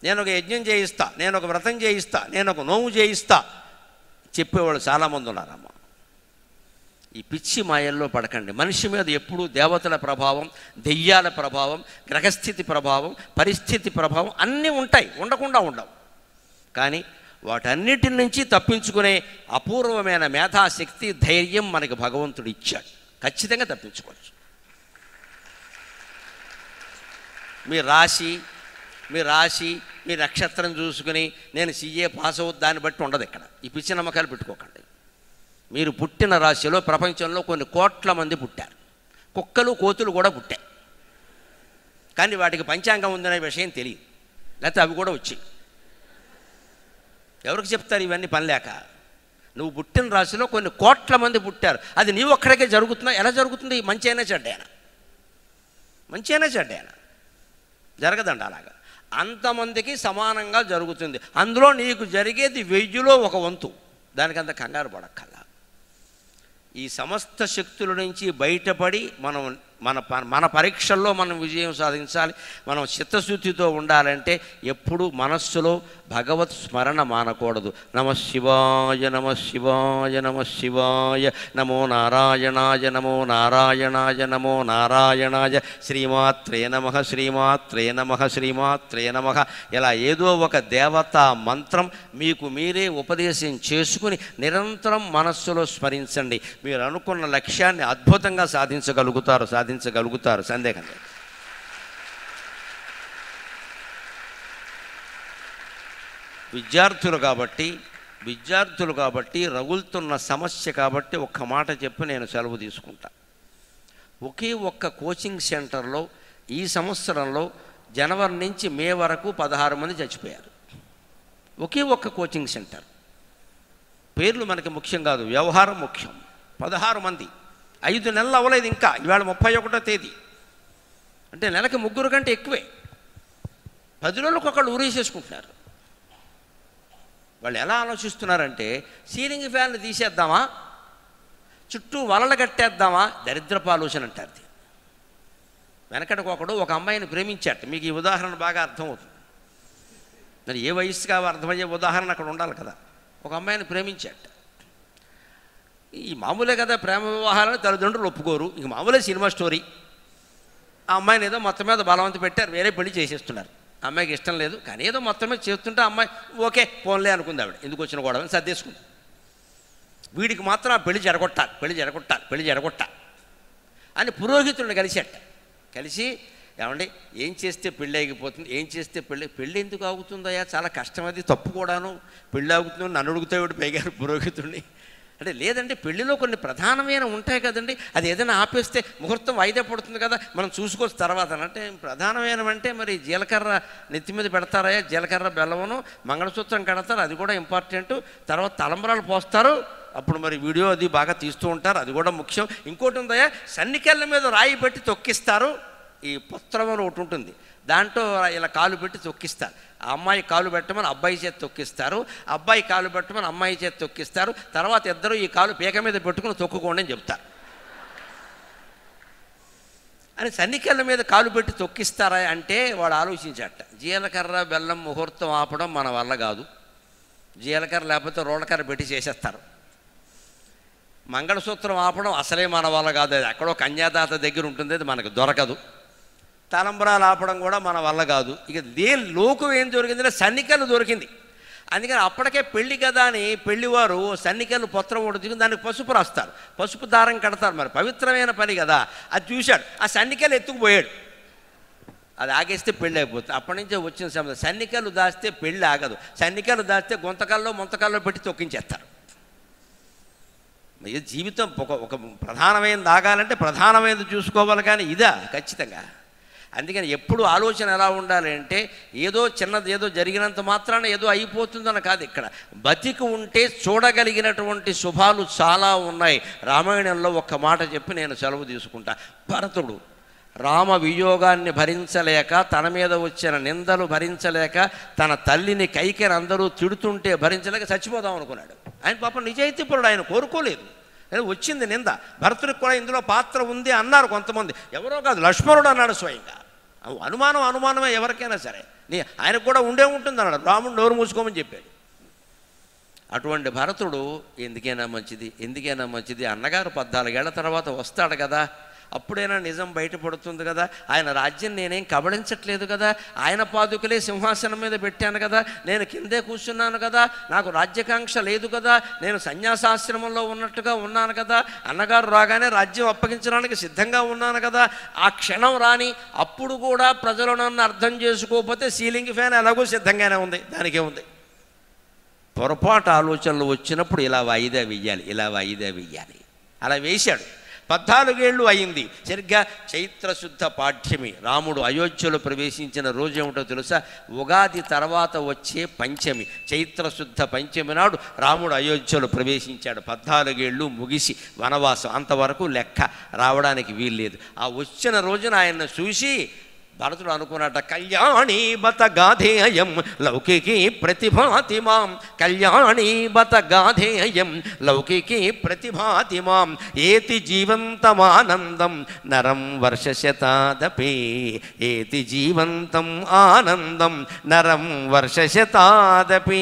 నేను ఒక యజ్ఞం చేయిస్తా, నేను ఒక వ్రతం చేయిస్తా, నేను ఒక నోము చేయిస్తా చెప్పేవాళ్ళు చాలామంది ఉన్నారమ్మ. ఈ పిచ్చి మాయల్లో పడకండి. మనిషి మీద ఎప్పుడూ దేవతల ప్రభావం, దెయ్యాల ప్రభావం, గ్రహస్థితి ప్రభావం, పరిస్థితి ప్రభావం అన్నీ ఉంటాయి, ఉండకుండా ఉండవు. కానీ వాటన్నిటి నుంచి తప్పించుకునే అపూర్వమైన మేధాశక్తి, ధైర్యం మనకి భగవంతుడు ఇచ్చాడు. ఖచ్చితంగా తప్పించుకోవచ్చు. మీ రాశి మీ నక్షత్రం చూసుకుని నేను CA పాస్ అవుతుంది దాన్ని బట్టి ఉండదు. ఇక్కడ ఈ పిచ్చి నమ్మకాలు పెట్టుకోకండి. మీరు పుట్టిన రాశిలో ప్రపంచంలో కొన్ని కోట్ల మంది పుట్టారు. కుక్కలు, కోతులు కూడా పుట్టాయి. కానీ వాటికి పంచాంగం ఉందనే విషయం తెలియదు, లేకపోతే అవి కూడా వచ్చాయి. ఎవరికి చెప్తారు ఇవన్నీ పనిలేక? నువ్వు పుట్టిన రాశిలో కొన్ని కోట్ల మంది పుట్టారు. అది నీవు ఒక్కడికే జరుగుతుందా? ఎలా జరుగుతుంది? మంచి అయినా చెడ్డైనా, మంచి అయినా చెడ్డైనా జరగదండి. అలాగా అంతమందికి సమానంగా జరుగుతుంది. అందులో నీకు జరిగేది 1000లో 1 వంతు. దానికంత కంగారు పడక్కల్లా. ఈ సమస్త శక్తుల నుంచి బయటపడి మన పరీక్షల్లో మనం విజయం సాధించాలి. మనం చిత్తశుద్ధితో ఉండాలంటే ఎప్పుడు మనస్సులో భగవత్ స్మరణ మానకూడదు. నమ శివాయ, నమ శివాయ, నమ శివాయ, నమో నారాయణాయ, నమో నారాయణాయ, నమో నారాయణాయ, శ్రీమాత్రే నమః, శ్రీమాత్రే నమః, శ్రీమాత్రే నమః. ఇలా ఏదో ఒక దేవతా మంత్రం మీకు మీరే ఉపదేశం చేసుకుని నిరంతరం మనస్సులో స్మరించండి. మీరు అనుకున్న లక్ష్యాన్ని అద్భుతంగా సాధించగలుగుతారు, సందేహం లేదు. విద్యార్థులు కాబట్టి రగులుతున్న సమస్య కాబట్టి ఒక్క మాట చెప్పి నేను సెలవు తీసుకుంటా. ఒకే ఒక్క కోచింగ్ సెంటర్లో ఈ సంవత్సరంలో జనవరి నుంచి మే వరకు 16 మంది చచ్చిపోయారు. ఒకే ఒక్క కోచింగ్ సెంటర్. పేర్లు మనకి ముఖ్యం కాదు, వ్యవహారం ముఖ్యం. 16 మంది, 5 నెలలు అవ్వలేదు ఇంకా. ఇవాళ 31వ తేదీ అంటే నెలకి 3 కంటే ఎక్కువే. 10 రోజులకు ఒకళ్ళు ఊరేసేసుకుంటున్నారు. వాళ్ళు ఎలా ఆలోచిస్తున్నారంటే సీలింగ్ ఫ్యాన్లు తీసేద్దామా, చుట్టూ వలలు కట్టేద్దామా, దరిద్రపు ఆలోచన అంటారు. వెనకటికి ఒక అమ్మాయిని ప్రేమించాట. మీకు ఈ ఉదాహరణ బాగా అర్థమవుతుంది. మరి ఏ వయసు కావో అర్థమయ్యే ఉదాహరణ అక్కడ ఉండాలి కదా. ఒక అమ్మాయిని ప్రేమించాట. ఈ మామూలే కదా ప్రేమ వివాహాలను తల్లిదండ్రులు ఒప్పుకోరు. ఇంక మామూలే సినిమా స్టోరీ. ఆ అమ్మాయిని ఏదో మొత్తం మీద బలవంత పెట్టారు, వేరే పెళ్లి చేసేస్తున్నారు. అమ్మాయికి ఇష్టం లేదు, కానీ ఏదో మొత్తం మీద చేస్తుంటే అమ్మాయి ఓకే పోన్లే అనుకుంది. ఆవిడ ఎందుకు వచ్చిన గొడవని సర్దేసుకుంది. వీడికి మాత్రం ఆ పెళ్లి జరగొట్టాలి అని పురోహితుడిని కలిసి ఏమండి ఏం చేస్తే పెళ్ళి ఆగిపోతుంది, ఏం చేస్తే పెళ్ళి ఎందుకు ఆగుతుందయ్యా, చాలా కష్టం, అది తప్పు కూడాను, పెళ్ళి ఆగుతుందని నన్ను అడుగుతాడు పైగారు పురోహితుడిని. అంటే లేదండి పెళ్ళిలో కొన్ని ప్రధానమైన ఉంటాయి కదండి, అది ఏదైనా ఆపేస్తే ముహూర్తం వాయిదా పడుతుంది కదా, మనం చూసుకోవచ్చు తర్వాత. అంటే ప్రధానమైనవంటే మరి జీలకర్ర నెత్తి మీద పెడతారా, జీలకర్ర బెల్లమును మంగళసూత్రం కడతారు, అది కూడా ఇంపార్టెంట్. తర్వాత తలంబరాలు పోస్తారు, అప్పుడు మరి వీడియో అది బాగా తీస్తూ ఉంటారు, అది కూడా ముఖ్యం. ఇంకోటి ఉందయ్యా, సన్నికెళ్ళ మీద రాయి పెట్టి తొక్కిస్తారు. ఈ పత్రం అని ఒకటి ఉంటుంది, దాంట్లో ఇలా కాలు పెట్టి తొక్కిస్తారు. ఆ అమ్మాయి కాలు పెట్టమని అబ్బాయి చేతి తొక్కిస్తారు, అబ్బాయి కాలు పెట్టమని అమ్మాయి చేతి తొక్కిస్తారు. తర్వాత ఇద్దరు ఈ కాలు పీక మీద పెట్టుకుని తొక్కుకోండి అని చెప్తారు. అని సన్నికల మీద కాలు పెట్టి తొక్కిస్తారా అంటే వాడు ఆలోచించాట. జీలకర్ర బెల్లం ముహూర్తం ఆపడం మన వల్ల కాదు, జీలకర్ర లేకపోతే రోళ్ళకర్ర పెట్టి చేసేస్తారు. మంగళసూత్రం ఆపడం అసలే మన వల్ల కాదు, అది ఎక్కడో కన్యాదాత దగ్గర ఉంటుంది, అది మనకు దొరకదు. తలంబరాలు ఆపడం కూడా మన వల్ల కాదు. ఇక లోకం ఏం దొరికిందంటే సన్నికలు దొరికింది. అందుకని అప్పటికే పెళ్లి కదా అని పెళ్లివారు సన్నికలు పత్రం ఉడుచుకుని దానికి పసుపు రాస్తారు, పసుపు దారం కడతారు. మరి పవిత్రమైన పని కదా, అది చూశాడు, ఆ సన్నికలు ఎత్తుకుపోయాడు. అది ఆగేస్తే పెళ్ళి అయిపోతుంది. అప్పటి నుంచే వచ్చిన సమస్య, సన్నికలు దాస్తే పెళ్ళి ఆగదు, సన్నికలు దాస్తే గుంతకాల్లో ముంతకాల్లో పెట్టి తొక్కించేస్తారు. జీవితం ఒక ప్రధానమైనది ఆగాలంటే ప్రధానమైనది చూసుకోవాలి, కానీ ఇదా ఖచ్చితంగా. అందుకని ఎప్పుడు ఆలోచన ఎలా ఉండాలి అంటే ఏదో చిన్నది ఏదో జరిగినంత మాత్రాన ఏదో అయిపోతుందని కాదు. ఇక్కడ బతికి ఉంటే చూడగలిగినటువంటి శుభాలు చాలా ఉన్నాయి. రామాయణంలో ఒక్క మాట చెప్పి నేను సెలవు తీసుకుంటా. భరతుడు రామ వియోగాన్ని భరించలేక, తన మీద వచ్చిన నిందలు భరించలేక, తన తల్లిని కైకేని అందరూ తిడుతుంటే భరించలేక చచ్చిపోదాం అనుకున్నాడు. ఆయన పాపం నిజాయితీపరుడు, ఆయన కోరుకోలేదు, వచ్చింది నింద. భరతుడికి కూడా ఇందులో పాత్ర ఉంది అన్నారు కొంతమంది, ఎవరో కాదు లక్ష్మణుడు అన్నాడు స్వయంగా. అనుమానమే ఎవరికైనా సరే, ఆయనకు కూడా ఉండే ఉంటుంది అన్నాడు. రాముడు నోరు మూసుకోమని చెప్పాడు. అటువంటి భరతుడు ఎందుకైనా మంచిది అన్నగారు 14 ఏళ్ల తర్వాత వస్తాడు కదా, అప్పుడైనా నిజం బయటపడుతుంది కదా. ఆయన రాజ్యం నేనేం కబళించట్లేదు కదా, ఆయన పాదుకలే సింహాసనం మీద పెట్టాను కదా, నేను కిందే కూర్చున్నాను కదా, నాకు రాజ్యాకాంక్ష లేదు కదా, నేను సన్యాసాశ్రమంలో ఉన్నట్టుగా ఉన్నాను కదా, అన్నగారు రాగానే రాజ్యం అప్పగించడానికి సిద్ధంగా ఉన్నాను కదా. ఆ క్షణం రాని అప్పుడు కూడా ప్రజలు నన్ను అర్థం చేసుకోకపోతే సీలింగ్ ఫ్యాన్ ఎలాగో సిద్ధంగానే ఉంది, దానికే ఉంది. పొరపాటు ఆలోచనలు వచ్చినప్పుడు ఇలా వాయిదా వెయ్యాలి. అలా వేశాడు. 14 ఏళ్ళు అయింది. సరిగ్గా చైత్రశుద్ధ పాఠ్యమి, రాముడు అయోధ్యలో ప్రవేశించిన రోజు ఏమిటో తెలుసా? ఉగాది తర్వాత వచ్చే పంచమి, చైత్రశుద్ధ పంచమి నాడు రాముడు అయోధ్యలో ప్రవేశించాడు. 14 ఏళ్ళు ముగిసి వనవాసం, అంతవరకు లెక్క రావడానికి వీల్లేదు. ఆ వచ్చిన రోజున ఆయన్ను చూసి భరతుడు అనుకున్నట, కళ్యాణీ బత గాధేయం లౌకికి ప్రతిభాతి మాం, కళ్యాణీ బత గాధేయం లౌకికి ప్రతిభాతి మాం, ఏతి జీవంతమానందం నరం వర్షశతాదపి, ఏతి జీవంతం ఆనందం నరం వర్షశతాదపి.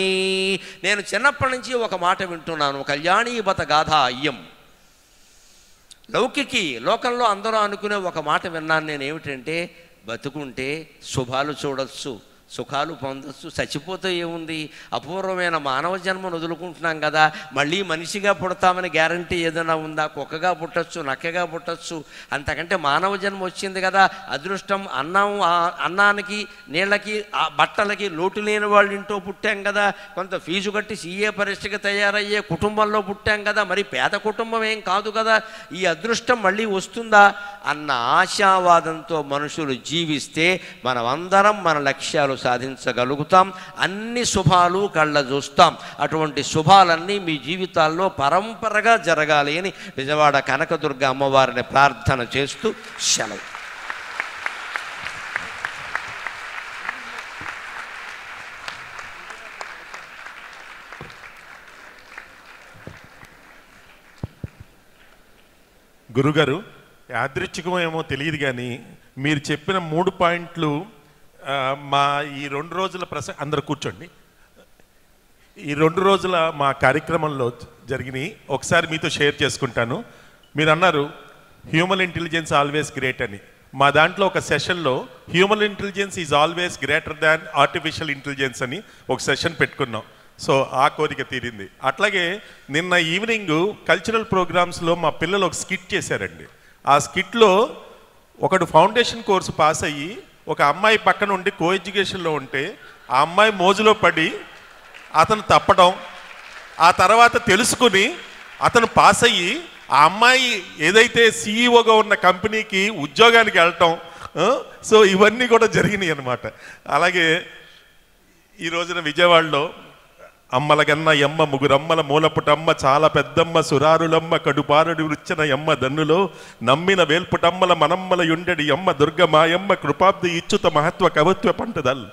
నేను చిన్నప్పటి నుంచి ఒక మాట వింటున్నాను, కళ్యాణీ బత గాథ అయ్యం. లౌకికి లోకంలో అందరూ అనుకునే ఒక మాట విన్నాను నేను, ఏమిటంటే బతుకుంటే శుభాలు చూడొచ్చు, సుఖాలు పొందొచ్చు, చచ్చిపోతే ఏముంది, అపూర్వమైన మానవ జన్మను వదులుకుంటున్నాం కదా, మళ్ళీ మనిషిగా పుడతామని గ్యారంటీ ఏదైనా ఉందా? కుక్కగా పుట్టచ్చు, నక్కగా పుట్టచ్చు, అంతకంటే మానవ జన్మ వచ్చింది కదా, అదృష్టం. అన్నానికి నీళ్ళకి బట్టలకి లోటు లేని వాళ్ళ ఇంట్లో పుట్టాం కదా, కొంత ఫీజు కట్టి సీఏ పరీక్షకి తయారయ్యే కుటుంబంలో పుట్టాం కదా, మరి పేద కుటుంబం ఏం కాదు కదా, ఈ అదృష్టం మళ్ళీ వస్తుందా అన్న ఆశావాదంతో మనుషులు జీవిస్తే మనమందరం మన లక్ష్యాలు సాధించగలుగుతాం. అన్ని శుభాలు కళ్ళ చూస్తాం. అటువంటి శుభాలన్నీ మీ జీవితాల్లో పరంపరగా జరగాలి అని విజయవాడ కనకదుర్గ అమ్మవారిని ప్రార్థన చేస్తూ సెలవు. గురుగారు, యాదృచ్ఛికమేమో తెలియదు కానీ మీరు చెప్పిన 3 పాయింట్లు మా ఈ 2 రోజుల అందరూ కూర్చోండి, ఈ 2 రోజుల మా కార్యక్రమంలో జరిగినాయి. ఒకసారి మీతో షేర్ చేసుకుంటాను. మీరు అన్నారు హ్యూమన్ ఇంటెలిజెన్స్ ఆల్వేస్ గ్రేట్ అని. మా దాంట్లో ఒక సెషన్లో human intelligence is always greater than artificial intelligence అని ఒక సెషన్ పెట్టుకున్నాం. సో ఆ కోరిక తీరింది. అట్లాగే నిన్న ఈవినింగ్ కల్చరల్ ప్రోగ్రామ్స్లో మా పిల్లలు ఒక స్కిట్ చేశారండి. ఆ స్కిట్లో ఒకడు ఫౌండేషన్ కోర్సు పాస్ అయ్యి ఒక అమ్మాయి పక్కన ఉండి కో ఎడ్యుకేషన్లో ఉంటే ఆ అమ్మాయి మోజులో పడి అతను తప్పడం, ఆ తర్వాత తెలుసుకుని అతను పాస్ అయ్యి ఆ అమ్మాయి ఏదైతే సీఈఓగా ఉన్న కంపెనీకి ఉద్యోగానికి వెళ్ళటం. సో ఇవన్నీ కూడా జరిగినాయి అన్నమాట. అలాగే ఈ రోజున విజయవాడలో అమ్మలగన్న ఎమ్మ ముగురమ్మల మూలపుటమ్మ చాలా పెద్దమ్మ సురారులమ్మ కడుపారుడి వృచ్చన ఎమ్మ దన్నులో నమ్మిన వేల్పుటమ్మల మనమ్మల యుండెడి ఎమ్మ దుర్గమాయమ్మ కృపాబ్ది ఇచ్చుత మహత్వ కవత్వ పంటదల్.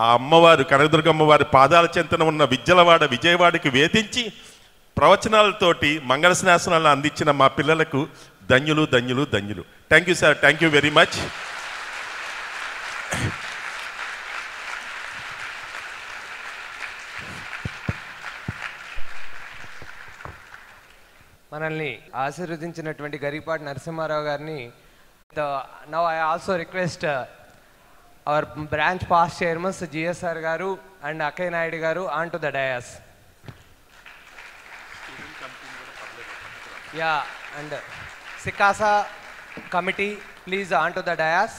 ఆ అమ్మవారు కనకదుర్గమ్మ వారి పాదాల చెంతన ఉన్న విద్యలవాడ విజయవాడకి వేధించి ప్రవచనాలతోటి మంగళ శాసనాలను అందించిన మా పిల్లలకు ధన్యులు ధన్యులు ధన్యులు. Thank you sir, thank you very much. మనల్ని ఆశీర్వదించినటువంటి గరికపాటి నరసింహారావు గారిని now I also request our branch past chairmans GSR గారు అండ్ అక్కయ్య నాయుడు గారు on to the dais. Yeah, and సికాసా committee please on to the dais.